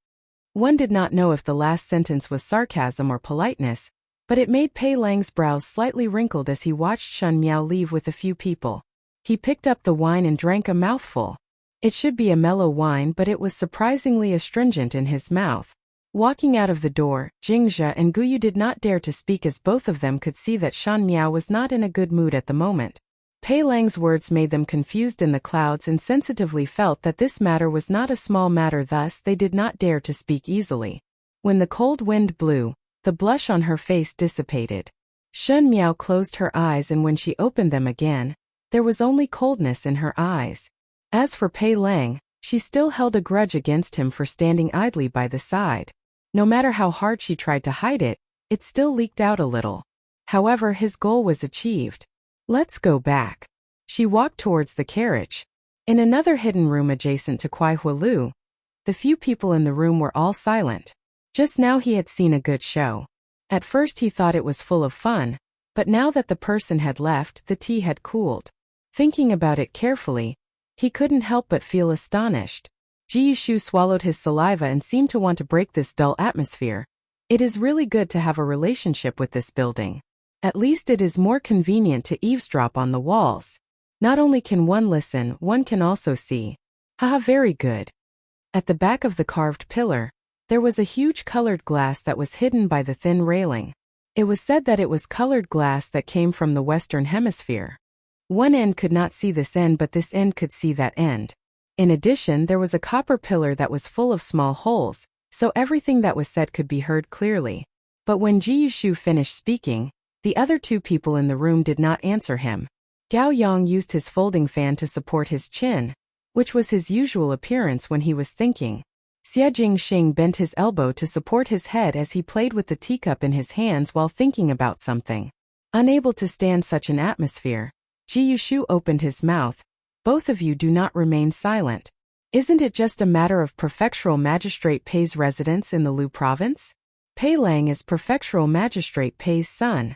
One did not know if the last sentence was sarcasm or politeness, but it made Pei Lang's brows slightly wrinkled as he watched Shen Miao leave with a few people. He picked up the wine and drank a mouthful. It should be a mellow wine, but it was surprisingly astringent in his mouth. Walking out of the door, Jingzhe and Guyu did not dare to speak, as both of them could see that Shen Miao was not in a good mood at the moment. Pei Lang's words made them confused in the clouds and sensitively felt that this matter was not a small matter, thus they did not dare to speak easily. When the cold wind blew, the blush on her face dissipated. Shen Miao closed her eyes, and when she opened them again, there was only coldness in her eyes. As for Pei Lang, she still held a grudge against him for standing idly by the side. No matter how hard she tried to hide it, it still leaked out a little. However, his goal was achieved. Let's go back. She walked towards the carriage. In another hidden room adjacent to Kuai Hualu, the few people in the room were all silent. Just now he had seen a good show. At first he thought it was full of fun, but now that the person had left, the tea had cooled. Thinking about it carefully, he couldn't help but feel astonished. Ji Yushu swallowed his saliva and seemed to want to break this dull atmosphere. It is really good to have a relationship with this building. At least it is more convenient to eavesdrop on the walls. Not only can one listen, one can also see. Haha, very good. At the back of the carved pillar, there was a huge colored glass that was hidden by the thin railing. It was said that it was colored glass that came from the Western Hemisphere. One end could not see this end, but this end could see that end. In addition, there was a copper pillar that was full of small holes, so everything that was said could be heard clearly. But when Ji Yushu finished speaking, the other two people in the room did not answer him. Gao Yang used his folding fan to support his chin, which was his usual appearance when he was thinking. Xie Jingxing bent his elbow to support his head as he played with the teacup in his hands while thinking about something. Unable to stand such an atmosphere, Ji Yushu opened his mouth. Both of you do not remain silent. Isn't it just a matter of Prefectural Magistrate Pei's residence in the Lu province? Pei Lang is Prefectural Magistrate Pei's son.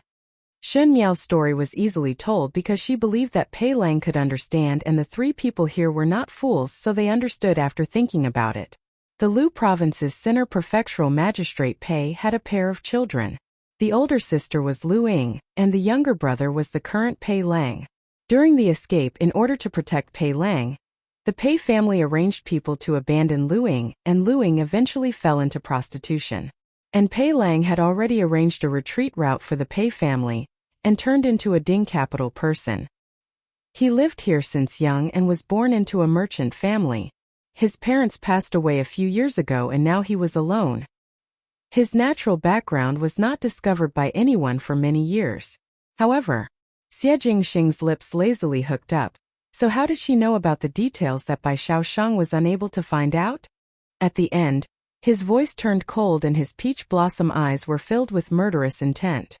Shen Miao's story was easily told because she believed that Pei Lang could understand, and the three people here were not fools, so they understood after thinking about it. The Lu province's senior Prefectural Magistrate Pei had a pair of children. The older sister was Lu Ying, and the younger brother was the current Pei Lang. During the escape, in order to protect Pei Lang, the Pei family arranged people to abandon Lu Ying, and Lu Ying eventually fell into prostitution. And Pei Lang had already arranged a retreat route for the Pei family, and turned into a Ding capital person. He lived here since young and was born into a merchant family. His parents passed away a few years ago and now he was alone. His natural background was not discovered by anyone for many years. However, Xie Jingxing's lips lazily hooked up. So how did she know about the details that Bai Xiaoshang was unable to find out? At the end, his voice turned cold and his peach blossom eyes were filled with murderous intent.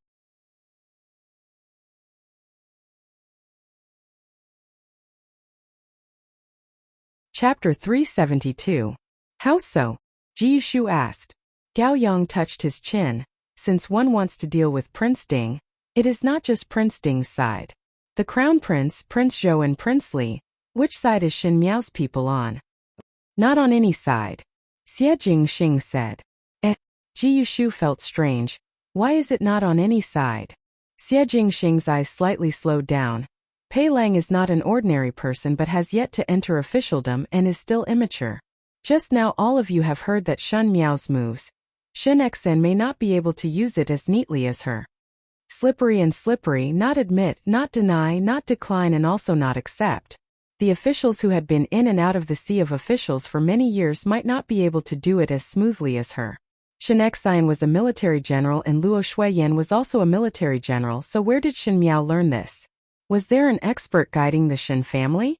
Chapter 372. How so? Ji Yushu asked. Gao Yang touched his chin. Since one wants to deal with Prince Ding, it is not just Prince Ding's side. The Crown Prince, Prince Zhou and Prince Li. Which side is Shen Miao's people on? Not on any side. Xie Jingxing said. Ji Yushu felt strange. Why is it not on any side? Xie Jingxing's eyes slightly slowed down. Pei Lang is not an ordinary person but has yet to enter officialdom and is still immature. Just now all of you have heard that Shen Miao's moves. Shen Xen may not be able to use it as neatly as her. Slippery and slippery, not admit, not deny, not decline and also not accept. The officials who had been in and out of the sea of officials for many years might not be able to do it as smoothly as her. Shen Xen was a military general and Luo Shuiyan was also a military general, so where did Shen Miao learn this? Was there an expert guiding the Shen family?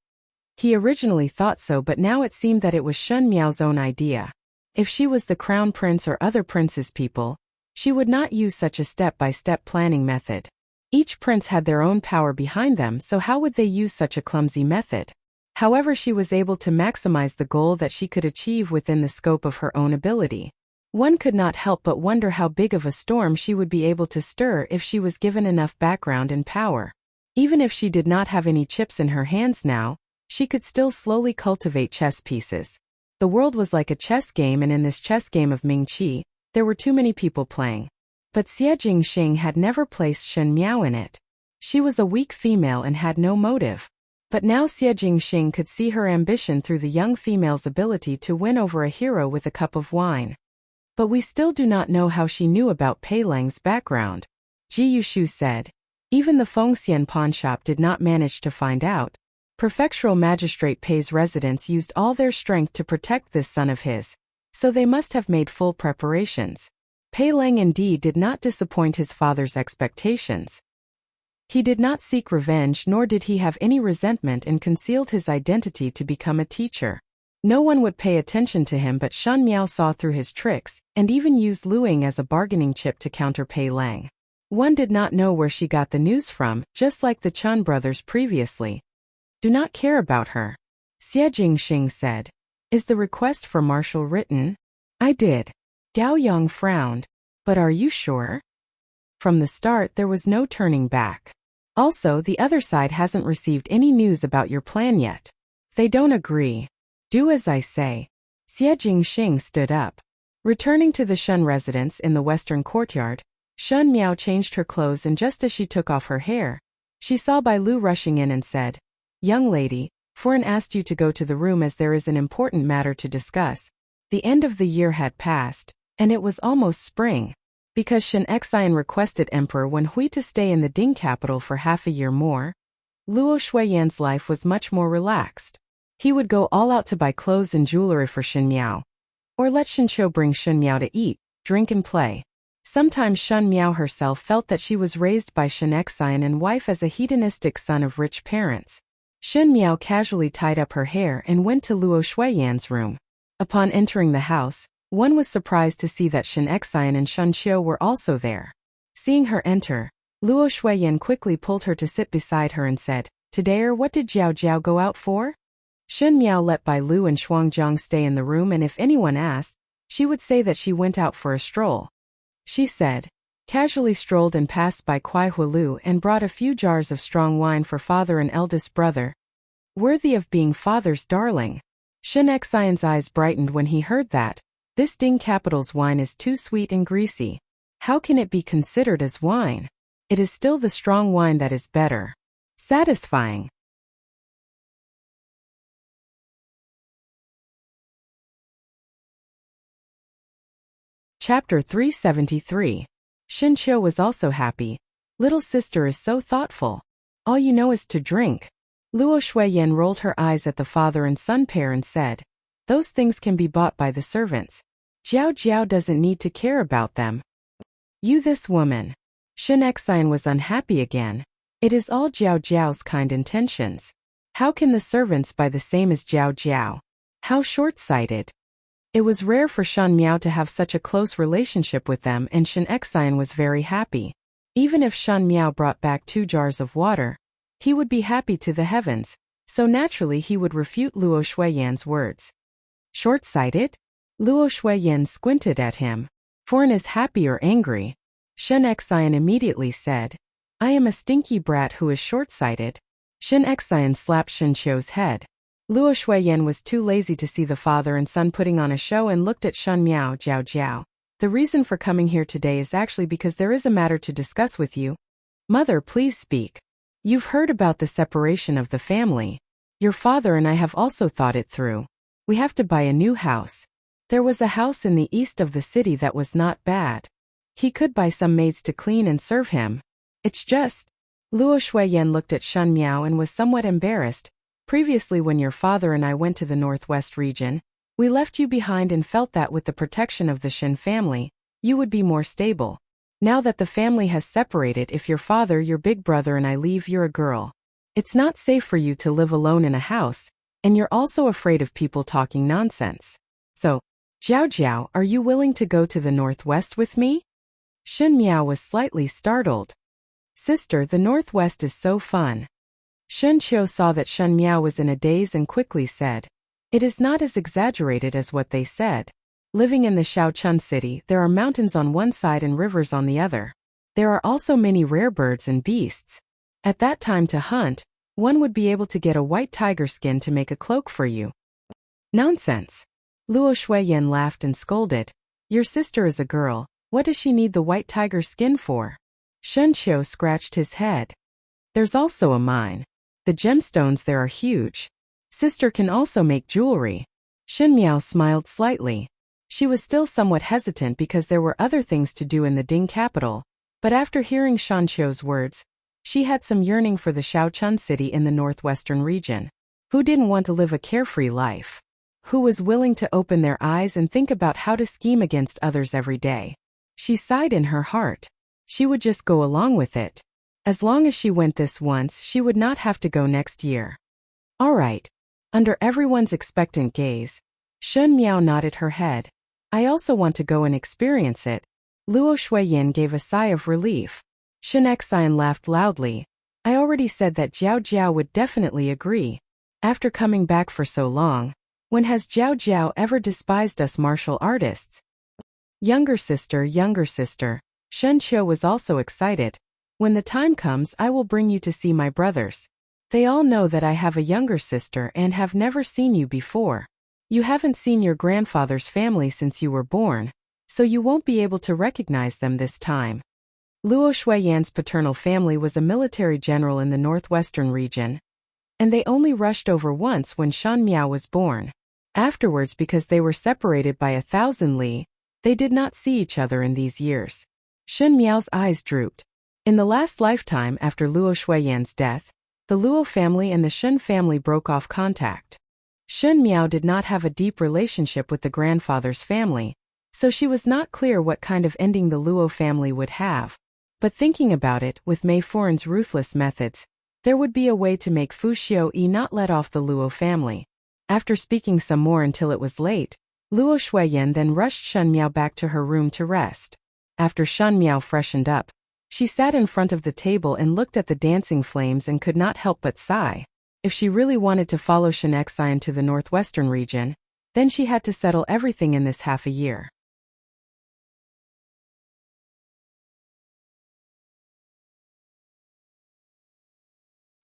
He originally thought so, but now it seemed that it was Shen Miao's own idea. If she was the crown prince or other prince's people, she would not use such a step-by-step planning method. Each prince had their own power behind them, so how would they use such a clumsy method? However, she was able to maximize the goal that she could achieve within the scope of her own ability. One could not help but wonder how big of a storm she would be able to stir if she was given enough background and power. Even if she did not have any chips in her hands now, she could still slowly cultivate chess pieces. The world was like a chess game, and in this chess game of Ming Qi, there were too many people playing. But Xie Jingxing had never placed Shen Miao in it. She was a weak female and had no motive. But now Xie Jingxing could see her ambition through the young female's ability to win over a hero with a cup of wine. But we still do not know how she knew about Pei Lang's background. Ji Yushu said. Even the Fengxian pawnshop did not manage to find out. Prefectural magistrate Pei's residents used all their strength to protect this son of his, so they must have made full preparations. Pei Lang indeed did not disappoint his father's expectations. He did not seek revenge, nor did he have any resentment, and concealed his identity to become a teacher. No one would pay attention to him, but Shan Miao saw through his tricks, and even used Luing as a bargaining chip to counter Pei Lang. One did not know where she got the news from, just like the Chun brothers previously. Do not care about her. Xie Jingxing said. Is the request for martial written? I did. Gao Yang frowned. But are you sure? From the start there was no turning back. Also, the other side hasn't received any news about your plan yet. They don't agree. Do as I say. Xie Jingxing stood up. Returning to the Shun residence in the western courtyard, Shun Miao changed her clothes, and just as she took off her hair, she saw Bai Lu rushing in and said, Young lady, Foreign asked you to go to the room as there is an important matter to discuss. The end of the year had passed, and it was almost spring. Because Shen Xian requested Emperor Wen Hui to stay in the Ding capital for half a year more, Luo Shuiyan's life was much more relaxed. He would go all out to buy clothes and jewelry for Shen Miao. Or let Shen Qiu bring Shen Miao to eat, drink and play. Sometimes Shen Miao herself felt that she was raised by Shen Xian and wife as a hedonistic son of rich parents. Shen Miao casually tied up her hair and went to Luo Shuiyan's room. Upon entering the house, one was surprised to see that Shen Xian and Shen Qiu were also there. Seeing her enter, Luo Shuiyan quickly pulled her to sit beside her and said, Today, what did Jiao Jiao go out for? Shen Miao let Bai Lu and Shuangjiang stay in the room, and if anyone asked, she would say that she went out for a stroll. She said, casually strolled and passed by Kuai Hualu and brought a few jars of strong wine for father and eldest brother. Worthy of being father's darling. Shen Xian's eyes brightened when he heard that. This Ding capital's wine is too sweet and greasy. How can it be considered as wine? It is still the strong wine that is better. Satisfying. Chapter 373. Shen Qiu was also happy. Little sister is so thoughtful. All you know is to drink. Luo Shuiyan rolled her eyes at the father and son pair and said, Those things can be bought by the servants. Jiao Jiao doesn't need to care about them. You this woman. Shen Xian was unhappy again. It is all Jiao Jiao's kind intentions. How can the servants buy the same as Jiao Jiao? How short-sighted. It was rare for Shan Miao to have such a close relationship with them, and Shen Xian was very happy. Even if Shan Miao brought back 2 jars of water, he would be happy to the heavens, so naturally he would refute Luo Shuiyan's words. Short-sighted? Luo Shuiyan squinted at him. Foreign is happy or angry? Shen Xian immediately said, I am a stinky brat who is short-sighted. Shen Xian slapped Shen Qiu's head. Luo Shuiyan was too lazy to see the father and son putting on a show and looked at Shen Miao. Jiao Jiao. The reason for coming here today is actually because there is a matter to discuss with you. Mother, please speak. You've heard about the separation of the family. Your father and I have also thought it through. We have to buy a new house. There was a house in the east of the city that was not bad. He could buy some maids to clean and serve him. It's just... Luo Shuiyan looked at Shen Miao and was somewhat embarrassed. Previously, when your father and I went to the northwest region, we left you behind and felt that with the protection of the Shen family, you would be more stable. Now that the family has separated, if your father, your big brother and I leave, you're a girl. It's not safe for you to live alone in a house, and you're also afraid of people talking nonsense. So, Jiao Jiao, are you willing to go to the northwest with me? Shen Miao was slightly startled. Sister, the northwest is so fun. Shen Qiu saw that Shen Miao was in a daze and quickly said, It is not as exaggerated as what they said. Living in the Shaochun city, there are mountains on one side and rivers on the other. There are also many rare birds and beasts. At that time to hunt, one would be able to get a white tiger skin to make a cloak for you. Nonsense. Luo Shuiyan laughed and scolded. Your sister is a girl. What does she need the white tiger skin for? Shen Qiu scratched his head. There's also a mine. The gemstones there are huge. Sister can also make jewelry. Shen Miao smiled slightly. She was still somewhat hesitant because there were other things to do in the Ding capital, but after hearing Shan Qiu's words, She had some yearning for the Shaochun city in the northwestern region. Who didn't want to live a carefree life? Who was willing to open their eyes and think about how to scheme against others every day? She sighed in her heart. She would just go along with it. As long as she went this once, she would not have to go next year. All right. Under everyone's expectant gaze, Shen Miao nodded her head. I also want to go and experience it. Luo Shuiyin gave a sigh of relief. Shen Xian laughed loudly. I already said that Jiao Jiao would definitely agree. After coming back for so long, when has Jiao Jiao ever despised us martial artists? Younger sister, Shen Qiu was also excited. When the time comes, I will bring you to see my brothers. They all know that I have a younger sister and have never seen you before. You haven't seen your grandfather's family since you were born, so you won't be able to recognize them this time. Luo Shuiyan's paternal family was a military general in the northwestern region, and they only rushed over once when Shan Miao was born. Afterwards, because they were separated by 1,000 li, they did not see each other in these years. Shen Miao's eyes drooped. In the last lifetime after Luo Shuiyan's death, the Luo family and the Shen family broke off contact. Shen Miao did not have a deep relationship with the grandfather's family, so she was not clear what kind of ending the Luo family would have. But thinking about it, with Mei Foran's ruthless methods, there would be a way to make Fu Xiuyi not let off the Luo family. After speaking some more until it was late, Luo Shuiyan then rushed Shen Miao back to her room to rest. After Shen Miao freshened up, she sat in front of the table and looked at the dancing flames and could not help but sigh. If she really wanted to follow Shen Xian to the northwestern region, then she had to settle everything in this half a year.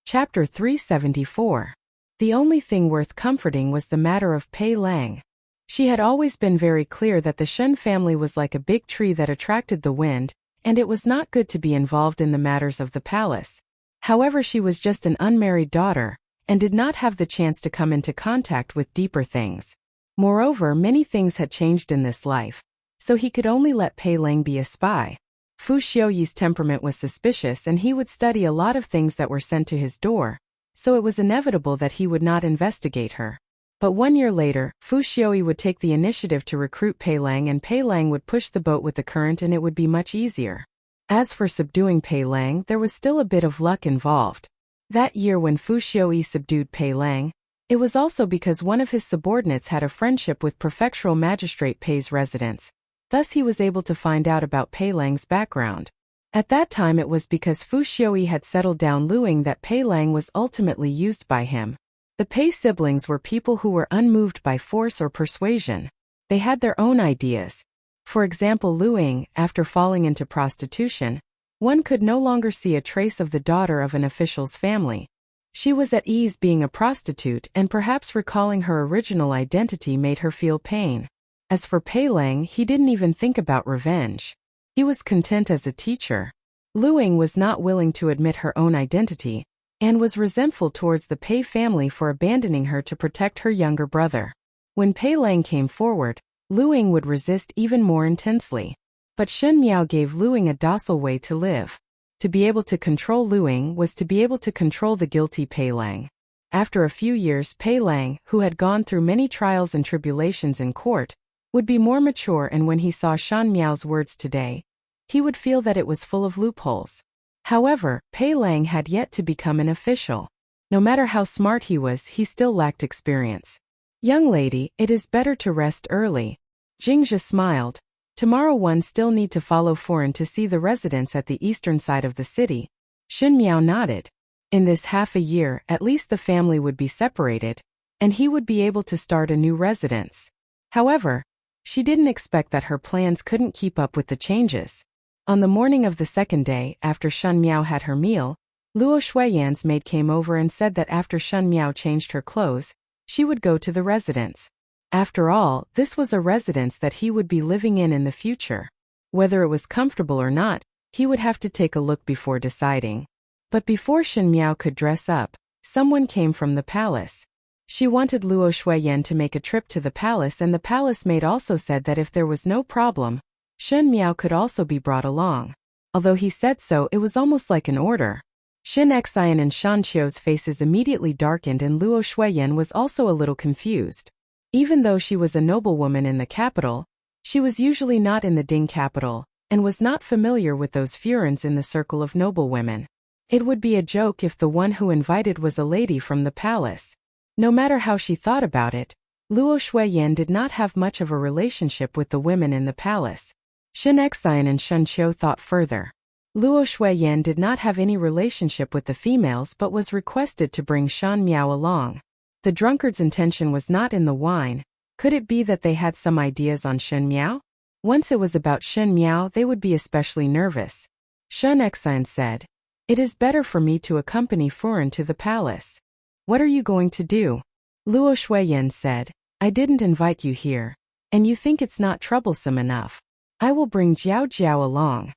Chapter 374. The only thing worth comforting was the matter of Pei Lang. She had always been very clear that the Shen family was like a big tree that attracted the wind, and it was not good to be involved in the matters of the palace. However, she was just an unmarried daughter, and did not have the chance to come into contact with deeper things. Moreover, many things had changed in this life, so he could only let Pei Lang be a spy. Fu Xiuyi's temperament was suspicious and he would study a lot of things that were sent to his door, so it was inevitable that he would not investigate her. But 1 year later, Fu Xiuyi would take the initiative to recruit Pei Lang and Pei Lang would push the boat with the current and it would be much easier. As for subduing Pei Lang, there was still a bit of luck involved. That year when Fu Xiuyi subdued Pei Lang, it was also because one of his subordinates had a friendship with prefectural magistrate Pei's residence. Thus he was able to find out about Pei Lang's background. At that time it was because Fu Xiuyi had settled down Luing that Pei Lang was ultimately used by him. The Pei siblings were people who were unmoved by force or persuasion. They had their own ideas. For example, Luing, after falling into prostitution, one could no longer see a trace of the daughter of an official's family. She was at ease being a prostitute and perhaps recalling her original identity made her feel pain. As for Pei Lang, he didn't even think about revenge. He was content as a teacher. Luing was not willing to admit her own identity, and was resentful towards the Pei family for abandoning her to protect her younger brother. When Pei Lang came forward, Luing would resist even more intensely. But Shen Miao gave Luing a docile way to live. To be able to control Luing was to be able to control the guilty Pei Lang. After a few years, Pei Lang, who had gone through many trials and tribulations in court, would be more mature, and when he saw Shan Miao's words today, he would feel that it was full of loopholes. However, Pei Lang had yet to become an official. No matter how smart he was, he still lacked experience. Young lady, it is better to rest early. Jingzhe smiled. Tomorrow one still need to follow Foran to see the residence at the eastern side of the city. Shen Miao nodded. In this half a year, at least the family would be separated, and he would be able to start a new residence. However, she didn't expect that her plans couldn't keep up with the changes. On the morning of the second day, after Shen Miao had her meal, Luo Shuiyan's maid came over and said that after Shen Miao changed her clothes, she would go to the residence. After all, this was a residence that he would be living in the future. Whether it was comfortable or not, he would have to take a look before deciding. But before Shen Miao could dress up, someone came from the palace. She wanted Luo Shuiyan to make a trip to the palace, and the palace maid also said that if there was no problem, Shen Miao could also be brought along. Although he said so, it was almost like an order. Shen Xian and Shan Qiu's faces immediately darkened, and Luo Shuiyan was also a little confused. Even though she was a noblewoman in the capital, she was usually not in the Ding capital, and was not familiar with those furens in the circle of noblewomen. It would be a joke if the one who invited was a lady from the palace. No matter how she thought about it, Luo Shuiyan did not have much of a relationship with the women in the palace. Shen Xian and Shan Qiu thought further. Luo Shuiyan did not have any relationship with the females but was requested to bring Shan Miao along. The drunkard's intention was not in the wine. Could it be that they had some ideas on Shen Miao? Once it was about Shen Miao, they would be especially nervous. Shen Xian said, "It is better for me to accompany Furen to the palace." "What are you going to do?" Luo Shuiyan said, "I didn't invite you here, and you think it's not troublesome enough. I will bring Jiao Jiao along."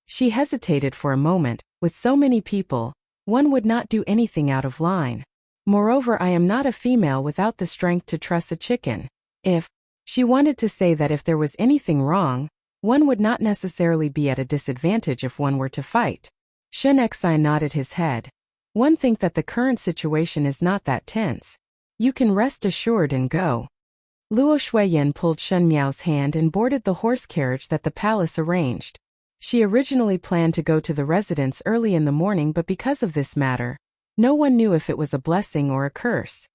She hesitated for a moment. With so many people, one would not do anything out of line. Moreover, I am not a female without the strength to truss a chicken. She wanted to say that if there was anything wrong, one would not necessarily be at a disadvantage if one were to fight. Shen Xian nodded his head. "One think that the current situation is not that tense. You can rest assured and go." Luo Shuiyan pulled Shen Miao's hand and boarded the horse carriage that the palace arranged. She originally planned to go to the residence early in the morning, but because of this matter, no one knew if it was a blessing or a curse.